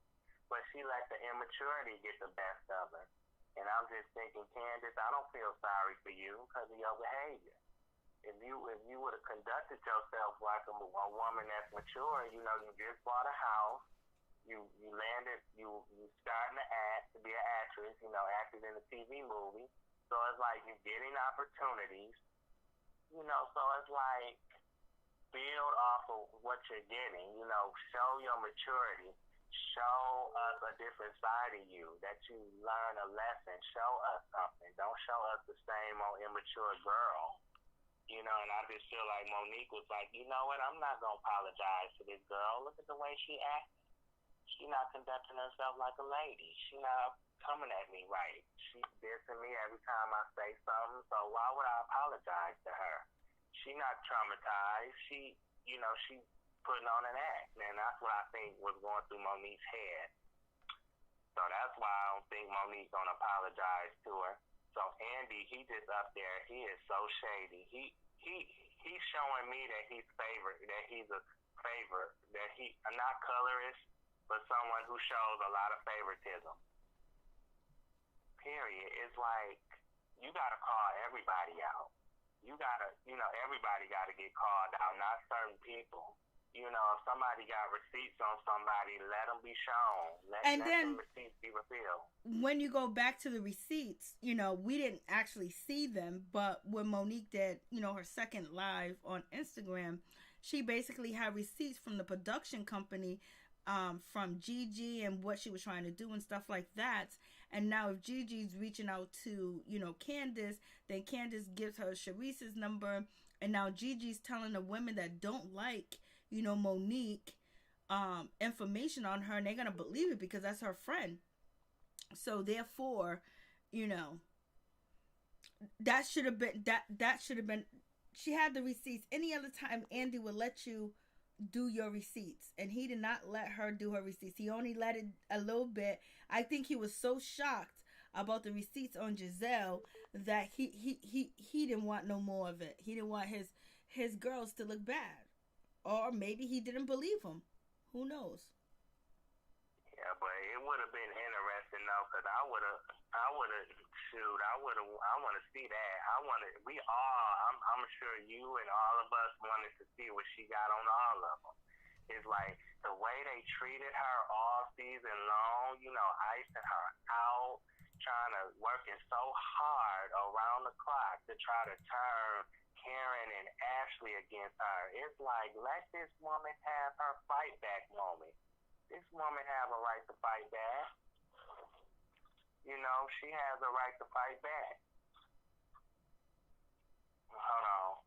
But she let the immaturity get the best of her. And I'm just thinking, Candice, I don't feel sorry for you because of your behavior. If you would have conducted yourself like a woman that's mature, you just bought a house, you landed, you starting to act, to be an actress, acted in a TV movie. So it's like you're getting opportunities, so it's like build off of what you're getting, show your maturity. Show us a different side of you, that you learn a lesson. Show us something. Don't show us the same old immature girl. And I just feel like Monique was like, you know what, I'm not going to apologize to this girl. Look at the way she acts. She not conducting herself like a lady. She not coming at me right. She dissing me every time I say something, so why would I apologize to her? She not traumatized. She putting on an act, and that's what I think was going through Monique's head. So that's why I don't think Monique's gonna apologize to her. So Andy, he just up there, he is so shady. He's showing me that he's a favor, that he not colorist, but someone who shows a lot of favoritism. Period. It's like you gotta call everybody out. You gotta, everybody gotta get called out, not certain people. If somebody got receipts on somebody, let them be shown. Let the receipts be revealed. When you go back to the receipts, we didn't actually see them, but when Monique did, her second live on Instagram, she basically had receipts from the production company, from GG and what she was trying to do and stuff like that. And now if GG's reaching out to, Candice, then Candice gives her Sharice's number, and now GG's telling the women that don't like Monique, information on her, and they're gonna believe it because that's her friend. So therefore, that should have been she had the receipts. Any other time Andy would let you do your receipts, and he did not let her do her receipts. He only let it a little bit. I think he was so shocked about the receipts on Giselle that he didn't want no more of it. He didn't want his girls to look bad. Or maybe he didn't believe him. Who knows? Yeah, but it would have been interesting though, because I want to see that. I'm sure you and all of us wanted to see what she got on all of them. It's like the way they treated her all season long, icing her out, working so hard around the clock to try to turn Karen and Ashley against her. It's like, let this woman have her fight back moment. This woman have a right to fight back. She has a right to fight back. Hold on.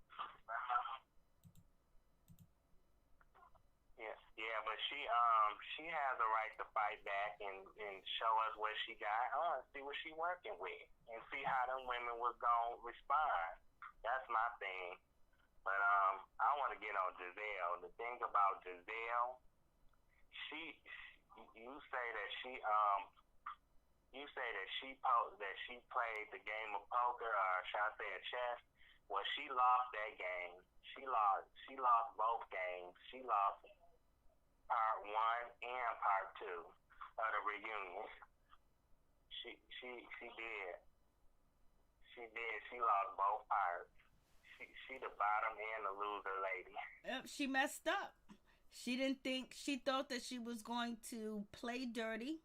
Yeah, but she has a right to fight back and show us what she got. I want to see what she working with and see how them women was gonna respond. That's my thing. But I want to get on Giselle. The thing about Giselle, you say that she played the game of poker, or should I say a chess? Well, she lost that game. She lost both games. She lost part 1 and part 2 of the reunion. She did. She lost both parts. She the bottom and the loser lady. Yep, she messed up. She thought that she was going to play dirty,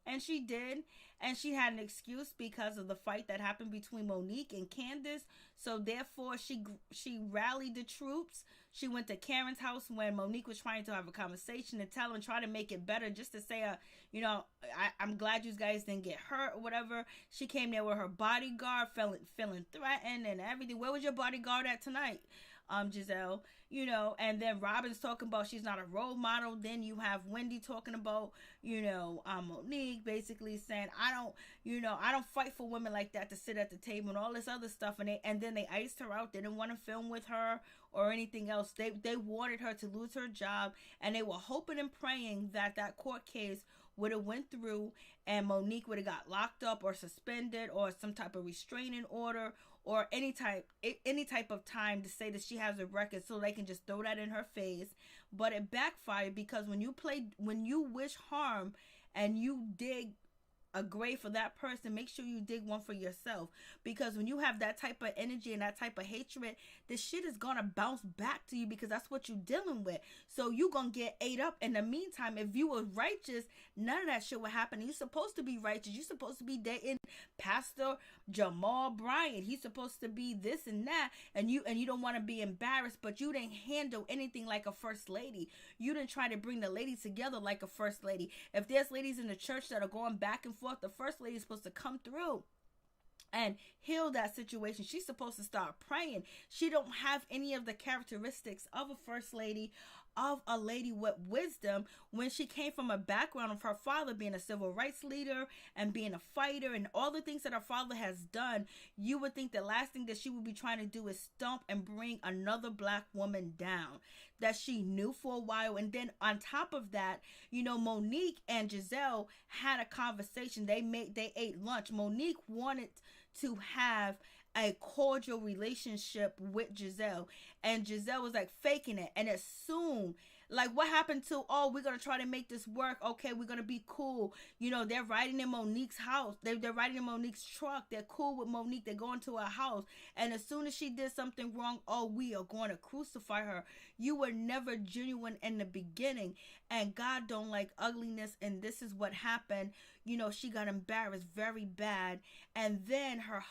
And she did. And she had an excuse because of the fight that happened between Monique and Candice. So therefore, she rallied the troops. She went to Karen's house when Monique was trying to have a conversation and tell and try to make it better, just to say, I'm glad you guys didn't get hurt or whatever. She came there with her bodyguard, feeling threatened and everything. Where was your bodyguard at tonight, Giselle? And then Robin's talking about she's not a role model. Then you have Wendy talking about, Monique basically saying, I don't fight for women like that to sit at the table and all this other stuff. And then they iced her out. They didn't want to film with her or anything else. They wanted her to lose her job, and they were hoping and praying that court case would have went through and Monique would have got locked up or suspended or some type of restraining order or any type of time to say that she has a record, so they can just throw that in her face. But it backfired, because when you wish harm and you dig a grave for that person, make sure you dig one for yourself, because when you have that type of energy and that type of hatred, the shit is gonna bounce back to you, because that's what you're dealing with. So you gonna get ate up. In the meantime, if you were righteous, none of that shit would happen. You're supposed to be righteous. You're supposed to be dating Pastor Jamal Bryant. He's supposed to be this and that, and you don't want to be embarrassed, but you didn't handle anything like a first lady. You didn't try to bring the ladies together like a first lady. If there's ladies in the church that are going back and forth, the first lady is supposed to come through and heal that situation. She's supposed to start praying. She don't have any of the characteristics of a first lady, of a lady with wisdom, when she came from a background of her father being a civil rights leader and being a fighter and all the things that her father has done. You would think the last thing that she would be trying to do is stomp and bring another black woman down that she knew for a while. And then on top of that, Monique and Giselle had a conversation. They ate lunch. Monique wanted to have a cordial relationship with Giselle, and Giselle was like faking it. And as soon, like, what happened to, we're gonna try to make this work, okay, we're gonna be cool, they're riding in Monique's house, they're riding in Monique's truck, they're cool with Monique, they're going to her house, and as soon as she did something wrong, we are going to crucify her. You were never genuine in the beginning, and God don't like ugliness, and this is what happened. She got embarrassed very bad, and then her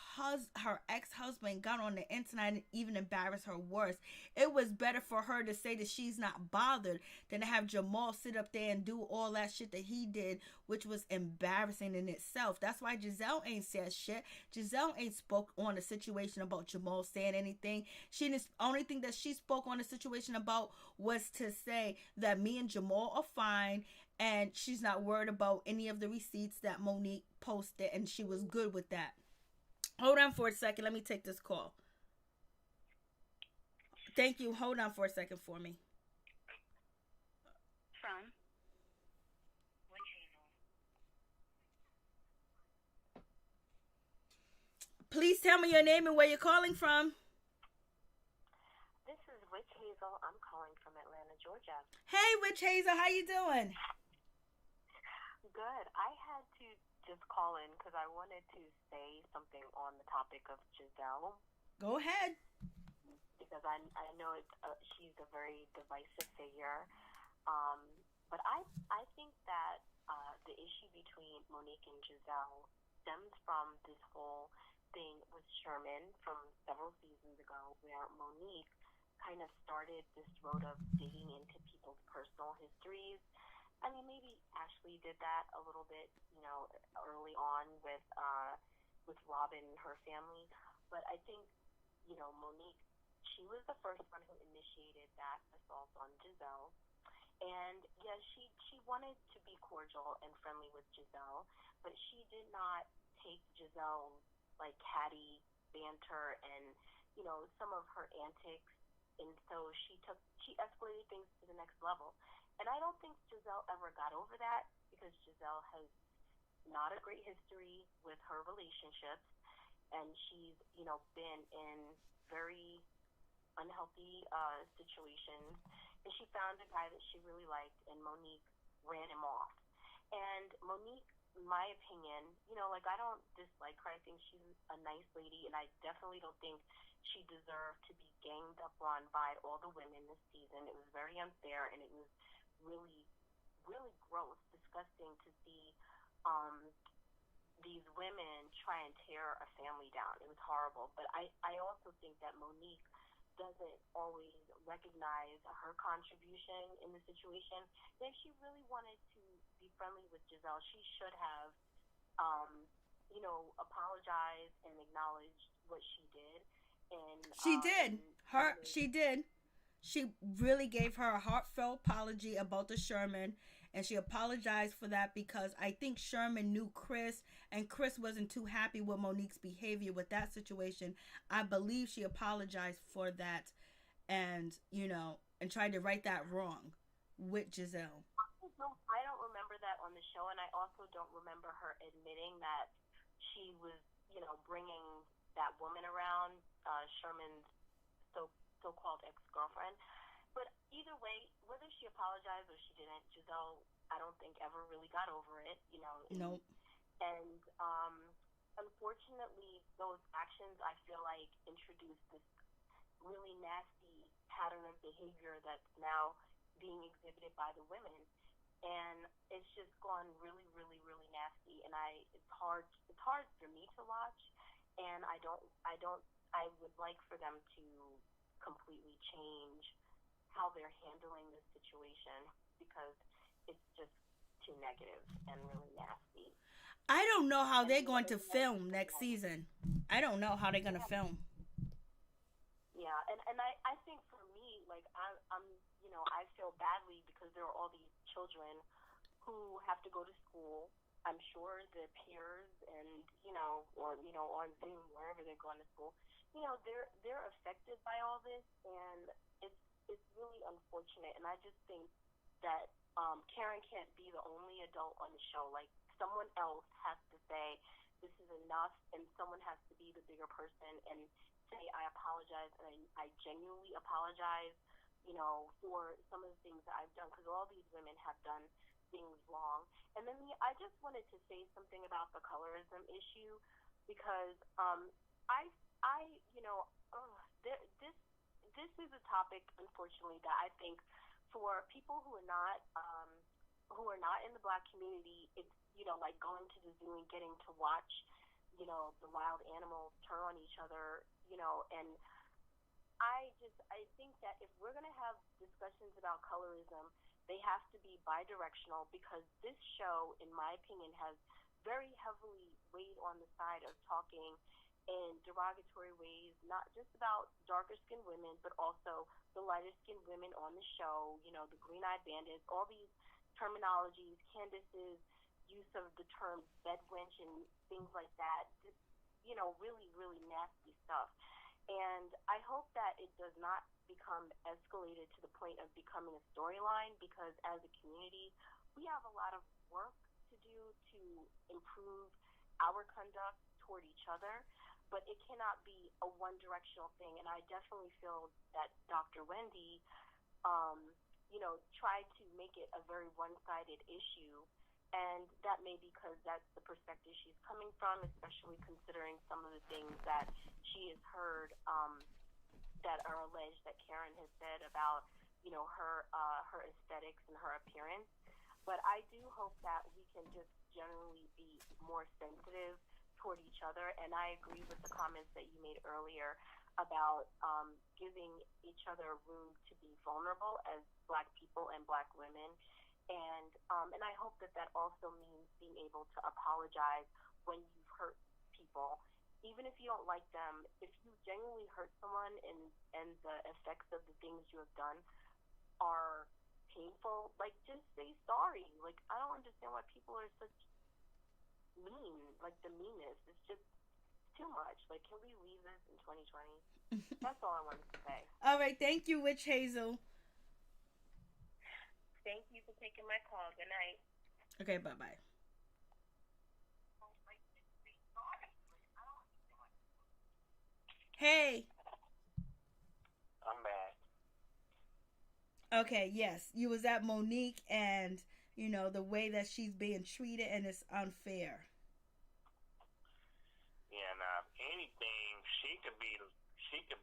ex-husband got on the internet and even embarrassed her worse. It was better for her to say that she's not bothered than to have Jamal sit up there and do all that shit that he did, which was embarrassing in itself. That's why Giselle ain't said shit. Giselle ain't spoke on the situation about Jamal saying anything. Only thing that she spoke on the situation about was to say that me and Jamal are fine, and she's not worried about any of the receipts that Monique posted, and she was good with that. Hold on for a second. Let me take this call. Thank you. Hold on for a second for me. From? Please tell me your name and where you're calling from. This is Witch Hazel. I'm calling from Atlanta, Georgia. Hey, Witch Hazel. How you doing? Good. I had to just call in because I wanted to say something on the topic of Giselle. Go ahead. Because I know she's a very divisive figure. But I think that the issue between Monique and Giselle stems from this whole thing with Sherman from several seasons ago, where Monique kind of started this road of digging into people's personal histories. I mean, maybe Ashley did that a little bit, early on with Robin and her family. But I think, Monique, she was the first one who initiated that assault on Giselle. And yes, she wanted to be cordial and friendly with Giselle, but she did not take Giselle's like catty banter and, some of her antics. And so she escalated things to the next level. And I don't think Giselle ever got over that, because Giselle has not a great history with her relationships, and she's, been in very unhealthy situations. And she found a guy that she really liked, and Monique ran him off. And Monique, in my opinion, I don't dislike her. I think she's a nice lady, and I definitely don't think she deserved to be ganged up on by all the women this season. It was very unfair, and it was really, really gross, disgusting to see these women try and tear a family down. It was horrible. But I also think that Monique doesn't always recognize her contribution in the situation. And if she really wanted to be friendly with Giselle, she should have, apologized and acknowledged what she did. And she did. She did. She really gave her a heartfelt apology about the Sherman, and she apologized for that because I think Sherman knew Chris, and Chris wasn't too happy with Monique's behavior with that situation. I believe she apologized for that, and and tried to right that wrong with Giselle. I don't remember that on the show, and I also don't remember her admitting that she was, bringing that woman around, Sherman's so-called ex-girlfriend. But either way, whether she apologized or she didn't, Giselle, I don't think ever really got over it, Nope. And unfortunately, those actions, I feel like, introduced this really nasty pattern of behavior that's now being exhibited by the women. And it's just gone really, really, really nasty. And it's hard for me to watch. And I would like for them to completely change how they're handling this situation, because it's just too negative and really nasty. I don't know how they're going to film next season. I don't know how they're going to film. Yeah, and I think for me, like, I'm I feel badly because there are all these children who have to go to school. I'm sure their peers and, or on Zoom, wherever they're going to school, they're affected by all this, and it's really unfortunate. And I just think that Karen can't be the only adult on the show. Like, someone else has to say this is enough, and someone has to be the bigger person and say, I apologize, and I genuinely apologize, for some of the things that I've done, because all these women have done things wrong. And then I just wanted to say something about the colorism issue, because this is a topic, unfortunately, that I think for people who are not in the Black community, it's like going to the zoo and getting to watch the wild animals turn on each other, and I think that if we're going to have discussions about colorism, they have to be bidirectional, because this show, in my opinion, has very heavily weighed on the side of talking in derogatory ways, not just about darker-skinned women, but also the lighter-skinned women on the show, the green-eyed bandits, all these terminologies, Candice's use of the term bedwench and things like that, just, really, really nasty stuff. And I hope that it does not become escalated to the point of becoming a storyline, because as a community, we have a lot of work to do to improve our conduct toward each other, but it cannot be a one-directional thing. And I definitely feel that Dr. Wendy, tried to make it a very one-sided issue, and that may be because that's the perspective she's coming from, especially considering some of the things that she has heard that are alleged that Karen has said about, her aesthetics and her appearance. But I do hope that we can just generally be more sensitive toward each other. And I agree with the comments that you made earlier about giving each other room to be vulnerable as Black people and Black women. And I hope that also means being able to apologize when you've hurt people, even if you don't like them. If you genuinely hurt someone and the effects of the things you have done are painful, like, just say sorry. Like, I don't understand why people are such mean, like, the meanness. It's just too much. Like, can we leave this in 2020? That's all I wanted to say. All right, thank you, Witch Hazel. Thank you for taking my call. Good night. Okay, bye-bye. Hey. I'm back. Okay, yes. You was at Monique, and, the way that she's being treated, and it's unfair. Yeah, now, anything, she could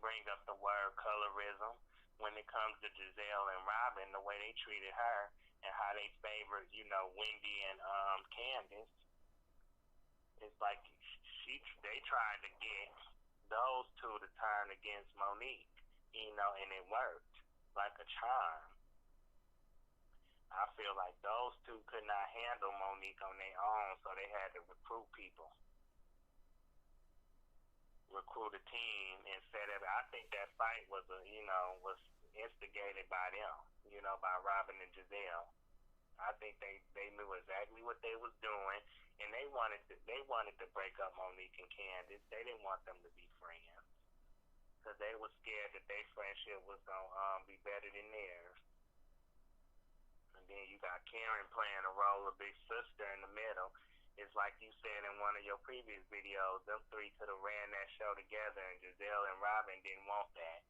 bring up the word colorism when it comes to Giselle and Robin, the way they treated her and how they favored, Wendy and Candice. It's like they tried to get those two to turn against Monique, and it worked like a charm. I feel like those two could not handle Monique on their own, so they had to recruit a team, and set it. I think that fight was was instigated by them, by Robin and Giselle. I think they knew exactly what they was doing, and they wanted to break up Monique and Candice. They didn't want them to be friends because they were scared that their friendship was gonna be better than theirs. And then you got Karen playing a role of big sister in the middle. It's like you said in one of your previous videos, them three could have ran that show together, and Giselle and Robin didn't want that.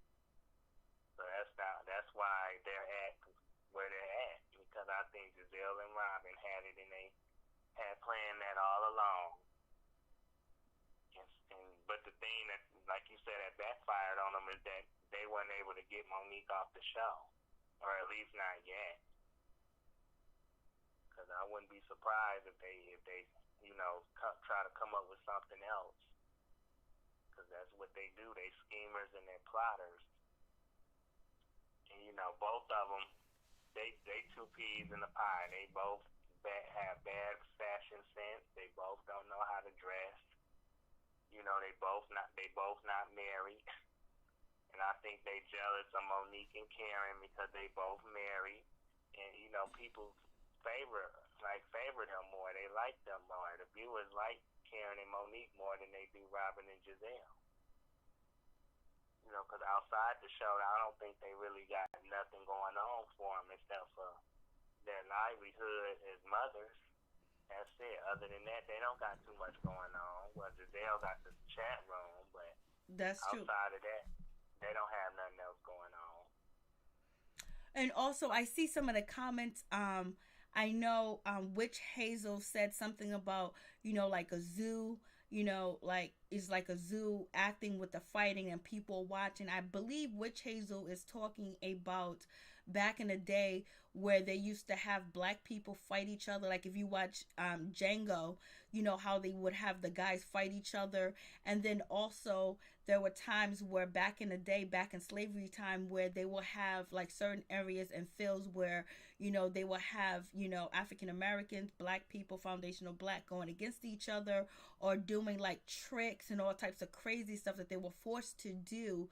So that's why they're at where they're at, because I think Giselle and Robin had it, and they had planned that all along. But the thing that, like you said, that backfired on them is that they weren't able to get Monique off the show, or at least not yet. Because I wouldn't be surprised if they try to come up with something else. Because that's what they do. They schemers and they're plotters. And both of them, they two peas in the pie. They both have bad fashion sense. They both don't know how to dress. They both not married. And I think they jealous of Monique and Karen because they both married. And people favor them more. They like them more. The viewers like Karen and Monique more than they do Robin and Giselle. Because outside the show, I don't think they really got nothing going on for them except for their livelihood as mothers. That's it. Other than that, they don't got too much going on. Well, Giselle got the chat room, but that's true. Outside of that, they don't have nothing else going on. And also, I see some of the comments. I know Witch Hazel said something about, like a zoo, it's like a zoo acting with the fighting and people watching. I believe Witch Hazel is talking about back in the day where they used to have black people fight each other. Like if you watch Django, how they would have the guys fight each other. And then also there were times where back in the day, back in slavery time, where they will have like certain areas and fields where, they will have, African Americans, black people, foundational black going against each other or doing like tricks and all types of crazy stuff that they were forced to do,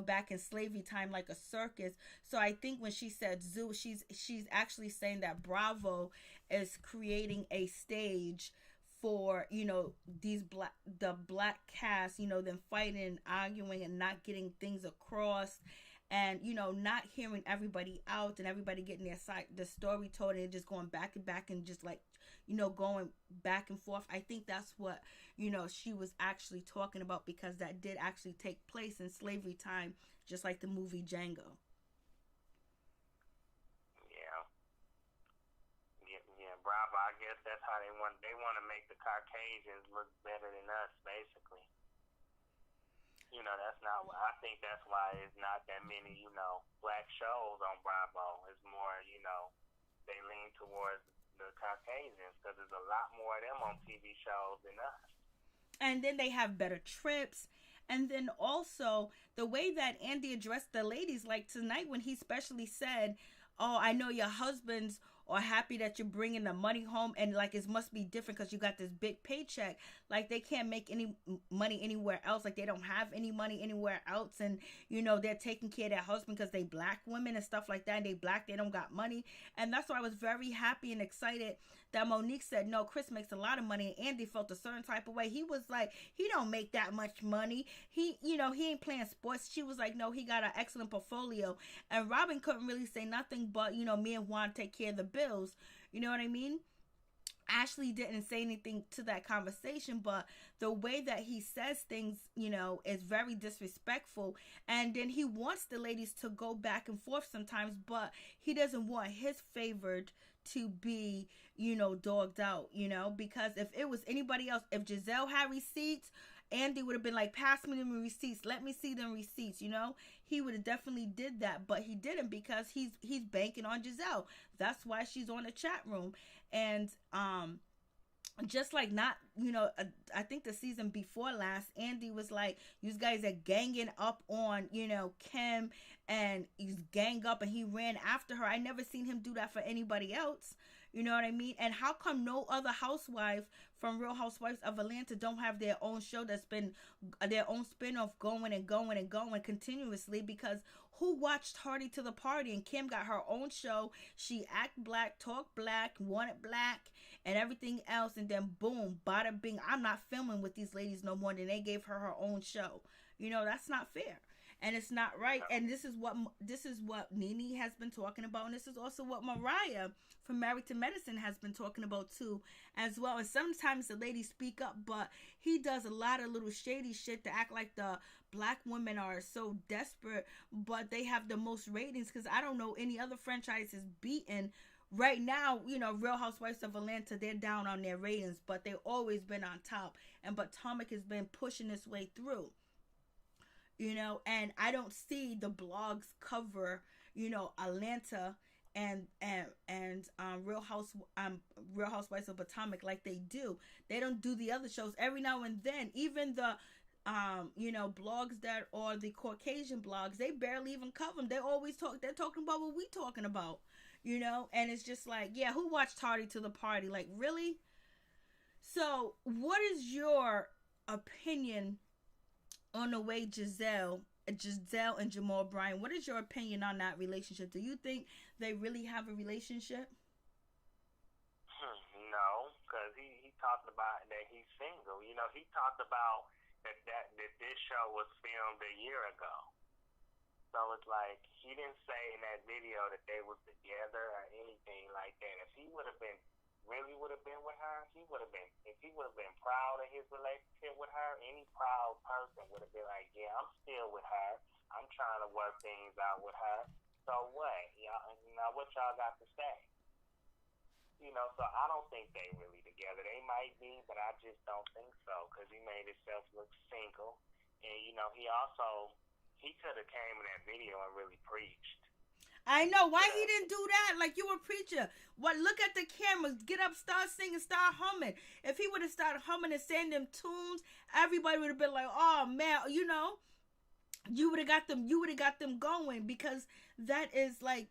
back in slavery time, like a circus. So I think when she said zoo, she's actually saying that Bravo is creating a stage for the black cast, them fighting, arguing, and not getting things across, and not hearing everybody out and everybody getting their side, the story told, and just going back and back and just like going back and forth. I think that's what she was actually talking about, because that did actually take place in slavery time, just like the movie Django. Bravo, I guess that's how they want to make the Caucasians look better than us, basically. That's not. I think that's why it's not that many, black shows on Bravo. It's more, they lean towards the Caucasians because there's a lot more of them on TV shows than us. And then they have better trips. And then also the way that Andy addressed the ladies, like tonight when he specially said, "Oh, I know your husbands are happy that you're bringing the money home, and like it must be different because you got this big paycheck. Like they can't make any money anywhere else. Like they don't have any money anywhere else, and they're taking care of their husband because they black women and stuff like that. And they black, they don't got money." And that's why I was very happy and excited that Monique said, "No, Chris makes a lot of money." And Andy felt a certain type of way. He was like, "He don't make that much money. He ain't playing sports." She was like, "No, he got an excellent portfolio." And Robin couldn't really say nothing but, me and Juan take care of the bills. You know what I mean? Ashley didn't say anything to that conversation, but the way that he says things, is very disrespectful. And then he wants the ladies to go back and forth sometimes, but he doesn't want his favored to be, dogged out, because if it was anybody else, if Giselle had receipts, Andy would have been like, "Pass me them receipts. Let me see them receipts." He would have definitely did that, but he didn't because he's banking on Giselle. That's why she's on the chat room. And just like not, I think the season before last, Andy was like, you guys are ganging up on, Kim, and he's gang up and he ran after her. I never seen him do that for anybody else. You know what I mean? And how come no other housewife from Real Housewives of Atlanta don't have their own show that's been their own spinoff going and going and going continuously? Because who watched Hardy to the Party? And Kim got her own show. She act black, talk black, wanted black, and everything else. And then boom, bada bing. I'm not filming with these ladies no more. And they gave her her own show. That's not fair. And it's not right. And this is what Nene has been talking about. And this is also what Mariah from Married to Medicine has been talking about too as well. And sometimes the ladies speak up, but he does a lot of little shady shit to act like the black women are so desperate, but they have the most ratings, because I don't know any other franchise is beaten. Right now, Real Housewives of Atlanta, they're down on their ratings, but they've always been on top. And Potomac has been pushing its way through. And I don't see the blogs cover, Atlanta and Real Housewives of Potomac like they do. They don't do the other shows. Every now and then, even the blogs that are the Caucasian blogs, they barely even cover them. They're talking about what we talking about, and it's just like, yeah, who watched Hardy to the Party? Like, really? So what is your opinion on the way Giselle and Jamal Bryant? What is your opinion on that relationship? Do you think they really have a relationship? No, because he talked about that he's single. He talked about that this show was filmed a year ago. So it's like, he didn't say in that video that they was together or anything like that. If he would have been with her, if he would have been proud of his relationship with her, any proud person would have been like, yeah, I'm still with her. I'm trying to work things out with her. So what? Now what y'all got to say? So I don't think they really together. They might be, but I just don't think so, because he made himself look single. And, he could have came in that video and really preached. I know. Why he didn't do that? Like, you a preacher. What? Look at the camera. Get up, start singing, start humming. If he would have started humming and saying them tunes, everybody would have been like, oh, man, you would have got them going, because that is like,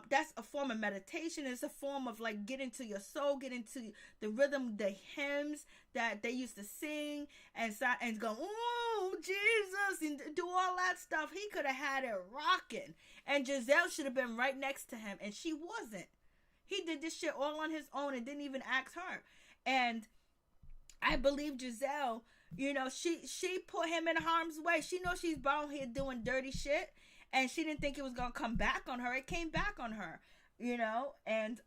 that's a form of meditation. It's a form of like getting to your soul, getting to the rhythm, the hymns that they used to sing and go, oh, Jesus, and do all that stuff. He could have had it rocking. And Giselle should have been right next to him, and she wasn't. He did this shit all on his own and didn't even ask her. And I believe Giselle, she put him in harm's way. She knows she's out here doing dirty shit, and she didn't think it was gonna come back on her. It came back on her, and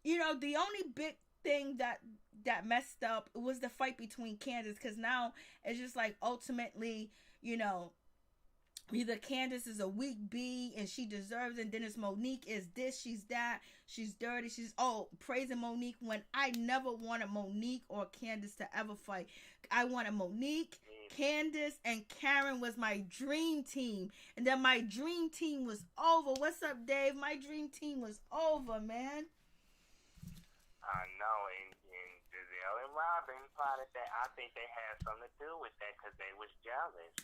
the only big thing that messed up was the fight between Candice, because now it's just like, ultimately, either Candice is a weak bee and she deserves it, and then it's Monique is this, she's that, she's dirty, she's praising Monique, when I never wanted Monique or Candice to ever fight. I wanted Monique, Candice, and Karen was my dream team, and then my dream team was over. What's up, Dave? My dream team was over, man. I know, and Giselle and Robin plotted that. I think they had something to do with that, because they was jealous.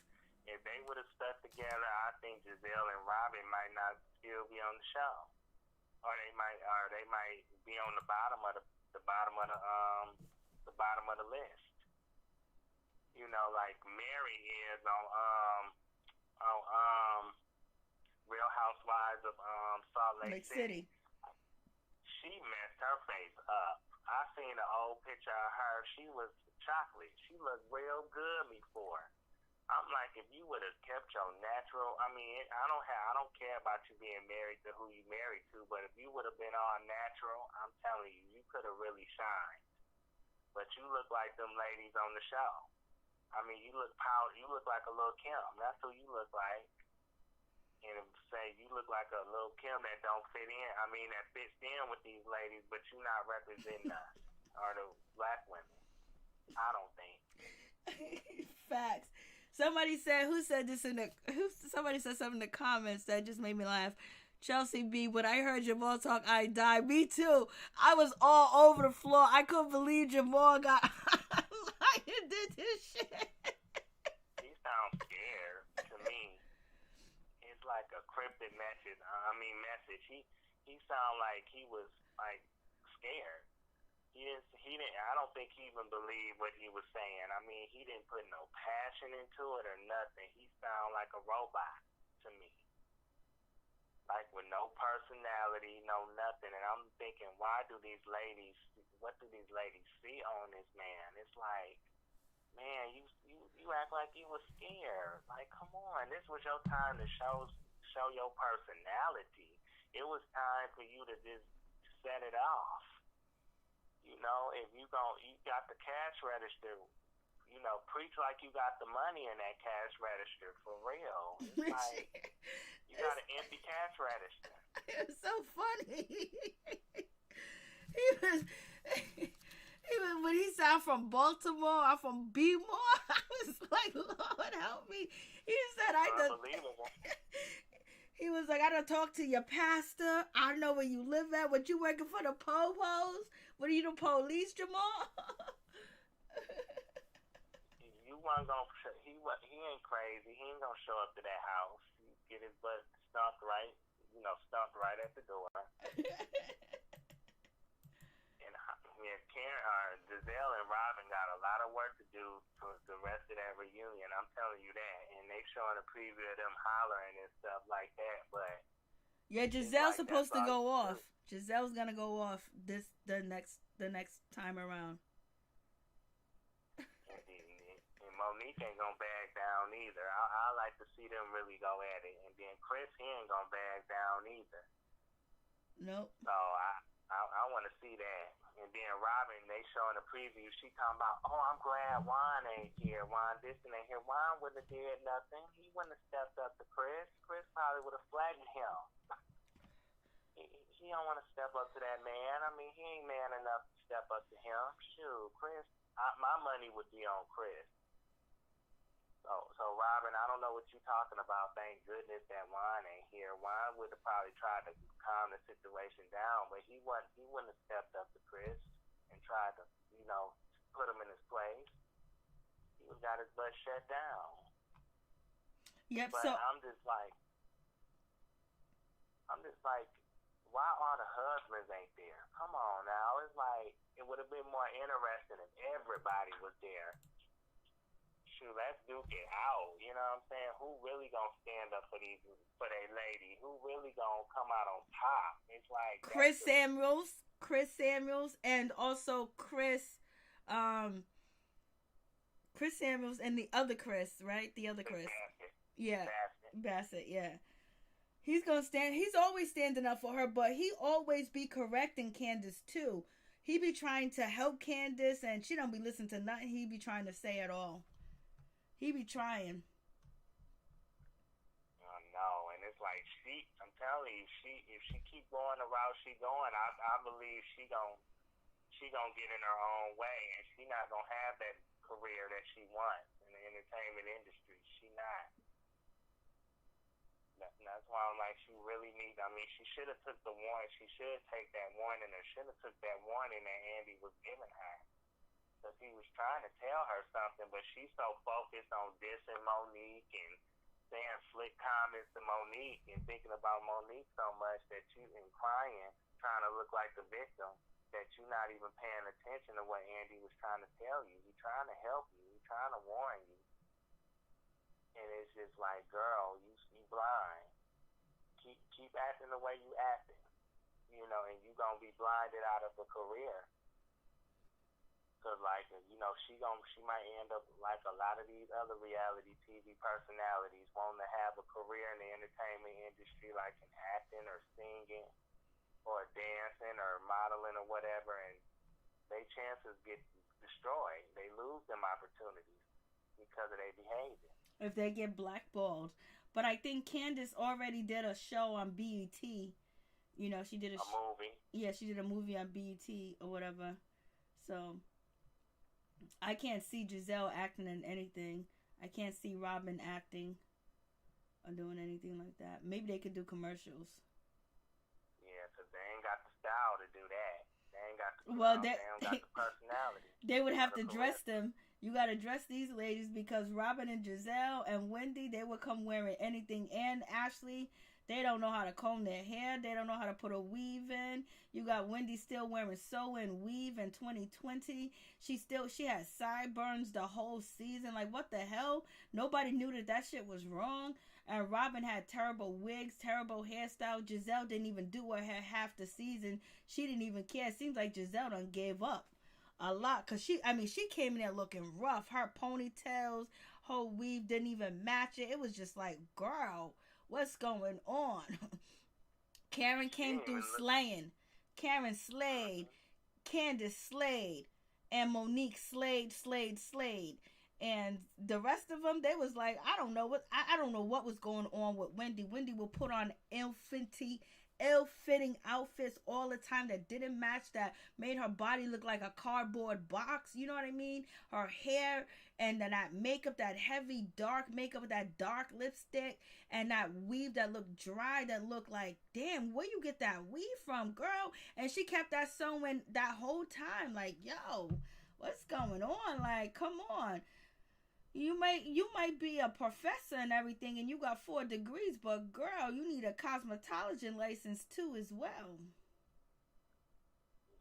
If they would have stuck together, I think Giselle and Robin might not still be on the show, or they might be on the bottom of the list. Like Mary is on Real Housewives of Salt Lake City. She messed her face up. I seen an old picture of her. She was chocolate. She looked real good before. I'm like, if you would have kept your natural, I don't care about you being married to who you married to, but if you would have been all natural, I'm telling you, you could have really shined. But you look like them ladies on the show. You look powdered. You look like a little Kim. That's who you look like. And say you look like a little Kim that don't fit in. That fits in with these ladies, but you're not representing us or the black women. I don't think. Facts. Somebody said something in the comments that just made me laugh. Chelsea B, when I heard Jamal talk, I died. Me too. I was all over the floor. I couldn't believe Jamal got like did this shit. He sounds scared to me. It's like a cryptic message. Message. He sounded like he was like scared. He didn't. I don't think he even believed what he was saying. I mean, he didn't put no passion into it or nothing. He sounded like a robot to me. Like with no personality, no nothing. And I'm thinking, what do these ladies see on this man? It's like, man, you act like you was scared. Like, come on, this was your time to show your personality. It was time for you to just set it off. You know, if you got the cash register, you know, preach like you got the money in that cash register for real. It's like you got an empty cash register. It was so funny. he was when he said, I'm from Baltimore, I'm from B-more. I was like, Lord help me. He said, Unbelievable. He was like, I done talk to your pastor. I know where you live at. What, you working for the po-pos? What are you, the police, Jamal? You weren't gonna. He ain't crazy. He ain't gonna show up to that house. He get his butt stumped right at the door. And Giselle and Robin got a lot of work to do for the rest of that reunion. I'm telling you that. And they showing a preview of them hollering and stuff like that. But yeah, Giselle's like supposed to go off. Giselle's gonna go off the next time around. And Monique ain't gonna bag down either. I like to see them really go at it. And then Chris, he ain't gonna bag down either. Nope. So I want to see that. And then Robin, they showing a preview. She talking about, oh, I'm glad Juan ain't here. Juan this and ain't here. Juan wouldn't have did nothing. He wouldn't have stepped up to Chris. Chris probably would have flattened him. He don't want to step up to that man. I mean, he ain't man enough to step up to him. Shoot, Chris, my money would be on Chris. So Robin, I don't know what you're talking about. Thank goodness that Juan ain't here. Juan would have probably tried to calm the situation down, but he wouldn't have stepped up to Chris and tried to, you know, put him in his place. He would have got his butt shut down. Yep. But I'm just like, why all the husbands ain't there? Come on now. It's like, it would have been more interesting if everybody was there. Shoot, let's duke it out. You know what I'm saying? Who really gonna stand up for their lady? Who really gonna come out on top? It's like Chris Samuels, and also Chris Samuels and the other Chris, right? The other Chris. Yeah. Bassett, yeah. He's gonna stand. He's always standing up for her, but he always be correcting Candice too. He be trying to help Candice, and she don't be listening to nothing he be trying to say at all. He be trying. I know, and it's like I'm telling you, if she keep going the route she going, I believe she gonna get in her own way, and she not gonna have that career that she wants in the entertainment industry. She not. That's why I'm like, she really needs. I mean, she should have took the warning. She should take that warning, or should have took that warning that Andy was giving her. Because he was trying to tell her something, but she's so focused on dissing Monique and saying slick comments to Monique and thinking about Monique so much that and crying, trying to look like the victim, that you're not even paying attention to what Andy was trying to tell you. He's trying to help you. He's trying to warn you. And it's just like, girl, you blind. Keep acting the way you acting. You know, and you're going to be blinded out of a career. Because, like, you know, she might end up like a lot of these other reality TV personalities, wanting to have a career in the entertainment industry, like in acting or singing or dancing or modeling or whatever, and their chances get destroyed. They lose them opportunities because of their behavior. If they get blackballed. But I think Candice already did a show on BET. You know, she did a movie. Yeah, she did a movie on BET or whatever. So I can't see Giselle acting in anything. I can't see Robin acting or doing anything like that. Maybe they could do commercials. because they ain't got the style to do that. They ain't got the, they don't got the personality. They would have to dress them. You got to dress these ladies because Robin and Giselle and Wendy, they would come wearing anything. And Ashley, they don't know how to comb their hair. They don't know how to put a weave in. You got Wendy still wearing sew-in weave in 2020. She had sideburns the whole season. Like, what the hell? Nobody knew that shit was wrong. And Robin had terrible wigs, terrible hairstyle. Giselle didn't even do her hair half the season. She didn't even care. It seems like Giselle done gave up a lot. Because she came in there looking rough. Her ponytails, her weave didn't even match it. It was just like, girl, what's going on? Karen came through slaying. Karen slayed. Candice slayed. And Monique slayed. And the rest of them, they was like, I don't know what was going on with Wendy. Wendy will put on ill-fitting outfits all the time that didn't match, that made her body look like a cardboard box. You know what I mean? Her hair and then that makeup, that heavy dark makeup with that dark lipstick and that weave that looked dry, that looked like, damn, where you get that weave from, girl? And she kept that sewing that whole time. Like, yo, what's going on? Like, come on. You might be a professor and everything, and you got 4 degrees, but girl, you need a cosmetology license too as well.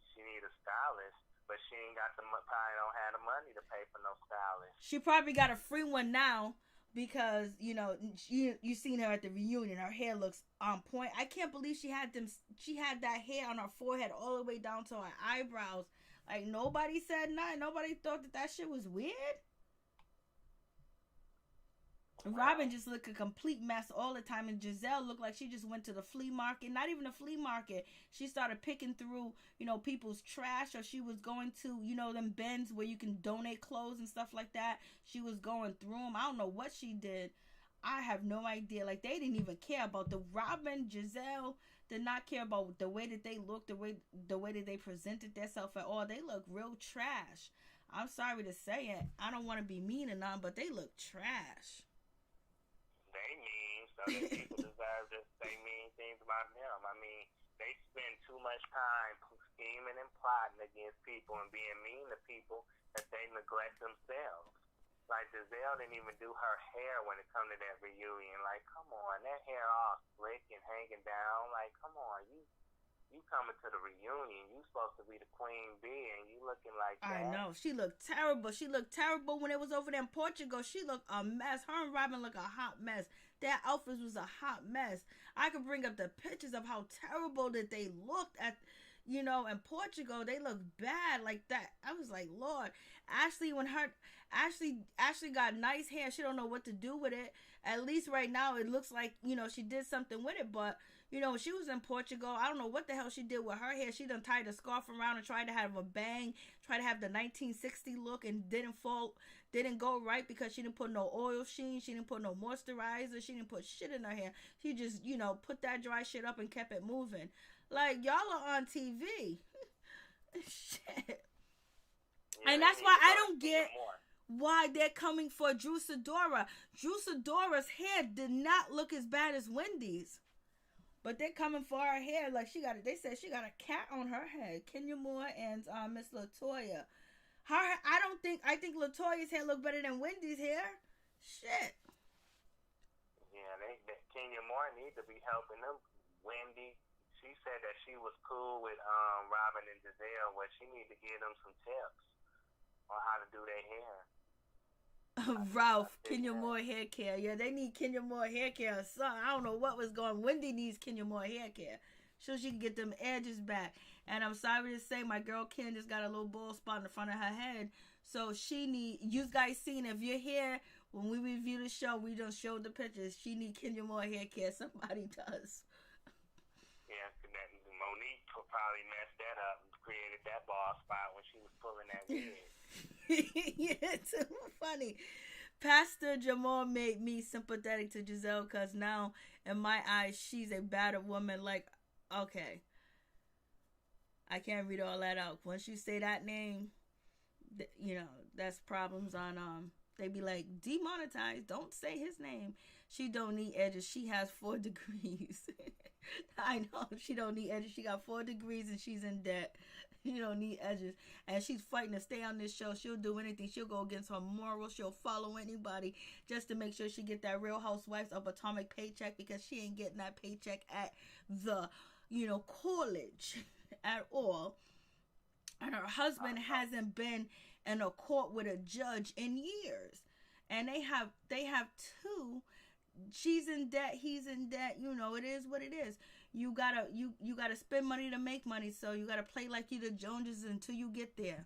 She need a stylist, but she ain't got probably don't have the money to pay for no stylist. She probably got a free one now because you seen her at the reunion. Her hair looks on point. I can't believe she had that hair on her forehead all the way down to her eyebrows. Like, nobody said nothing. Nobody thought that shit was weird. Robin just looked a complete mess all the time, and Giselle looked like she just went to the flea market. Not even a flea market. She started picking through, people's trash, or she was going to, them bins where you can donate clothes and stuff like that. She was going through them. I don't know what she did. I have no idea. Like, they didn't even care about the Robin. Giselle did not care about the way that they looked, the way that they presented themselves at all. They look real trash. I'm sorry to say it. I don't want to be mean or nothing, but they look trash. They mean, so that people deserve to say mean things about them. I mean, they spend too much time scheming and plotting against people and being mean to people that they neglect themselves. Like, Giselle didn't even do her hair when it come to that reunion. Like, come on, that hair all slick and hanging down. Like, come on, you coming to the reunion. You supposed to be the queen bee, and you looking like that. I know. She looked terrible. She looked terrible when it was over there in Portugal. She looked a mess. Her and Robin look a hot mess. Their outfits was a hot mess. I could bring up the pictures of how terrible that they looked at, in Portugal. They looked bad like that. I was like, Lord. Ashley got nice hair. She don't know what to do with it. At least right now it looks like, she did something with it, but when she was in Portugal, I don't know what the hell she did with her hair. She done tied a scarf around and tried to have a bang, tried to have the 1960 look, and didn't go right because she didn't put no oil sheen, she didn't put no moisturizer, she didn't put shit in her hair. She just, put that dry shit up and kept it moving. Like, y'all are on TV. Shit. Yeah, and that's why I don't get why they're coming for Drew Sidora. Drew Sidora's hair did not look as bad as Wendy's. But they're coming for her hair. Like, they said she got a cat on her head. Kenya Moore and Miss LaToya. I think LaToya's hair looked better than Wendy's hair. Shit. Yeah, Kenya Moore needs to be helping them. Wendy, she said that she was cool with Robin and Giselle, but she need to give them some tips on how to do their hair. Ralph, Kenya Moore hair care. Yeah, they need Kenya Moore hair care or something. I don't know what was going on. Wendy needs Kenya Moore hair care so she can get them edges back. And I'm sorry to say, my girl Candice got a little bald spot in the front of her head. So you guys seen, if you're here, when we review the show, we don't show the pictures. She need Kenya Moore hair care. Somebody does. Yeah, Monique probably messed that up and created that bald spot when she was pulling that wig. Yeah, too funny. Pastor Jamal made me sympathetic to Giselle because now, in my eyes, she's a battered woman. Like, okay, I can't read all that out. Once you say that name, that's problems on they be like, demonetized, don't say his name. She don't need edges. She has 4 degrees. I know she don't need edges. She got 4 degrees and she's in debt. You don't need edges. And she's fighting to stay on this show. She'll do anything. She'll go against her morals. She'll follow anybody just to make sure she get that Real Housewives of Potomac paycheck, because she ain't getting that paycheck at the, college at all. And her husband hasn't been in a court with a judge in years. And they have 2. She's in debt, he's in debt. It is what it is. You gotta spend money to make money, so you gotta play like you the Joneses until you get there.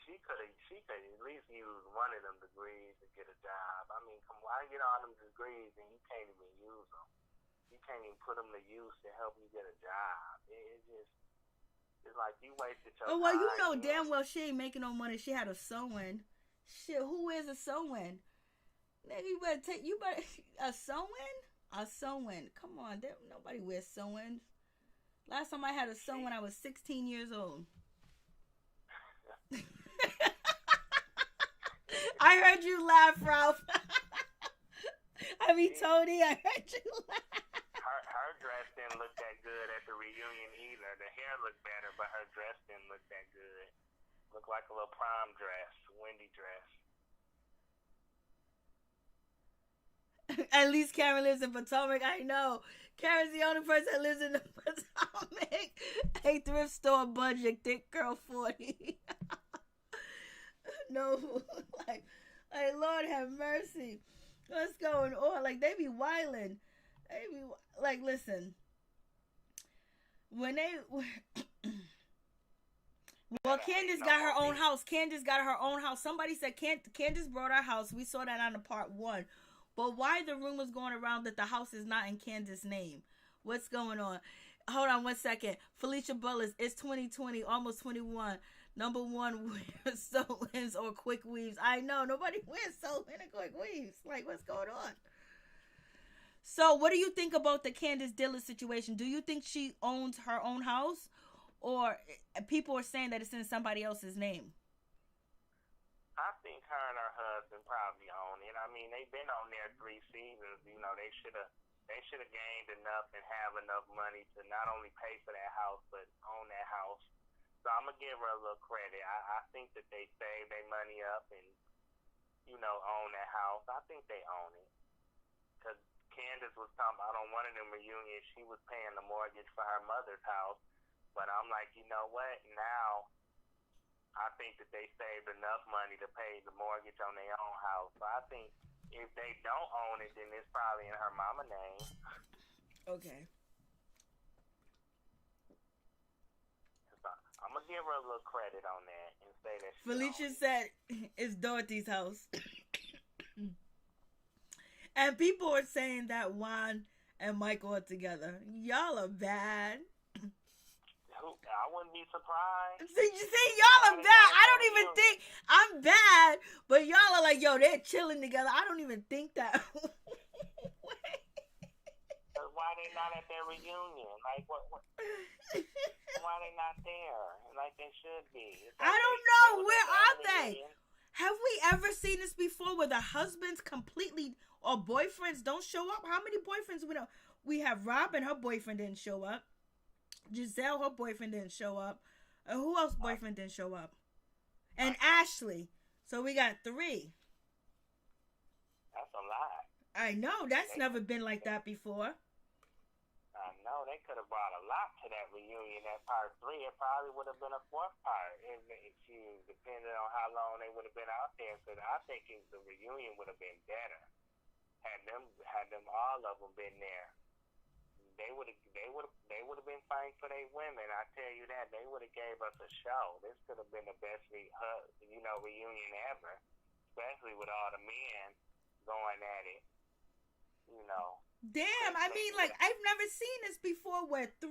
She could at least use one of them degrees to get a job. I mean, come on, I get all them degrees and you can't even use them. You can't even put them to use to help you get a job. It's like you wasted your time. Oh, well, damn well she ain't making no money. She had a sew-in. Shit, who wears a sew-in? Nigga, you better a sew-in? A sew-in. Come on, nobody wears sew-ins. Last time I had a sew-in, I was 16 years old. I heard you laugh, Ralph. Tony, I heard you laugh. Her dress didn't look that good at the reunion either. The hair looked better, but her dress didn't look that good. Looked like a little prom dress, windy dress. At least Karen lives in Potomac. I know. Karen's the only person that lives in the Potomac. A thrift store budget, thick girl 40. No, like Lord have mercy. What's going on? Like, they be wildin'. Listen. When they... Well, Candice got her own house. Somebody said Candice brought her house. We saw that on the part 1. But why the rumors going around that the house is not in Candice's name? What's going on? Hold on 1 second. Felicia Bullis, it's 2020, almost 21. Number 1 wears sew-ins or quick weaves. I know, nobody wears sew-in and quick weaves. Like, what's going on? So, what do you think about the Candice Dillard situation? Do you think she owns her own house? Or people are saying that it's in somebody else's name? I think her and her husband probably own it. I mean, they've been on there 3 seasons. They should have gained enough and have enough money to not only pay for that house, but own that house. So I'm going to give her a little credit. I think that they saved their money up and, own that house. I think they own it. Because Candice was talking about on one of them reunions, she was paying the mortgage for her mother's house. But I'm like, you know what? Now, I think that they saved enough money to pay the mortgage on their own house. So I think if they don't own it, then it's probably in her mama's name. Okay. I'm going to give her a little credit on that and say that she Felicia said it's Dorothy's house. And people are saying that Juan and Michael are together. Y'all are bad. I wouldn't be surprised. See, y'all are bad. I don't even think I'm bad, but y'all are like, yo, they're chilling together. I don't even think that. Why they not at their reunion? Like, what? Why they not there? Like they should be. I don't know. Where are they? Have we ever seen this before, where the husbands completely or boyfriends don't show up? How many boyfriends we know? We have Robin. Her boyfriend didn't show up. Giselle, her boyfriend didn't show up. Who else boyfriend didn't show up? And Ashley. So we got 3. That's a lot. I know. That's never been like that before. I know. They could have brought a lot to that reunion. That part 3, it probably would have been a 4th part. If depending on how long they would have been out there. Because I think the reunion would have been better. Had them all of them been there. They would have been fighting for their women. I tell you that. They would have gave us a show. This could have been the best reunion ever, especially with all the men going at it. Damn, I mean, like, I've never seen this before, where 3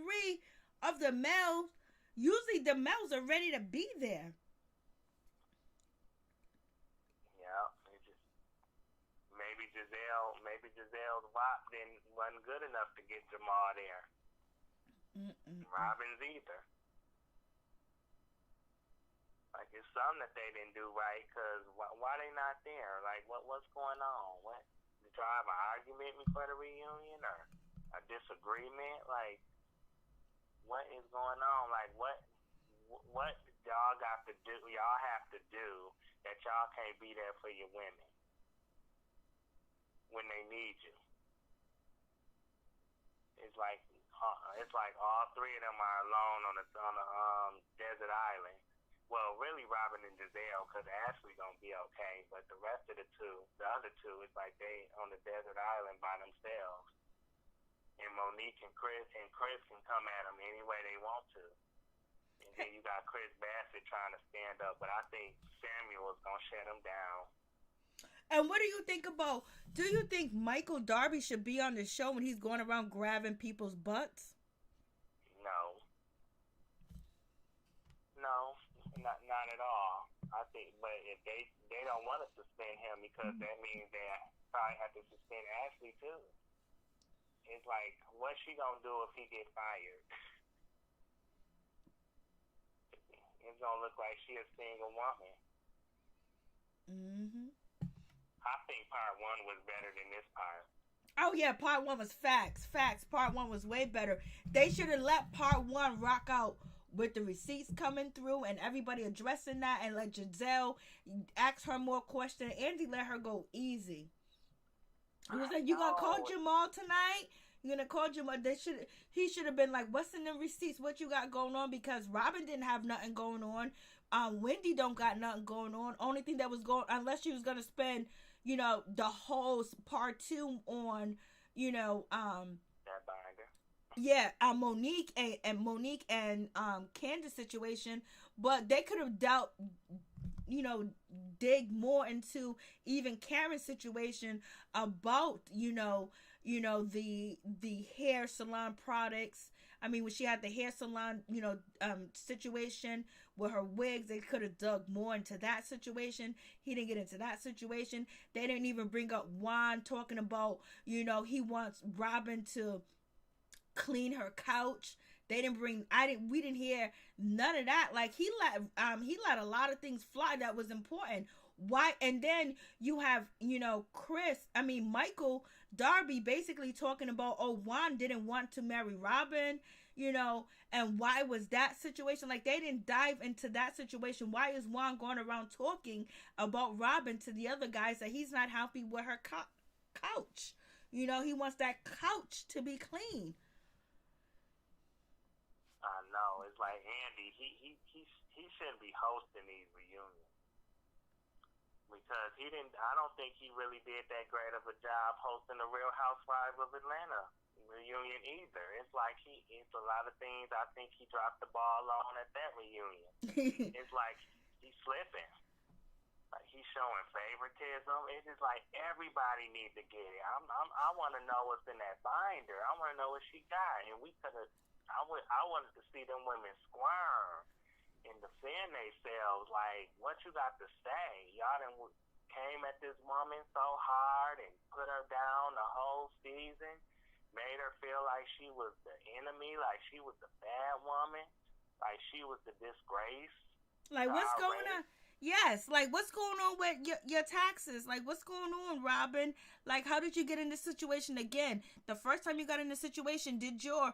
of the males, usually the males are ready to be there. Yeah, maybe Giselle's WAP wasn't good enough to get Jamal there. Robin's either. Like, it's something that they didn't do right, because why they not there? Like, what's going on? What, did y'all have an argument before the reunion, or a disagreement? Like, what is going on? Like, what y'all got to do? Y'all have to do that y'all can't be there for your women when they need you. It's like all three of them are alone on a desert island. Well, really, Robin and Giselle, because Ashley gonna be okay, but the rest of the other two, it's like they on the desert island by themselves. And Monique and Chris can come at them any way they want to. And then you got Chris Bassett trying to stand up, but I think Samuel's gonna shut him down. And what do you think about? Do you think Michael Darby should be on the show when he's going around grabbing people's butts? No, not at all. I think, but if they don't want to suspend him, because that means they probably have to suspend Ashley too. It's like, what's she gonna do if he gets fired? It's gonna look like she a single woman. Mm-hmm. I think part one was better than this part. Oh yeah, part one was facts. Part one was way better. They should have let part one rock out with the receipts coming through and everybody addressing that, and let Giselle ask her more questions. Andy let her go easy. He was like, "You gonna call Jamal tonight? You gonna call Jamal?" He should have been like, "What's in the receipts? What you got going on?" Because Robin didn't have nothing going on. Wendy don't got nothing going on. Only thing that was going, unless she was gonna spend, the whole part two on, that binder. Yeah, Monique and Candice situation, but they could have dig more into even Karen's situation about the hair salon products. I mean, when she had the hair salon situation with her wigs, they could have dug more into that situation. He didn't get into that situation. They didn't even bring up Juan talking about he wants Robin to clean her couch. We didn't hear none of that. Like, he let a lot of things fly that was important. Why? And then you have Michael Darby basically talking about, Juan didn't want to marry Robin, and why was that situation? Like, they didn't dive into that situation. Why is Juan going around talking about Robin to the other guys that he's not happy with her couch? He wants that couch to be clean. I know. It's like Andy. He shouldn't be hosting these reunions, because I don't think he really did that great of a job hosting the Real Housewives of Atlanta reunion either. It's like it's a lot of things I think he dropped the ball on at that reunion. It's like he's slipping. Like, he's showing favoritism. It's just like everybody needs to get it. I want to know what's in that binder. I want to know what she got. And we could have. I wanted to see them women squirm and defend themselves. Like, what you got to say? Y'all done came at this woman so hard and put her down the whole season, made her feel like she was the enemy, like she was the bad woman, like she was the disgrace. Like, what's going on? Yes, like, what's going on with your taxes? Like, what's going on, Robin? Like, how did you get in this situation again? The first time you got in this situation, did your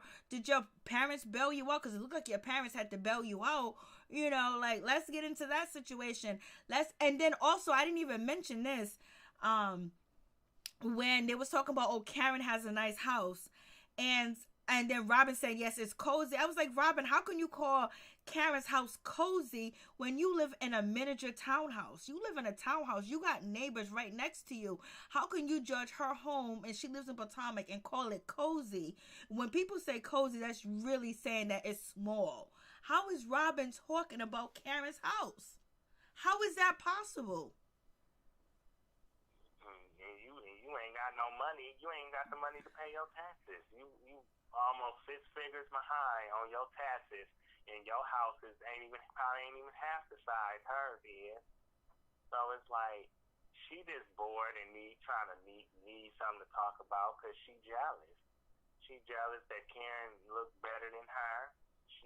parents bail you out? Because it looked like your parents had to bail you out. Like, let's get into that situation. And then also, I didn't even mention this. When they was talking about, Karen has a nice house, and then Robin said, yes, it's cozy. I was like, Robin, how can you call Karen's house cozy when you live in a miniature townhouse? You live in a townhouse. You got neighbors right next to you. How can you judge her home, and she lives in Potomac, and call it cozy? When people say cozy, that's really saying that it's small. How is Robin talking about Karen's house? How is that possible? You ain't got no money. You ain't got the money to pay your taxes. You almost 6 figures behind on your taxes, and your houses probably ain't even half the size hers is. So it's like, she just bored and need something to talk about, because she jealous. She jealous that Karen looks better than her.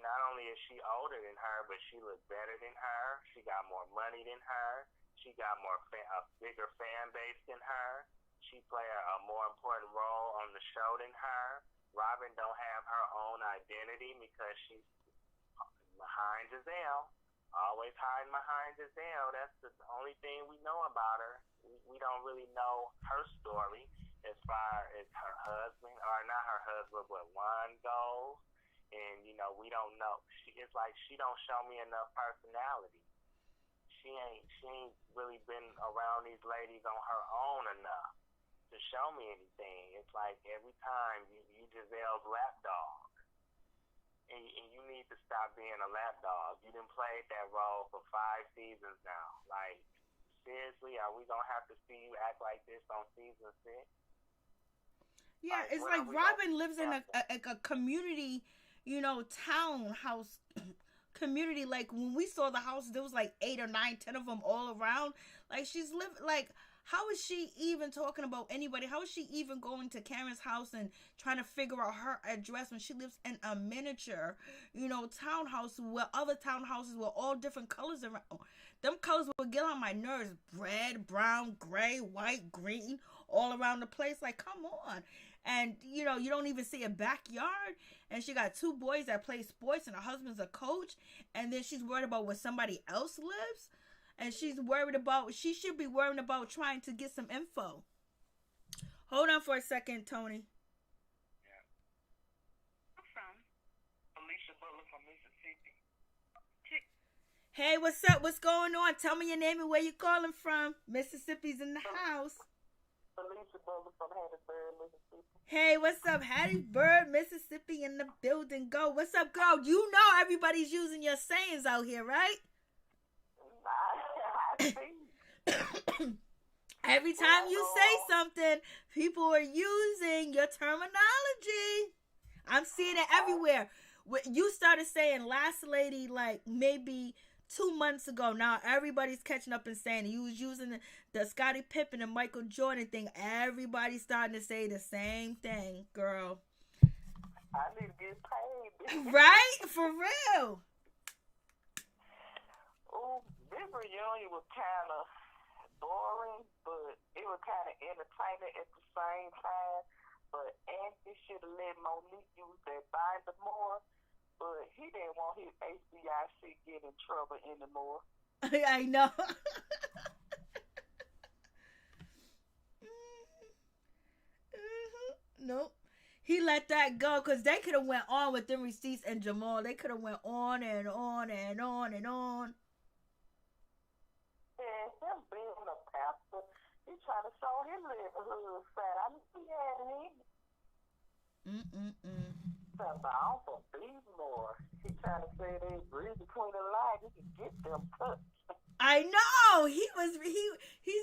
not only is she older than her, but she looks better than her. She got more money than her. She got a bigger fan base than her. She play a more important role on the show than her. Robin don't have her own identity because she's behind Giselle. Always hiding behind Giselle. That's the only thing we know about her. We don't really know her story as far as her husband, or not her husband, but Juan goes. And, you know, we don't know. It's like she don't show me enough personality. She ain't really been around these ladies on her own enough to show me anything. It's like every time you Giselle's lapdog. And you need to stop being a lapdog. You done played that role for 5 seasons now. Like, seriously, are we going to have to see you act like this on season 6? Yeah, it's like Robin lives in a community, you know, townhouse community. Like, when we saw the house, there was like 8 or 9, 10 of them all around. Like, she's living, like, how is she even talking about anybody? How is she even going to Karen's house and trying to figure out her address when she lives in a miniature, you know, townhouse where other townhouses were all different colors around? Them colors would get on my nerves. Red, brown, gray, white, green, all around the place. Like, come on. And, you know, you don't even see a backyard. And she got 2 boys that play sports and her husband's a coach. And then she's worried about where somebody else lives. And she should be worrying about trying to get some info. Hold on for a second, Tony. Yeah. I'm from Alicia Butler from Mississippi. Hey, what's up? What's going on? Tell me your name and where you calling from. Mississippi's in the house. Alicia Butler from Hattiesburg, Mississippi. Hey, what's up? Hattiesburg, Mississippi in the building. Go. What's up, girl? You know everybody's using your sayings out here, right? Every time you say something, people are using your terminology. I'm seeing it everywhere. You started saying last lady like maybe 2 months ago. Now everybody's catching up and saying it. You was using the Scottie Pippen and Michael Jordan thing. Everybody's starting to say the same thing, girl. I need to get paid. Right? For real. Oh, this reunion was kind of boring, but it was kind of entertaining at the same time. But Andy should have let Monique use that binder more, but he didn't want his HBIC get in trouble anymore. I know. Nope. He let that go because they could have went on with them receipts and Jamal. They could have went on and on and on and on. Yeah, him being a pastor, he trying to show his neighborhood fat. I mean, he had him. So, I don't believe more. He trying to say they breathe between the lines. He can get them cuts. I know. He's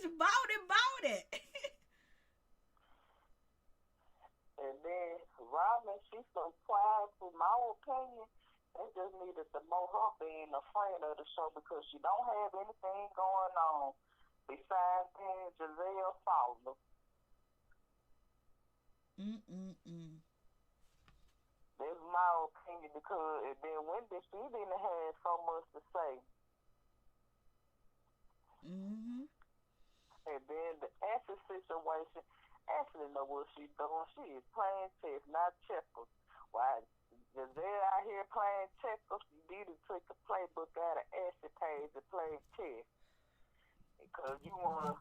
about it. And then Robin, she's so quiet. For my opinion, they just needed to mow her being a friend of the show because she don't have anything going on besides being Giselle Fowler. That's my opinion because then Wendy, she didn't have so much to say. And then the Ashley situation, Ashley know what she's doing. She is playing chess, not checkers. Why Giselle out here playing checkers, you need to take a playbook out of Ashley page to play chess. Because you want to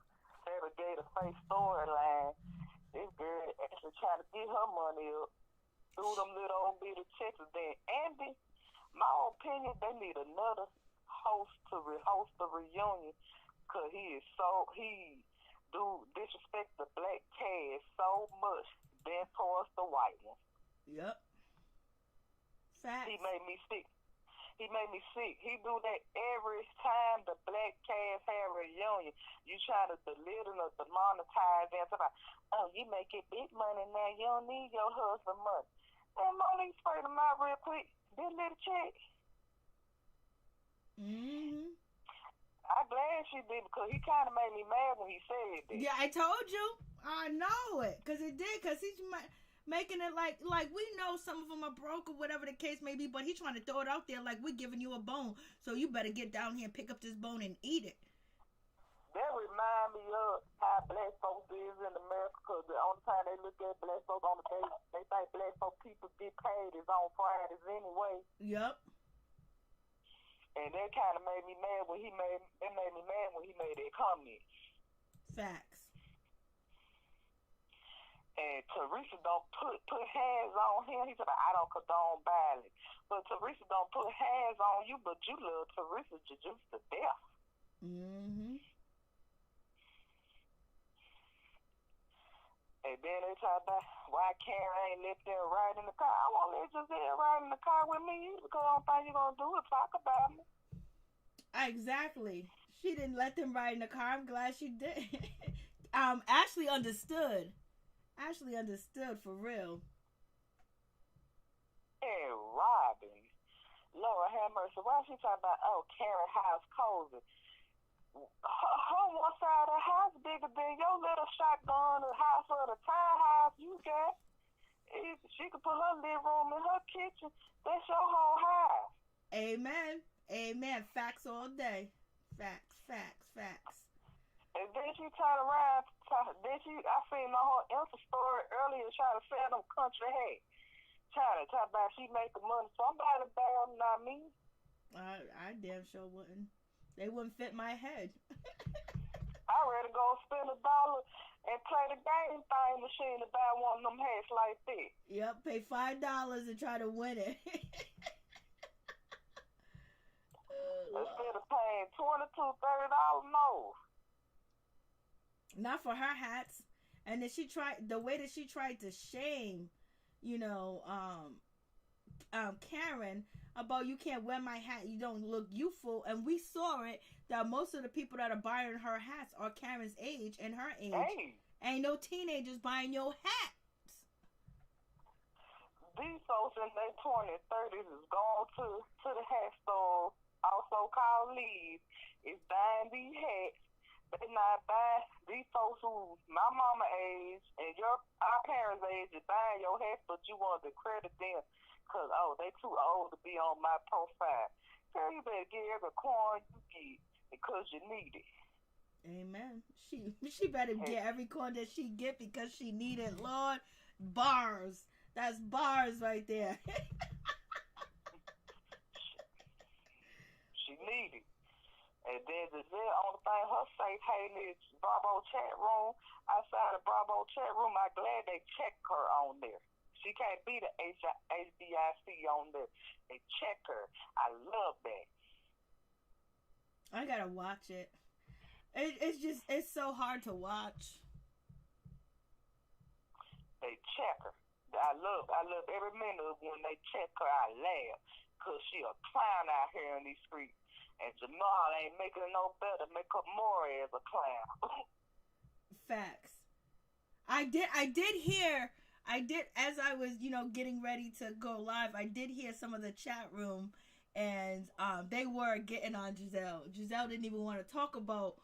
fabricate a fake storyline. This girl actually trying to get her money up through them little old bitty checkers. Then Andy, my opinion, they need another host to host the reunion because he do disrespect the black cast so much than towards the white one. Yep. Facts. He made me sick. He do that every time the black cast have a reunion. You try to belittle or demonetize them. Oh, you making big money now. You don't need your husband money. Man, Monique sprayed him out real quick. Did a little check. I'm glad she did because he kind of made me mad when he said that. Yeah, I told you. I know it because it did. Because he's Making it like we know some of them are broke or whatever the case may be, but he trying to throw it out there like we're giving you a bone, so you better get down here and pick up this bone and eat it. That remind me of how black folks is in America, because the only time they look at black folks on the day, they think black folk people get paid is on Fridays anyway. Yep. And that kind of made me mad when he made that comment. Facts. And Teresa don't put hands on him. He said, I don't condone violence. But Teresa don't put hands on you, but you love Teresa just to death. Mm-hmm. And then they talk about why Karen ain't let them ride in the car. I won't let Giselle ride in the car with me either, because I don't think you're going to do it. Talk about me. Exactly. She didn't let them ride in the car. I'm glad she did. Ashley understood. Ashley understood for real. And Robin, Lord have mercy. Why she talking about, Karen house cozy? Her one side of the house bigger than your little shotgun or house or the townhouse you got. She could put her living room in her kitchen. That's your whole house. Amen. Amen. Facts all day. Facts. And then she turned around. I seen her whole Insta story earlier trying to sell them country hats. Trying to talk about she making money. Somebody buy them, not me. I damn sure wouldn't. They wouldn't fit my head. I ready to go spend $1 and play the game thing machine to buy one of them hats like that. Yep, pay $5 and try to win it. Instead of paying $22, $30 more. Not for her hats. And then the way that she tried to shame, Karen, about you can't wear my hat, you don't look youthful. And we saw it that most of the people that are buying her hats are Karen's age and her age. Hey. Ain't no teenagers buying your hats. These folks in their 20s, 30s is going to the hat store, also called Lee's, is buying these hats. They not buying these folks who my mama age and our parents' age is buying your hats, but you want to credit them because, they too old to be on my profile. Girl, you better get every coin you get because you need it. Amen. She better get every coin that she get because she need it, Lord. Bars. That's bars right there. She need it. And then Giselle on the thing, her safe haven is Bravo chat room. Outside the Bravo chat room, I'm glad they checked her on there. She can't be the HBIC on there. They check her. I love that. I gotta watch it. It's so hard to watch. They check her. I love every minute of when they check her. I laugh because she a clown out here in these streets. And Jamal ain't making it no better. Make her more as a clown. Facts. I did hear, as I was, getting ready to go live, I did hear some of the chat room, and they were getting on Giselle. Giselle didn't even want to talk about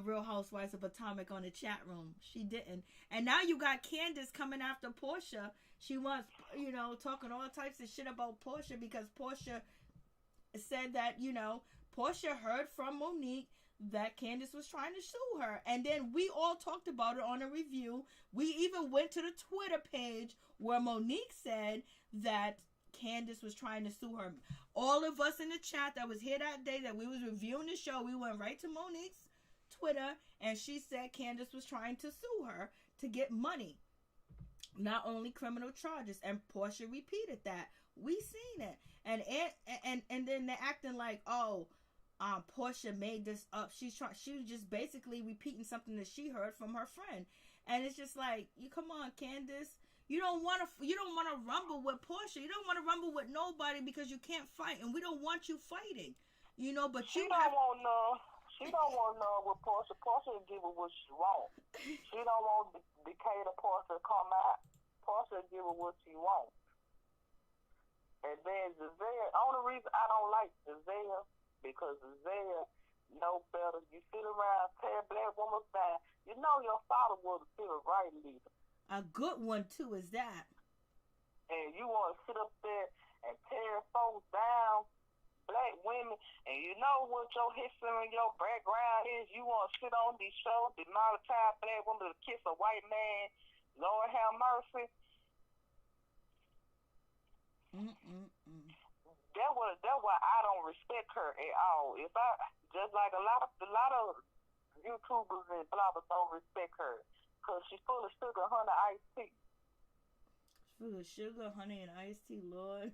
Real Housewives of Potomac on the chat room. She didn't. And now you got Candice coming after Portia. She wants, talking all types of shit about Portia because Portia said that, Portia heard from Monique that Candice was trying to sue her. And then we all talked about it on a review. We even went to the Twitter page where Monique said that Candice was trying to sue her. All of us in the chat that was here that day that we was reviewing the show, we went right to Monique's Twitter and she said Candice was trying to sue her to get money. Not only criminal charges. And Portia repeated that. We seen it. And then they're acting like, Portia made this up. She was just basically repeating something that she heard from her friend. And it's just like, come on, Candice. You don't want to rumble with Portia. You don't want to rumble with nobody because you can't fight, and we don't want you fighting. But she don't want none with Portia. Portia will give her what she wants. She don't want Decatur Portia to come out. Portia will give her what she wants. And then Giselle, only reason I don't like Giselle because Giselle know better. You sit around, tell black woman down. You know your father was a civil rights leader. A good one too is that. and you want to sit up there and tear folks down, black women, and you know what your history and your background is. You want to sit on these shows, demolish black women to kiss a white man. Lord have mercy. That's why I don't respect her at all. If I just like a lot of YouTubers and bloggers don't respect her because she's full of sugar, honey, iced tea. Full of sugar, honey, and iced tea, Lord.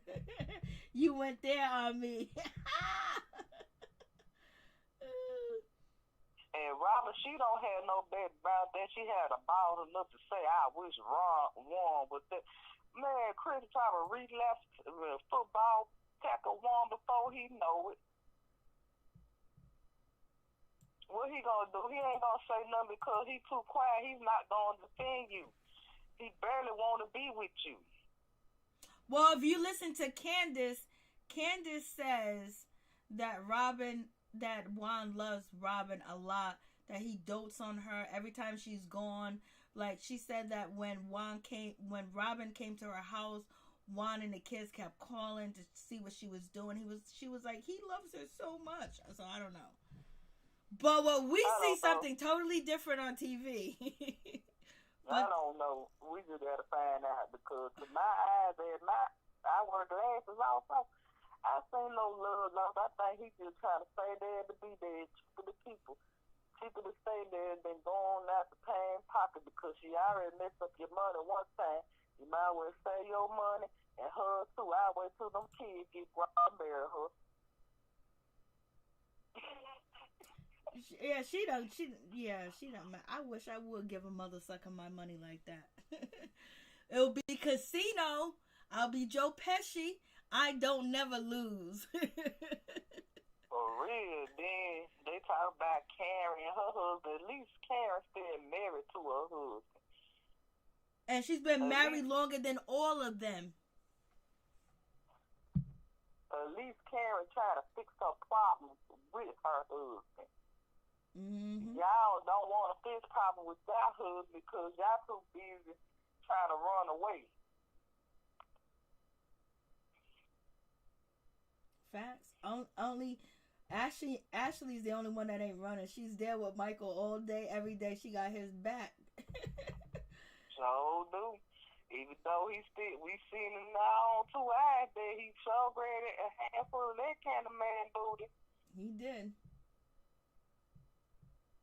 You went there on me. And Robin, she don't have no background that she had a ball enough to say, I wish Ron won with that. Man, Chris tried to relapse football, tackle one before he know it. What he gonna do? He ain't gonna say nothing because he too quiet. He's not gonna defend you. He barely want to be with you. Well, if you listen to Candice says that Juan loves Robin a lot, that he dotes on her every time she's gone. Like, she said that when Robin came to her house, Juan and the kids kept calling to see what she was doing. She was like, he loves her so much. So I don't know. But we see something totally different on TV. I don't know. We just gotta find out because to my eyes and I wear glasses also. I seen no love lost. I think he's just trying to stay there to be there, cheaper the people. Cheaper to stay there than going out the pain pocket because she already messed up your money one time. You might as well save your money and her too. I wait till them kids get grown and marry her. Yeah, she don't. I wish I would give a mother sucker my money like that. It'll be casino. I'll be Joe Pesci. I don't never lose. For real, then they talk about Karen and her husband. At least Karen's still married to her husband. And she's been married longer than all of them. At least Karen trying to fix her problems with her husband. Mm-hmm. Y'all don't want to fix problems with y'all husband because y'all too busy trying to run away. Facts. Only Ashley's the only one that ain't running. She's there with Michael all day, every day. She got his back. So do. Even though we seen him now on 2 eyes that he so great a handful of that kind of man booty. He did.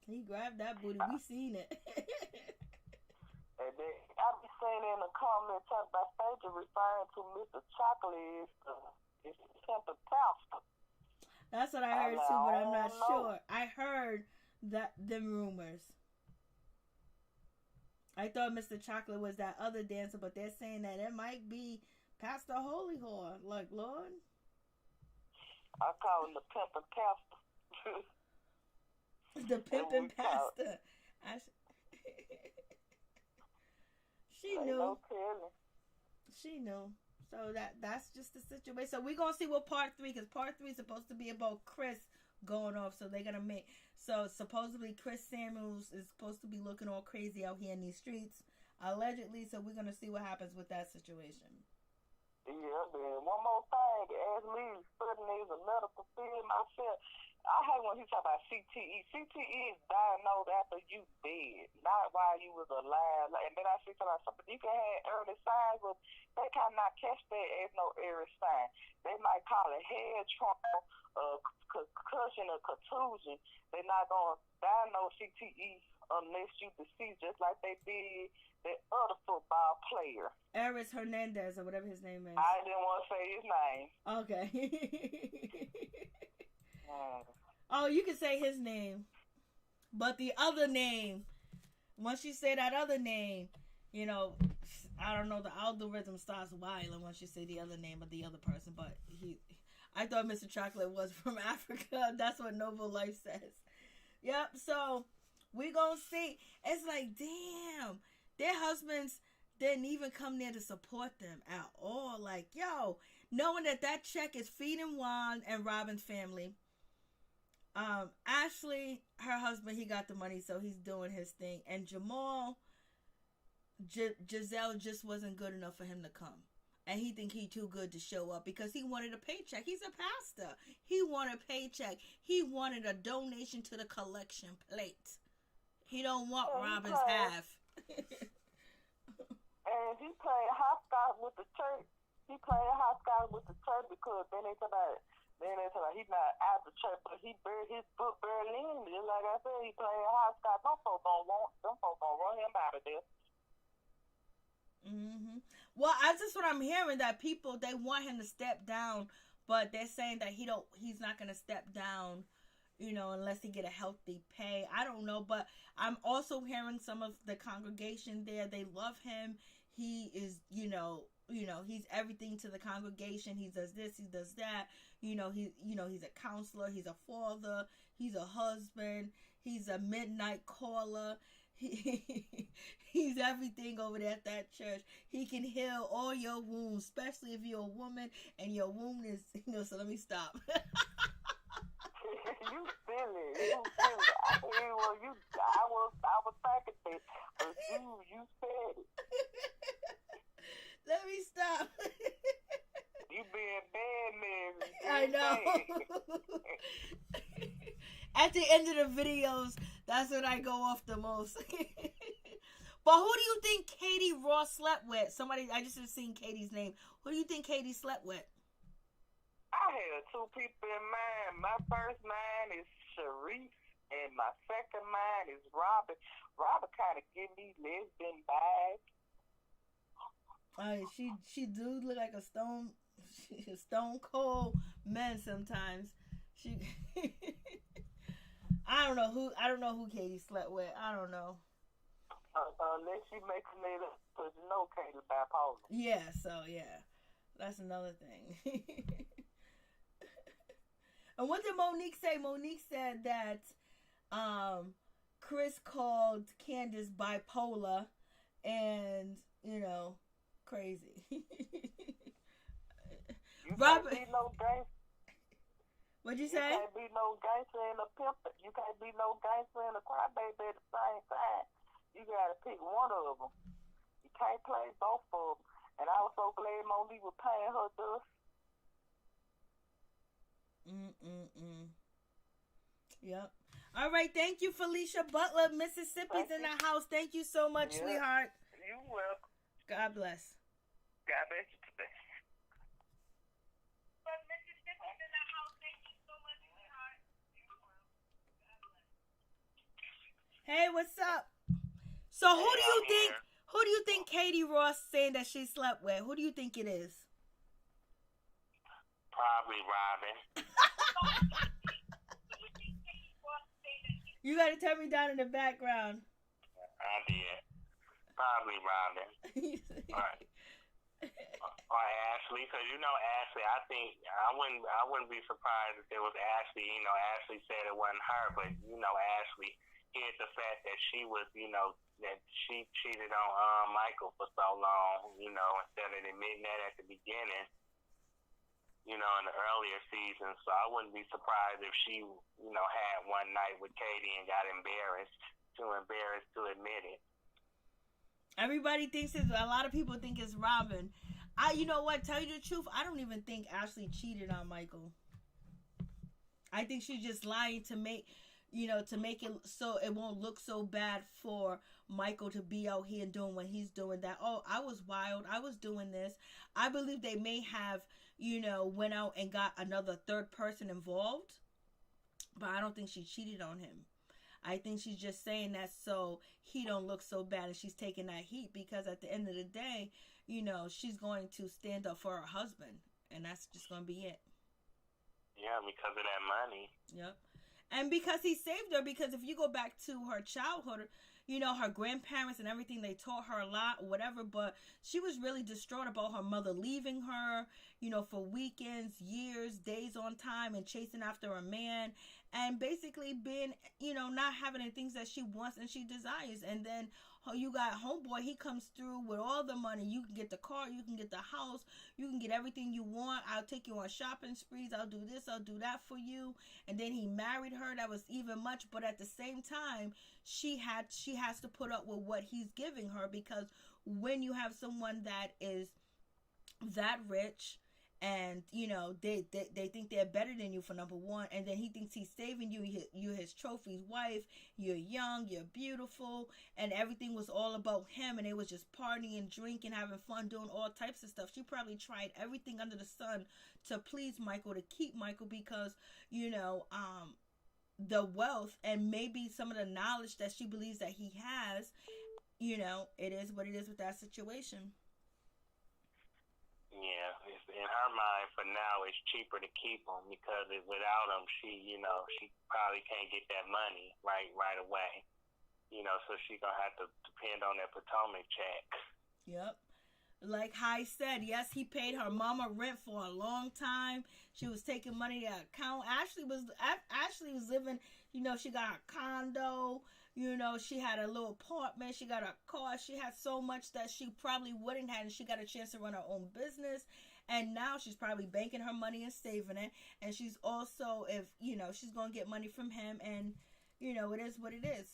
He grabbed that booty. We seen it. And then I be saying in the comments about Phaedra referring to Mr. Chocolate is Temper Pastor. That's what I heard too, but I'm not sure. I heard them rumors. I thought Mr. Chocolate was that other dancer, but they're saying that it might be Pastor Holy Whore. Like, Lord. I call him the Pimpin' Pastor. The Pimpin' Pastor. She knew. No telling. She knew. So that's just the situation. So we're gonna see what part 3, because part 3 is supposed to be about Chris going off. So they're gonna make. So supposedly Chris Samuels is supposed to be looking all crazy out here in these streets, allegedly. So we're gonna see what happens with that situation. Yeah, man. One more thing. As me studying as a medical field myself, I hate when he talk about CTE. CTE is diagnosed after you dead, not while you was alive. And then I see something you can have early signs, but they cannot catch that as no early sign. They might call it head trauma, concussion, or contusion. They're not going to diagnose CTE unless you deceased, just like they did that other football player. Aris Hernandez, or whatever his name is. I didn't want to say his name. Okay. Oh, you can say his name. But the other name, once you say that other name, you know, I don't know, the algorithm starts wilding once you say the other name of the other person. But I thought Mr. Chocolate was from Africa. That's what Noble Life says. Yep, so we gonna see. It's like, damn, their husbands didn't even come there to support them at all. Like, yo, knowing that check is feeding Juan and Robin's family. Ashley, her husband, he got the money, so he's doing his thing. And Jamal, Giselle just wasn't good enough for him to come. And he think he too good to show up because he wanted a paycheck. He's a pastor. He wanted a paycheck. He wanted a donation to the collection plate. He don't want Robin's half. And he played hopscotch with the church. He played hopscotch with the church because then they talk about he's not out the church, but he buried his foot buried in. Just like I said, he played hopscotch. Them folks don't run him out of there. Mm-hmm. Well, that's what I'm hearing, that people, they want him to step down, but they're saying that he's not going to step down, unless he get a healthy pay. I don't know, but I'm also hearing some of the congregation there, they love him. He is, he's everything to the congregation. He does this, he does that. He's a counselor, he's a father, he's a husband, he's a midnight caller. He's everything over there at that church. He can heal all your wounds, especially if you're a woman and your wound is, so let me stop. You silly. I was thinking that, but you said it. Let me stop. You being bad, man. I know. At the end of the videos, that's when I go off the most. But who do you think Katie Ross slept with? I just have seen Katie's name. Who do you think Katie slept with? I had two people in mind. My first mind is Sharice, and my second mind is Robin. Robin kind of give me lesbian vibes. She do look like a stone cold man sometimes. I don't know who Katie slept with. I don't know. Unless you make a name up, because you know Katie's bipolar. Yeah, so yeah. That's another thing. And what did Monique say? Monique said that Chris called Candice bipolar and, crazy. Robert, what'd you say? You can't be no gangster and a pimp. You can't be no gangster and a crybaby at the same time. You gotta pick one of them. You can't play both of them. And I was so glad Monique was paying her dust. Yep. All right. Thank you, Felicia Butler. Mississippi's in the house. Thank you so much, sweetheart. You're welcome. God bless. God bless you today. Mississippi's in the house. Thank you so much, sweetheart. You're welcome. God bless. Hey, what's up? So who do you think Katie Ross saying that she slept with? Who do you think it is? Probably Robin. You gotta tell me down in the background. I did. Probably Robin. Or Ashley, because Ashley. I think I wouldn't be surprised if it was Ashley. Ashley said it wasn't her, but Ashley hid the fact that she was, that she cheated on Michael for so long. Instead of admitting that at the beginning. In the earlier seasons. So I wouldn't be surprised if she, had one night with Katie and got embarrassed to admit it. Everybody thinks a lot of people think it's Robin. You know what? Tell you the truth, I don't even think Ashley cheated on Michael. I think she's just lying to make it so it won't look so bad for Michael to be out here and doing what he's doing. That, I was wild. I was doing this. I believe they may have, went out and got another third person involved. But I don't think she cheated on him. I think she's just saying that so he don't look so bad, and she's taking that heat because at the end of the day, she's going to stand up for her husband, and that's just going to be it. Yeah, because of that money. Yep. And because he saved her, because if you go back to her childhood, her grandparents and everything, they taught her a lot or whatever, but she was really distraught about her mother leaving her, for weekends, years, days on time, and chasing after a man, and basically being, not having the things that she wants and she desires. And then you got homeboy, he comes through with all the money. You can get the car, you can get the house, you can get everything you want. I'll take you on shopping sprees, I'll do this, I'll do that for you. And then he married her. That was even much, but at the same time, she has to put up with what he's giving her, because when you have someone that is that rich, and you know they think they're better than you for number one, and then he thinks he's saving you. You're his trophy's wife. You're young. You're beautiful, and everything was all about him. And they was just partying, drinking, having fun, doing all types of stuff. She probably tried everything under the sun to please Michael, to keep Michael, because you know the wealth and maybe some of the knowledge that she believes that he has. You know, it is what it is with that situation. Yeah, in her mind, for now, it's cheaper to keep him because without him, she probably can't get that money right away. You know, so she gonna have to depend on that Potomac check. Yep. Like Hai said, yes, he paid her mama rent for a long time. She was taking money to account. Ashley was living, you know, she got a condo, you know, she had a little apartment, she got a car, she had so much that she probably wouldn't have, and she got a chance to run her own business. And now she's probably banking her money and saving it. And she's also, if, you know, she's going to get money from him, and, you know, it is what it is.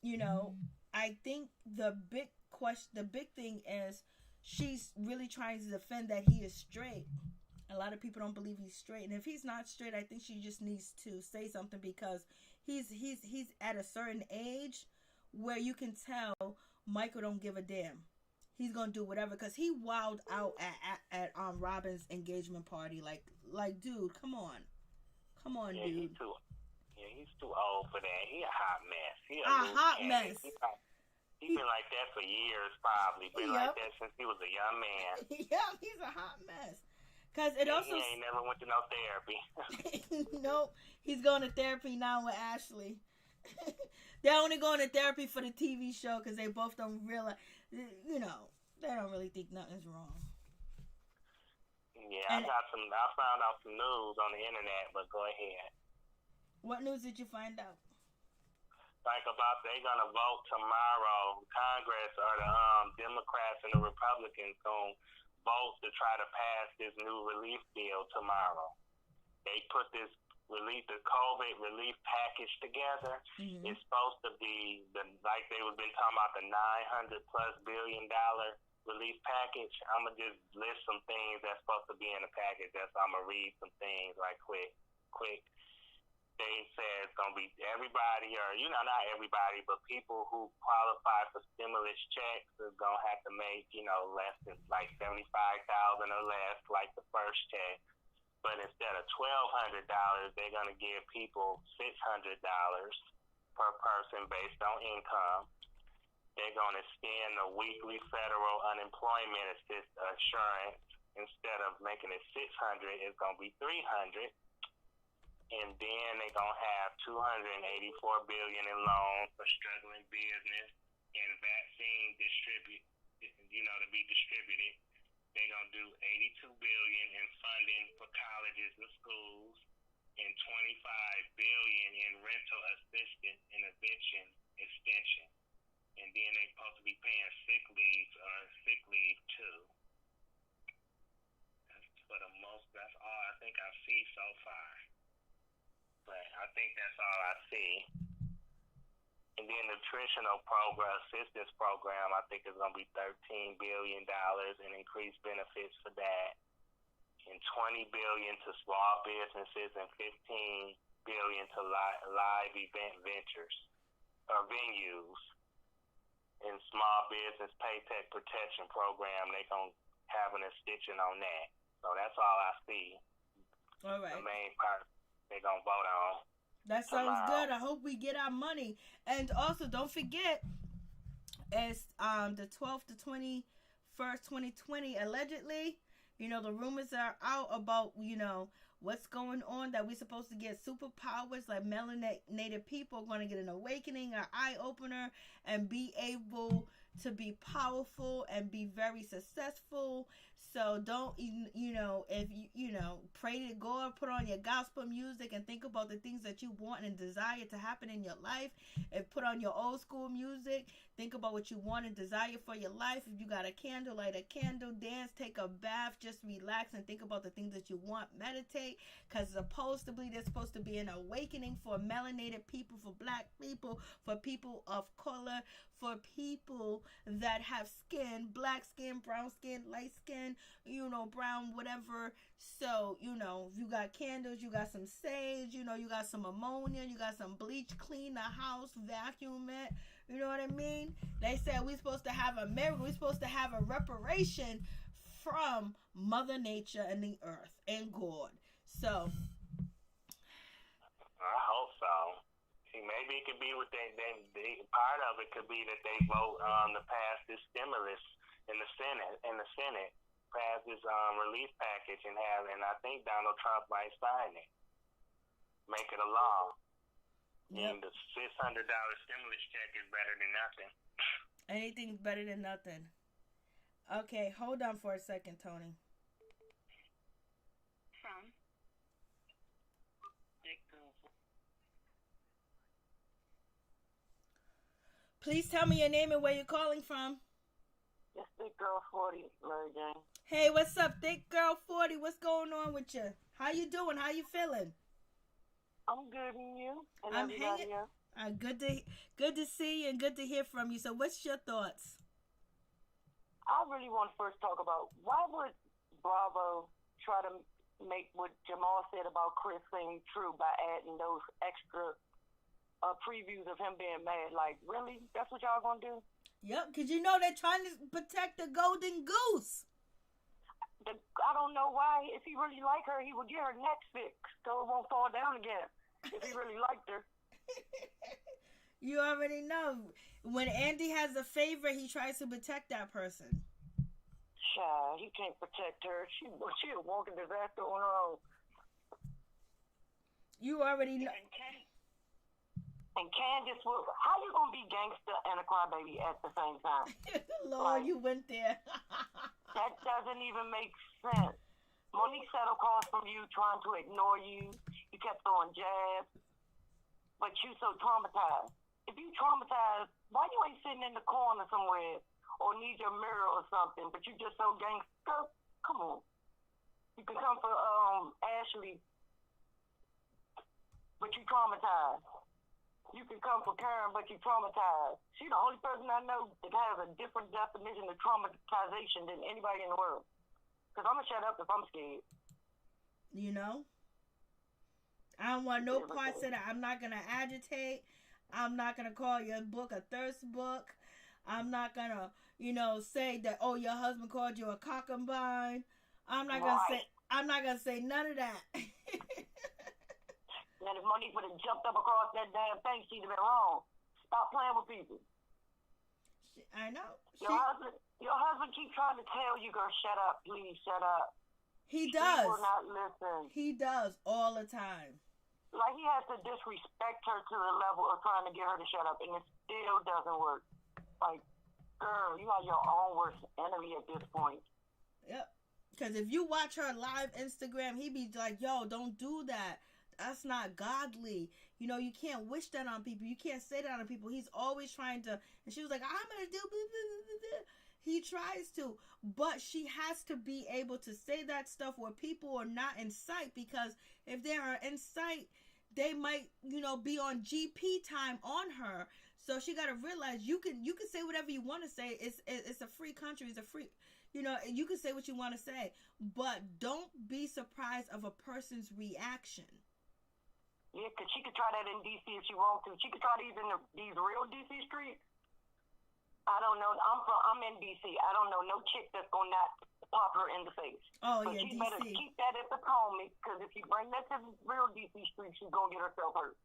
You know, I think the big thing is she's really trying to defend that he is straight. A lot of people don't believe he's straight, and if he's not straight, I think she just needs to say something, because he's at a certain age where you can tell Michael don't give a damn. He's gonna do whatever, because he wowed out at Robin's engagement party. Like dude, come on, yeah, dude. He's too old for that. He a hot mess. He a hot mess. He's been like that for years, probably. Been like that since he was a young man. Yeah, he's a hot mess. Cause it also, he ain't never went to no therapy. Nope, he's going to therapy now with Ashley. They're only going to therapy for the TV show because they both don't realize, you know, they don't really think nothing's wrong. Yeah, I found out some news on the internet, but go ahead. What news did you find out? Like about they're gonna vote tomorrow. Congress or the Democrats and the Republicans gonna vote to try to pass this new relief bill tomorrow. They put the COVID relief package together. Mm-hmm. It's supposed to be like they was been talking about the $900+ billion relief package. I'm gonna just list some things that's supposed to be in the package. I'm gonna read some things right quick. They said it's going to be everybody, or, you know, not everybody, but people who qualify for stimulus checks is going to have to make, you know, less than like $75,000 or less, like the first check. But instead of $1,200, they're going to give people $600 per person based on income. They're going to extend the weekly federal unemployment insurance. Instead of making it $600, it's going to be $300. And then they're going to have $284 billion in loans for struggling business and vaccine to be distributed. They're going to do $82 billion in funding for colleges and schools and $25 billion in rental assistance and eviction extension. And then they're supposed to be paying sick leave too. That's all I think I see so far. But I think that's all I see. And then the nutritional assistance program, I think is going to be $13 billion and increased benefits for that. And $20 billion to small businesses and $15 billion to live event venues. And small business paycheck protection program, they're going to have an extension on that. So that's all I see. All right. The main part they're going to vote on. That sounds good. I hope we get our money. And also, don't forget, it's the 12th to 21st, 2020, allegedly. You know, the rumors are out about, you know, what's going on, that we're supposed to get superpowers, like melanated people are going to get an awakening, an eye-opener, and be able to be powerful and be very successful. So don't, if pray to God, put on your gospel music and think about the things that you want and desire to happen in your life. If put on your old school music, think about what you want and desire for your life. If you got a candle, light a candle, dance, take a bath, just relax and think about the things that you want. Meditate, because there's supposed to be an awakening for melanated people, for black people, for people of color, for people that have skin, black skin, brown skin, light skin, brown, whatever. So, if you got candles, you got some sage, you got some ammonia, you got some bleach, clean the house, vacuum it. You know what I mean? They said we're supposed to have a miracle. We're supposed to have a reparation from Mother Nature and the earth and God. So I hope so. See, maybe it could be what they part of it could be that they vote to pass this stimulus in the Senate, pass this relief package and I think Donald Trump might sign it, make it a law. Yep. And the $600 stimulus check is better than nothing. Anything's better than nothing. Okay, hold on for a second, Tony. From Please tell me your name and where you're calling from. It's Thick Girl 40, Maryjane. Hey, what's up, Thick Girl 40? What's going on with you? How you doing? How you feeling? I'm good, and you? And I'm everybody hanging. else? Good to see you and good to hear from you. So what's your thoughts? I really want to first talk about why would Bravo try to make what Jamal said about Chris seem true by adding those extra previews of him being mad? Like, really? That's what y'all gonna do? Yep, because they're trying to protect the golden goose. I don't know why. If he really liked her, he would get her neck fixed so it won't fall down again. If he really liked her. You already know. When Andy has a favorite, he tries to protect that person. Child, he can't protect her. She a walking disaster on her own. You already know. And Candice, how you gonna be gangster and a crybaby at the same time? Lord, you went there. That doesn't even make sense. Monique settled calls from you, trying to ignore you. You kept throwing jabs, but you so traumatized. If you traumatized, why you ain't sitting in the corner somewhere or need your mirror or something? But you just so gangster. Come on. You can come for Ashley, but you traumatized. You can come for Karen, but you traumatized. She's the only person I know that has a different definition of traumatization than anybody in the world. Because I'm going to shut up if I'm scared. I don't want no parts of that. I'm not going to agitate. I'm not going to call your book a thirst book. I'm not going to, say that, oh, your husband called you a cockambine. I'm not going to say none of that. And if Monique would have jumped up across that damn thing, she'd have been wrong. Stop playing with people. I know. Your husband keeps trying to tell you, girl, shut up, please, shut up. He does. He will not listen. He does all the time. Like, he has to disrespect her to the level of trying to get her to shut up, and it still doesn't work. Like, girl, you are your own worst enemy at this point. Yep. Because if you watch her live Instagram, he be like, yo, don't do that. That's not godly. You can't wish that on people. You can't say that on people. He's always trying to, and she was like, I'm going to do blah, blah, blah, blah. He tries to, but she has to be able to say that stuff where people are not in sight, because if they are in sight, they might, be on GP time on her. So she got to realize you can say whatever you want to say. It's a free country. It's a free, you can say what you want to say, but don't be surprised of a person's reaction. Yeah, because she could try that in D.C. if she wants to. She could try these in these real D.C. streets. I don't know. I'm in D.C. I don't know no chick that's going to not pop her in the face. Oh, so yeah, she D.C. better keep that at the Potomac, because if you bring that to real D.C. street, she's going to get herself hurt.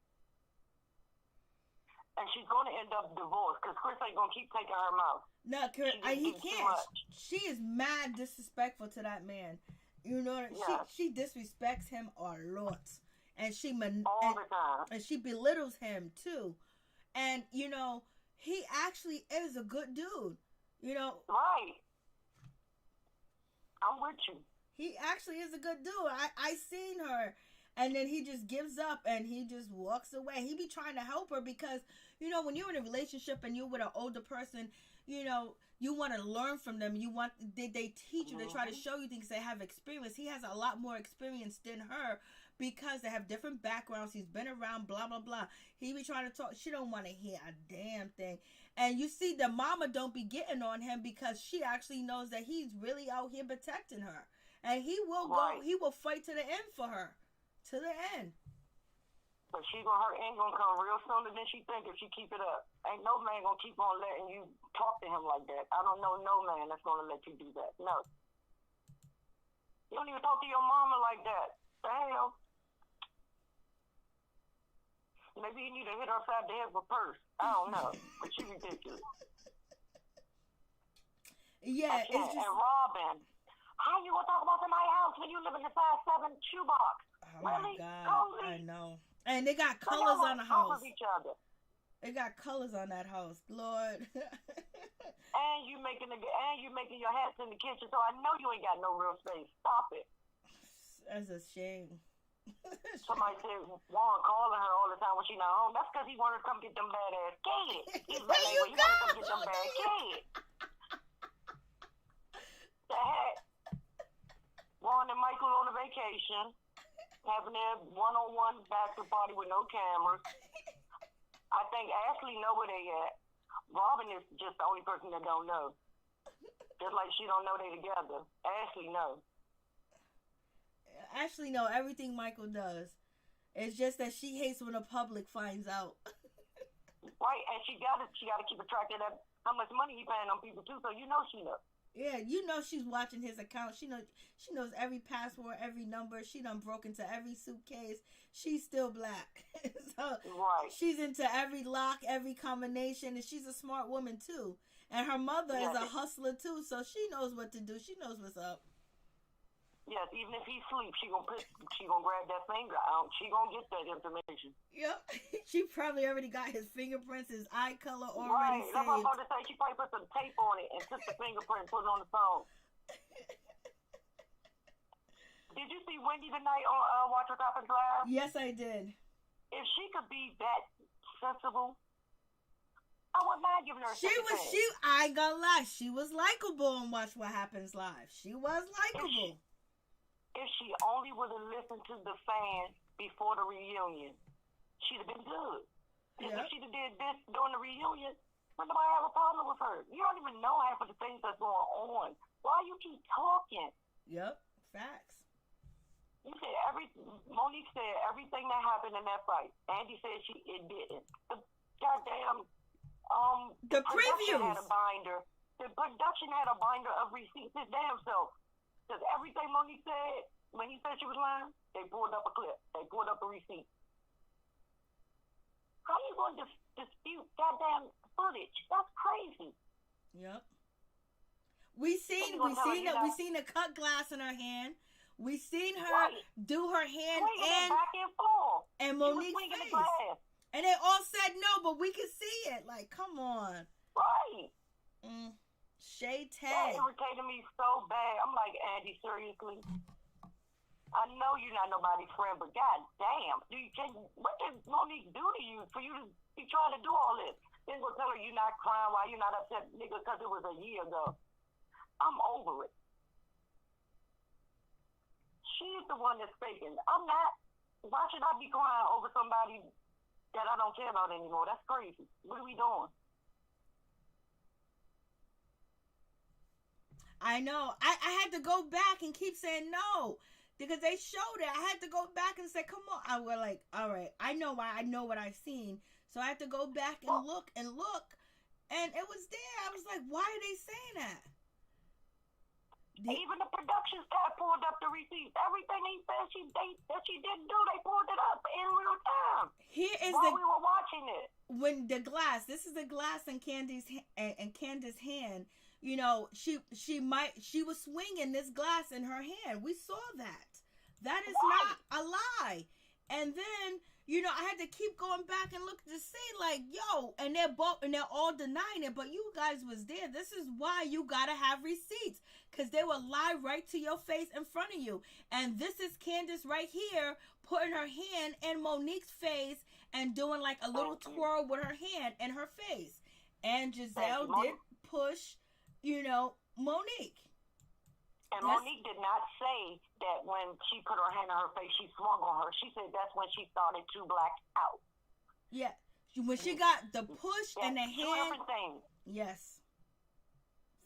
And she's going to end up divorced, because Chris ain't going to keep taking her mouth. No, he can't. She is mad disrespectful to that man. She disrespects him a lot. And she all the time. And she belittles him too. And he actually is a good dude. Right. I'm with you. He actually is a good dude. I seen her, and then he just gives up and he just walks away. He be trying to help her because, you know, when you're in a relationship and you're with an older person, you know, you want to learn from them. You want they teach you. They try to show you things. They have experience. He has a lot more experience than her because they have different backgrounds. He's been around, blah blah blah. He be trying to talk. She don't want to hear a damn thing. And you see, the mama don't be getting on him because she actually knows that he's really out here protecting her, and he will go. He will fight to the end for her, to the end. But her end gonna come real sooner than she think if she keep it up. Ain't no man gonna keep on letting you talk to him like that. I don't know no man that's gonna let you do that. No. You don't even talk to your mama like that. The hell? Maybe you need to hit her upside the head with a purse. I don't know. But she ridiculous. Yeah, it's just... And Robin, how you gonna talk about somebody's house when you live in the size 7 shoebox? Oh really? my God, Totally? I know. And they got colors on the house. Each other. They got colors on that house, Lord. and you making your hats in the kitchen, so I know you ain't got no real space. Stop it. That's a shame. Somebody said Juan calling her all the time when she not home. That's because he wanted to come get them bad ass kids. He's like, he wanted to come get them bad kids. The heck? Juan and Michael on a vacation, having their one-on-one bachelor party with no cameras. I think Ashley know where they at. Robin is just the only person that don't know. Just like she don't know they together. Ashley know. Ashley know everything Michael does. It's just that she hates when the public finds out. Right, and she gotta keep a track of that, how much money he paying on people too, so you know she knows. Yeah, you know she's watching his account. She knows every password, every number. She done broke into every suitcase. She's still black. So right. She's into every lock, every combination, and she's a smart woman too. And her mother is a hustler too, so she knows what to do. She knows what's up. Yes, even if he sleeps, she gonna grab that finger out. She gonna get that information. Yep. She probably already got his fingerprints, his eye color already saved. That's what I'm about to say. She probably put some tape on it and took the fingerprint and put it on the phone. Did you see Wendy tonight on Watch What Happens Live? Yes, I did. If she could be that sensible, I wouldn't mind giving her a second chance. I ain't gonna lie, she was likable on Watch What Happens Live. She was likable. If she only would have listened to the fans before the reunion, she'd have been good. If she'd have did this during the reunion, would nobody have a problem with her? You don't even know half of the things that's going on. Why you keep talking? Yep, facts. You said Monique said everything that happened in that fight. Andy said it didn't. The goddamn the previews had a binder. The production had a binder of receipts. His damn self. Because everything Monique said, when he said she was lying, they pulled up a clip. They pulled up a receipt. How you going to dispute goddamn footage? That's crazy. Yep. We seen the cut glass in her hand. We seen her do her hand in back and forth. And Monique's face. And they all said no, but we could see it. Like, come on. Right. Shay Tay. That irritated me so bad. I'm like, Andy, seriously? I know you're not nobody's friend, but god damn. What did Monique do to you for you to be trying to do all this? Then go tell her you're not crying, why you're not upset, nigga, because it was a year ago. I'm over it. She's the one that's faking. I'm not. Why should I be crying over somebody that I don't care about anymore? That's crazy. What are we doing? I know. I had to go back and keep saying no because they showed it. I had to go back and say, come on. I was like, all right, I know what I've seen. So I had to go back and look. And it was there. I was like, why are they saying that? Even the production staff pulled up the receipts. Everything he said that she didn't do, they pulled it up in real time. Here is while we were watching it. When the glass, this is the glass in Candice's hand. You know, she was swinging this glass in her hand. We saw that. That is not a lie. And then you know, I had to keep going back and look to see, like, yo, and they're all denying it, but you guys was there. This is why you gotta have receipts, because they will lie right to your face in front of you. And this is Candice right here putting her hand in Monique's face and doing like a little twirl with her hand in her face. And Giselle did push, you know, Monique. And Monique did not say that when she put her hand on her face, she swung on her. She said that's when she started to black out. Yeah. When she got the push and the hand. Two different things. Yes.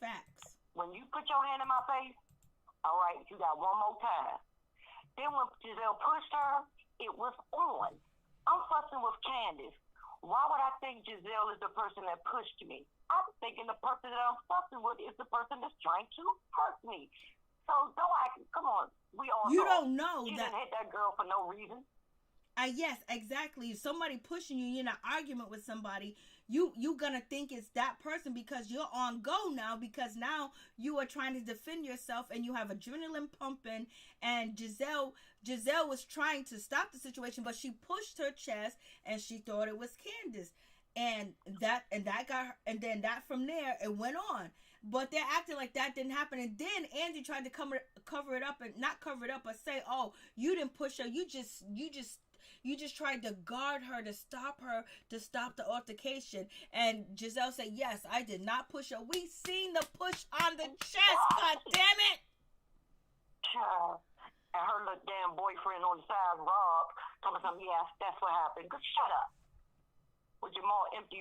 Facts. When you put your hand in my face, all right, you got one more time. Then when Giselle pushed her, it was on. I'm fussing with Candice. Why would I think Giselle is the person that pushed me? I'm thinking the person that I'm fussing with is the person that's trying to hurt me. So don't act. Come on, we all. You don't know you that. didn't hit that girl for no reason. Yes, exactly. If somebody pushing you, you're in an argument with somebody, you gonna think it's that person because you're on go now, because now you are trying to defend yourself and you have adrenaline pumping. And Giselle was trying to stop the situation, but she pushed her chest and she thought it was Candice. And that got her, and then that from there it went on. But they're acting like that didn't happen. And then Andy tried to cover it up, and not cover it up, but say, "Oh, you didn't push her. You just tried to guard her, to stop the altercation." And Giselle said, "Yes, I did not push her. We seen the push on the chest. God damn it!" Child. And her little damn boyfriend on the side, Rob, told me something. Yes, that's what happened. Good, shut up. With Jamal empty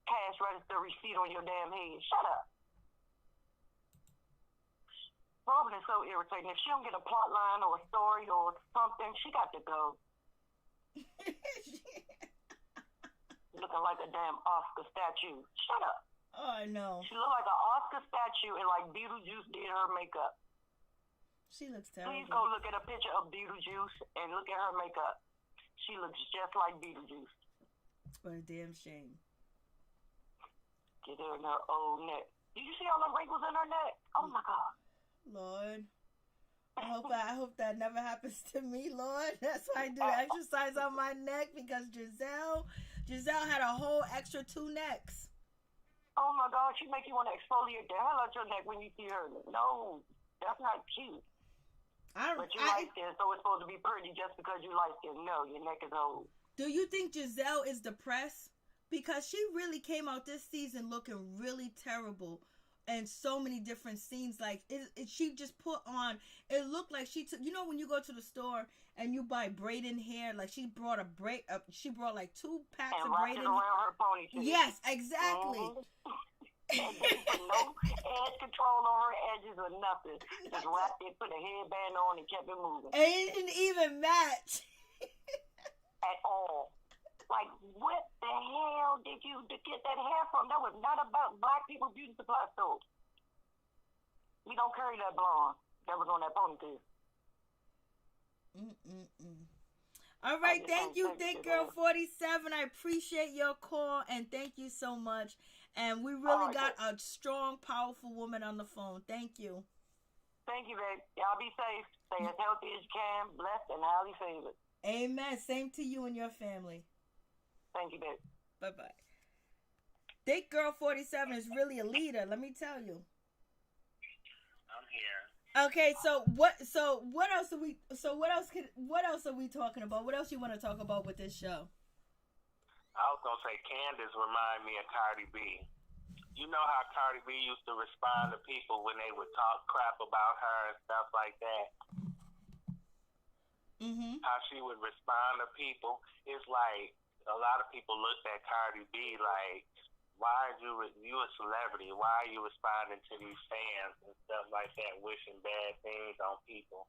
cash register receipt on your damn head. Shut up. Robin is so irritating. If she don't get a plot line or a story or something, she got to go. Looking like a damn Oscar statue. Shut up. Oh, I know. She looked like an Oscar statue and like Beetlejuice did her makeup. She looks terrible. Please go look at a picture of Beetlejuice and look at her makeup. She looks just like Beetlejuice. What a damn shame. Get her in her old neck. Did you see all the wrinkles in her neck? Oh my God. Lord. I hope that never happens to me, Lord. That's why I do exercise on my neck, because Giselle had a whole extra 2 necks. Oh my God, she make you want to exfoliate the hell out your neck when you see her. No, that's not cute. But you light skin, so it's supposed to be pretty just because you light skin. No, your neck is old. Do you think Giselle is depressed? Because she really came out this season looking really terrible. And so many different scenes, like she just put on. It looked like she took. You know when you go to the store and you buy braiding hair, like she brought she brought like 2 packs and of braiding. Around her ponytail. Yes, exactly. And no edge control on her edges or nothing. Just wrapped it, put a headband on, and kept it moving. And it didn't even match at all. Like, what the hell did you get that hair from? That was not about Black People Beauty Supply Store. We don't carry that blonde that was on that ponytail. All right, thank you, Thick Girl 47. I appreciate your call, and thank you so much. And we really got a strong, powerful woman on the phone. Thank you. Thank you, babe. Y'all be safe. Stay as healthy as you can. Blessed and highly favored. Amen. Same to you and your family. Thank you, babe. Bye-bye. Thick Girl 47 is really a leader, let me tell you. I'm here. Okay, so what else are we talking about? What else you want to talk about with this show? I was gonna say Candice remind me of Cardi B. You know how Cardi B used to respond to people when they would talk crap about her and stuff like that? Mm-hmm. How she would respond to people. It's like a lot of people looked at Cardi B like, why are you a celebrity? Why are you responding to these fans and stuff like that, wishing bad things on people?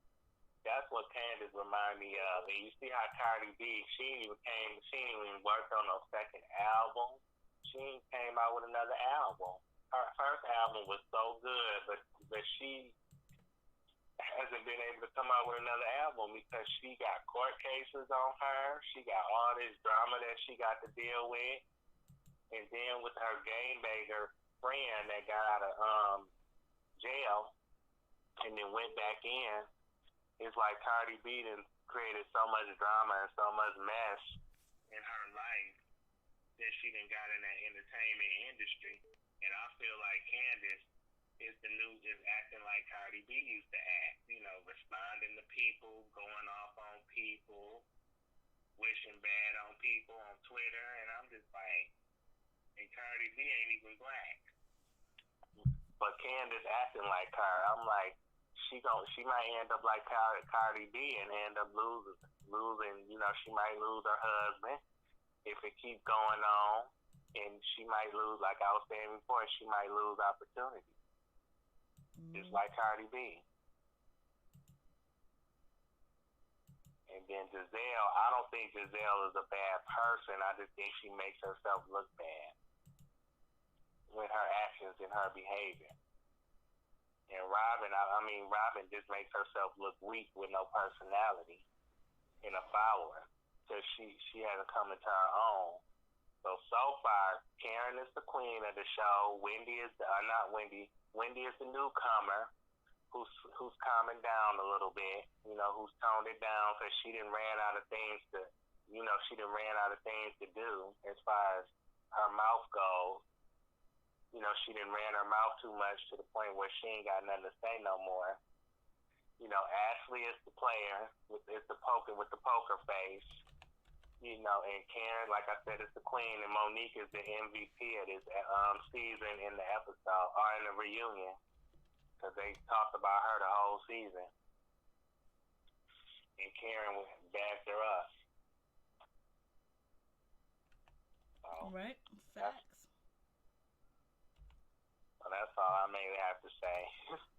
That's what Candice remind me of. And you see how Cardi B, she didn't even work on her second album. She came out with another album. Her first album was so good, but she hasn't been able to come out with another album because she got court cases on her. She got all this drama that she got to deal with. And then with her gangbanger friend that got out of jail and then went back in, it's like Cardi B done created so much drama and so much mess in her life that she done got in that entertainment industry. And I feel like Candice is acting like Cardi B used to act, you know, responding to people, going off on people, wishing bad on people on Twitter, and I'm just like, and Cardi B ain't even black. But Candice acting like her, I'm like, she might end up like Cardi B and end up losing, you know, she might lose her husband if it keeps going on, and she might lose, like I was saying before, she might lose opportunity. Just like Cardi B. And then Giselle, I don't think Giselle is a bad person. I just think she makes herself look bad with her actions and her behavior. And Robin, Robin just makes herself look weak with no personality and a follower. Because she hasn't come into her own. So far, Karen is the queen of the show. Wendy is Wendy is the newcomer who's calming down a little bit, you know, who's toned it down because she done ran out of things to do as far as her mouth goes. You know, she done ran her mouth too much to the point where she ain't got nothing to say no more. You know, Ashley is the player, with the poker face. You know, and Karen, like I said, is the queen, and Monique is the MVP of this season in the episode, or in the reunion, because they talked about her the whole season. And Karen backed her up. So, right, facts. So that's all I mainly have to say.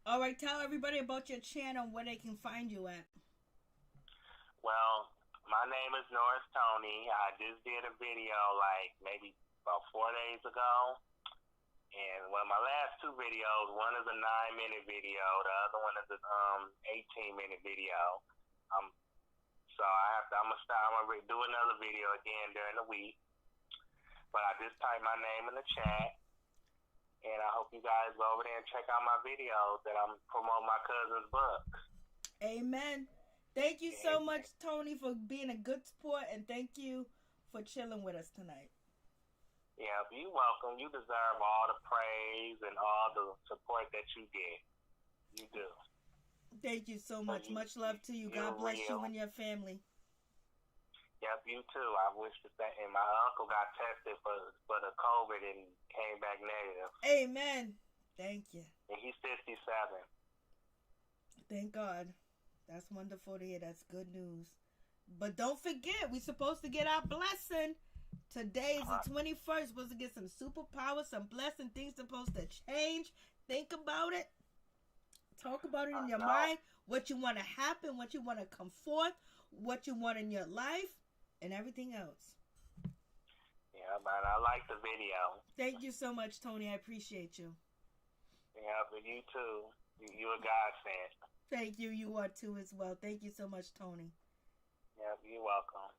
All right, tell everybody about your channel, where they can find you at. Well, my name is Norris Tony. I just did a video like maybe about 4 days ago. And my last 2 videos, one is a 9-minute video, the other one is an 18-minute video. So I'm gonna do another video again during the week. But I just typed my name in the chat, and I hope you guys go over there and check out my videos that I'm promoting my cousin's book. Amen. Thank you so much, Tony, for being a good sport, and thank you for chilling with us tonight. Yeah, you're welcome. You deserve all the praise and all the support that you get. You do. Thank you so much. Much love to you. God bless you and your family. Yep, you too. I wish to say, and my uncle got tested for the COVID and came back negative. Amen. Thank you. And he's 57. Thank God. That's wonderful to hear. That's good news. But don't forget, we're supposed to get our blessing. Today is the 21st. Supposed to get some superpowers, some blessing. Things supposed to change. Think about it. Talk about it in your mind. What you want to happen, what you want to come forth, what you want in your life, and everything else. Yeah, man, I like the video. Thank you so much, Tony. I appreciate you. Yeah, but you too. You a godsend. Thank you. You are too as well. Thank you so much, Tony. Yeah, you're welcome.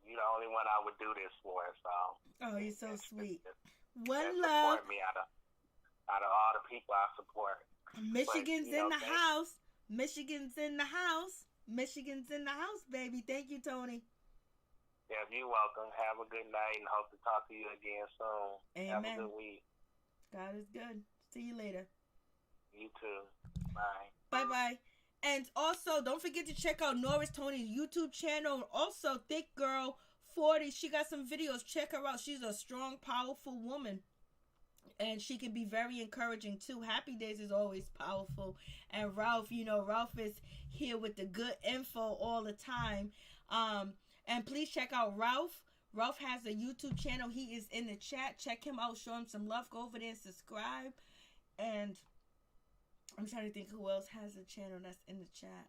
You're the only one I would do this for, so. Oh, you're so sweet. One love. Support me out of all the people I support. Michigan's in the house. Michigan's in the house. Michigan's in the house, baby. Thank you, Tony. Yeah, you're welcome. Have a good night and hope to talk to you again soon. Amen. Have a good week. God is good. See you later. You too. Bye. Bye-bye. And also, don't forget to check out Norris Tony's YouTube channel. Also, Thick Girl 40. She got some videos. Check her out. She's a strong, powerful woman. And she can be very encouraging, too. Happy Days is always powerful. And Ralph, Ralph is here with the good info all the time. And please check out Ralph. Ralph has a YouTube channel. He is in the chat. Check him out. Show him some love. Go over there and subscribe. And I'm trying to think who else has a channel that's in the chat.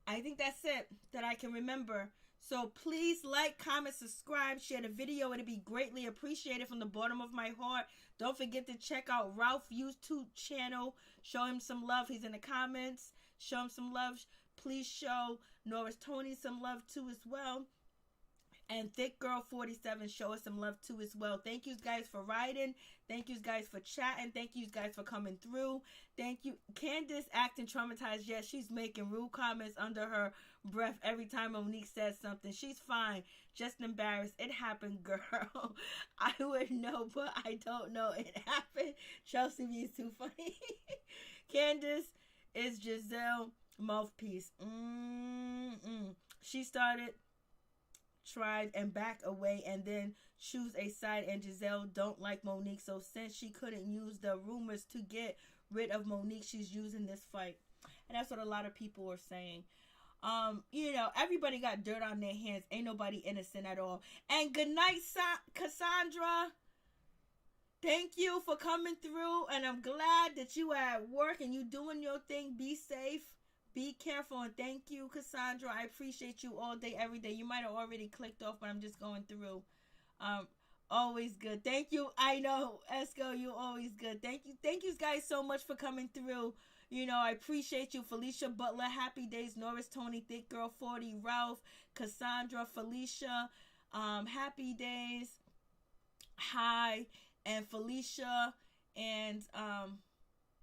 I think that's it that I can remember. So please like, comment, subscribe, share the video. It'll be greatly appreciated from the bottom of my heart. Don't forget to check out Ralph's YouTube channel. Show him some love. He's in the comments. Show him some love. Please show Norris Tony some love too as well. And Thick Girl 47, show us some love too as well. Thank you guys for writing. Thank you guys for chatting. Thank you guys for coming through. Thank you. Candice acting traumatized. Yes, she's making rude comments under her breath every time Monique says something. She's fine. Just embarrassed. It happened, girl. I would know, but I don't know. It happened. Chelsea B is too funny. Candice is Giselle mouthpiece. She started, tried, and back away, and then choose a side, and Giselle don't like Monique, so since she couldn't use the rumors to get rid of Monique, she's using this fight. And that's what a lot of people are saying. Everybody got dirt on their hands. Ain't nobody innocent at all. And good night, Cassandra. Thank you for coming through, and I'm glad that you are at work and you doing your thing. Be safe. Be careful, and thank you, Cassandra. I appreciate you all day, every day. You might have already clicked off, but I'm just going through. Always good. Thank you. I know, Esco, you always good. Thank you guys so much for coming through. I appreciate you. Felicia Butler, Happy Days, Norris, Tony, Thick Girl 40, Ralph, Cassandra, Felicia, Happy Days, Hi, and Felicia, and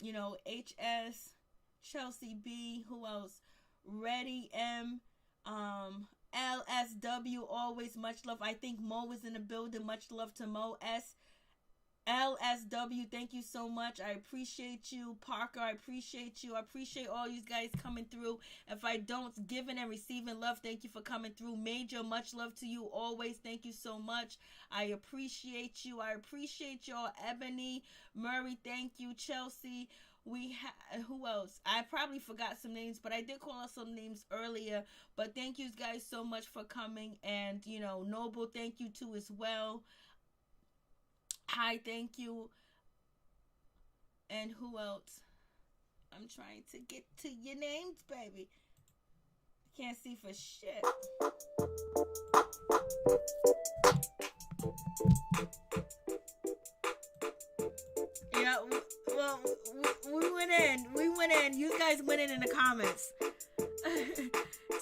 HS, Chelsea B, who else? Reddy M, LSW, always much love. I think Mo is in the building. Much love to Mo S. LSW, thank you so much. I appreciate you. Parker, I appreciate you. I appreciate all you guys coming through. If I don't, giving and receiving love, thank you for coming through. Major, much love to you always. Thank you so much. I appreciate you. I appreciate y'all. Ebony, Murray, thank you. Chelsea, who else? I probably forgot some names, but I did call out some names earlier. But thank you guys so much for coming. And, Noble, thank you too as well. Hi, thank you. And who else? I'm trying to get to your names, baby. Can't see for shit. Yeah, well, we went in. You guys went in the comments.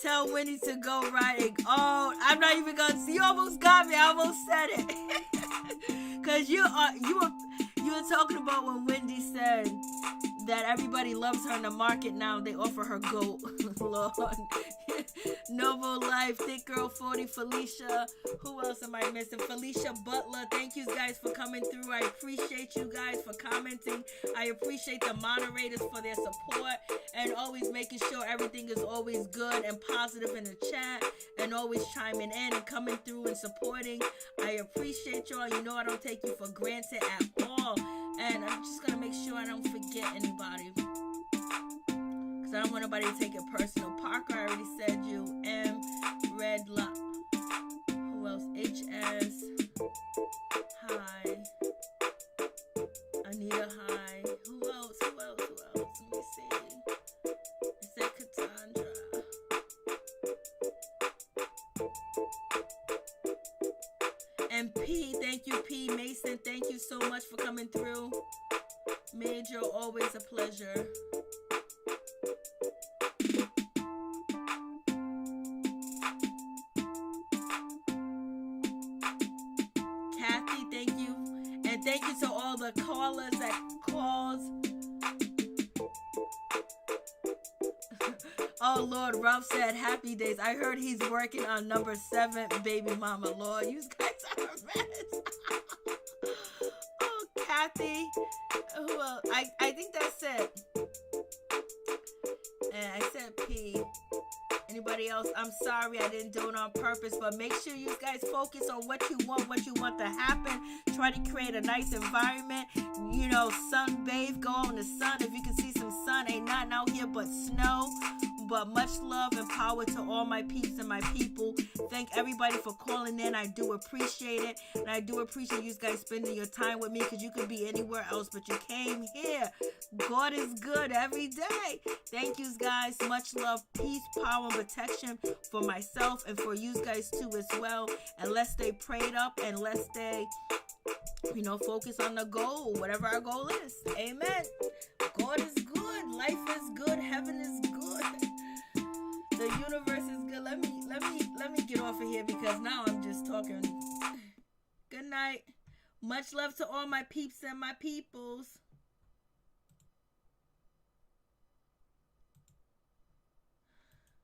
Tell Wendy to go riding. Oh, I'm not even gonna see. You almost got me. I almost said it. Cause you were talking about when Wendy said that everybody loves her in the market now. They offer her goat. Lord. Novo Life, Thick Girl 40, Felicia. Who else am I missing? Felicia Butler. Thank you guys for coming through. I appreciate you guys for commenting. I appreciate the moderators for their support and always making sure everything is always good and positive in the chat and always chiming in and coming through and supporting. I appreciate y'all. You know I don't take you for granted at all. And I'm just going to make sure I don't forget anybody. Because I don't want nobody to take it personal. Parker, I already said you. M, Red Lock. Who else? HS. Hi. Anita, hi. Who else? Let me see. I said Cassandra. And P, thank you, P. Mason, thank you so much for coming through. Major, always a pleasure. Kathy, thank you. And thank you to all the callers that calls. Oh, Lord, Ralph said, Happy Days. I heard he's working on number 7, baby mama. Lord, you guys are a mess. Oh, Kathy. Who else? I think that's it. And I said P. Anybody else? I'm sorry I didn't do it on purpose, but make sure you guys focus on what you want to happen. Try to create a nice environment. Sunbathe, go on the sun. If you can see some sun, ain't nothing out here but snow. But much love and power to all my peeps and my people. Thank everybody for calling in. I do appreciate it. And I do appreciate you guys spending your time with me, because you could be anywhere else, but you came here. God is good every day. Thank you guys. Much love, peace, power, and protection for myself and for you guys too as well. And let's stay prayed up and let's stay, focus on the goal, whatever our goal is. Amen. God is good. Life is good. Heaven is good. The universe is good. Let me get off of here, because now I'm just right. Much love to all my peeps and my peoples.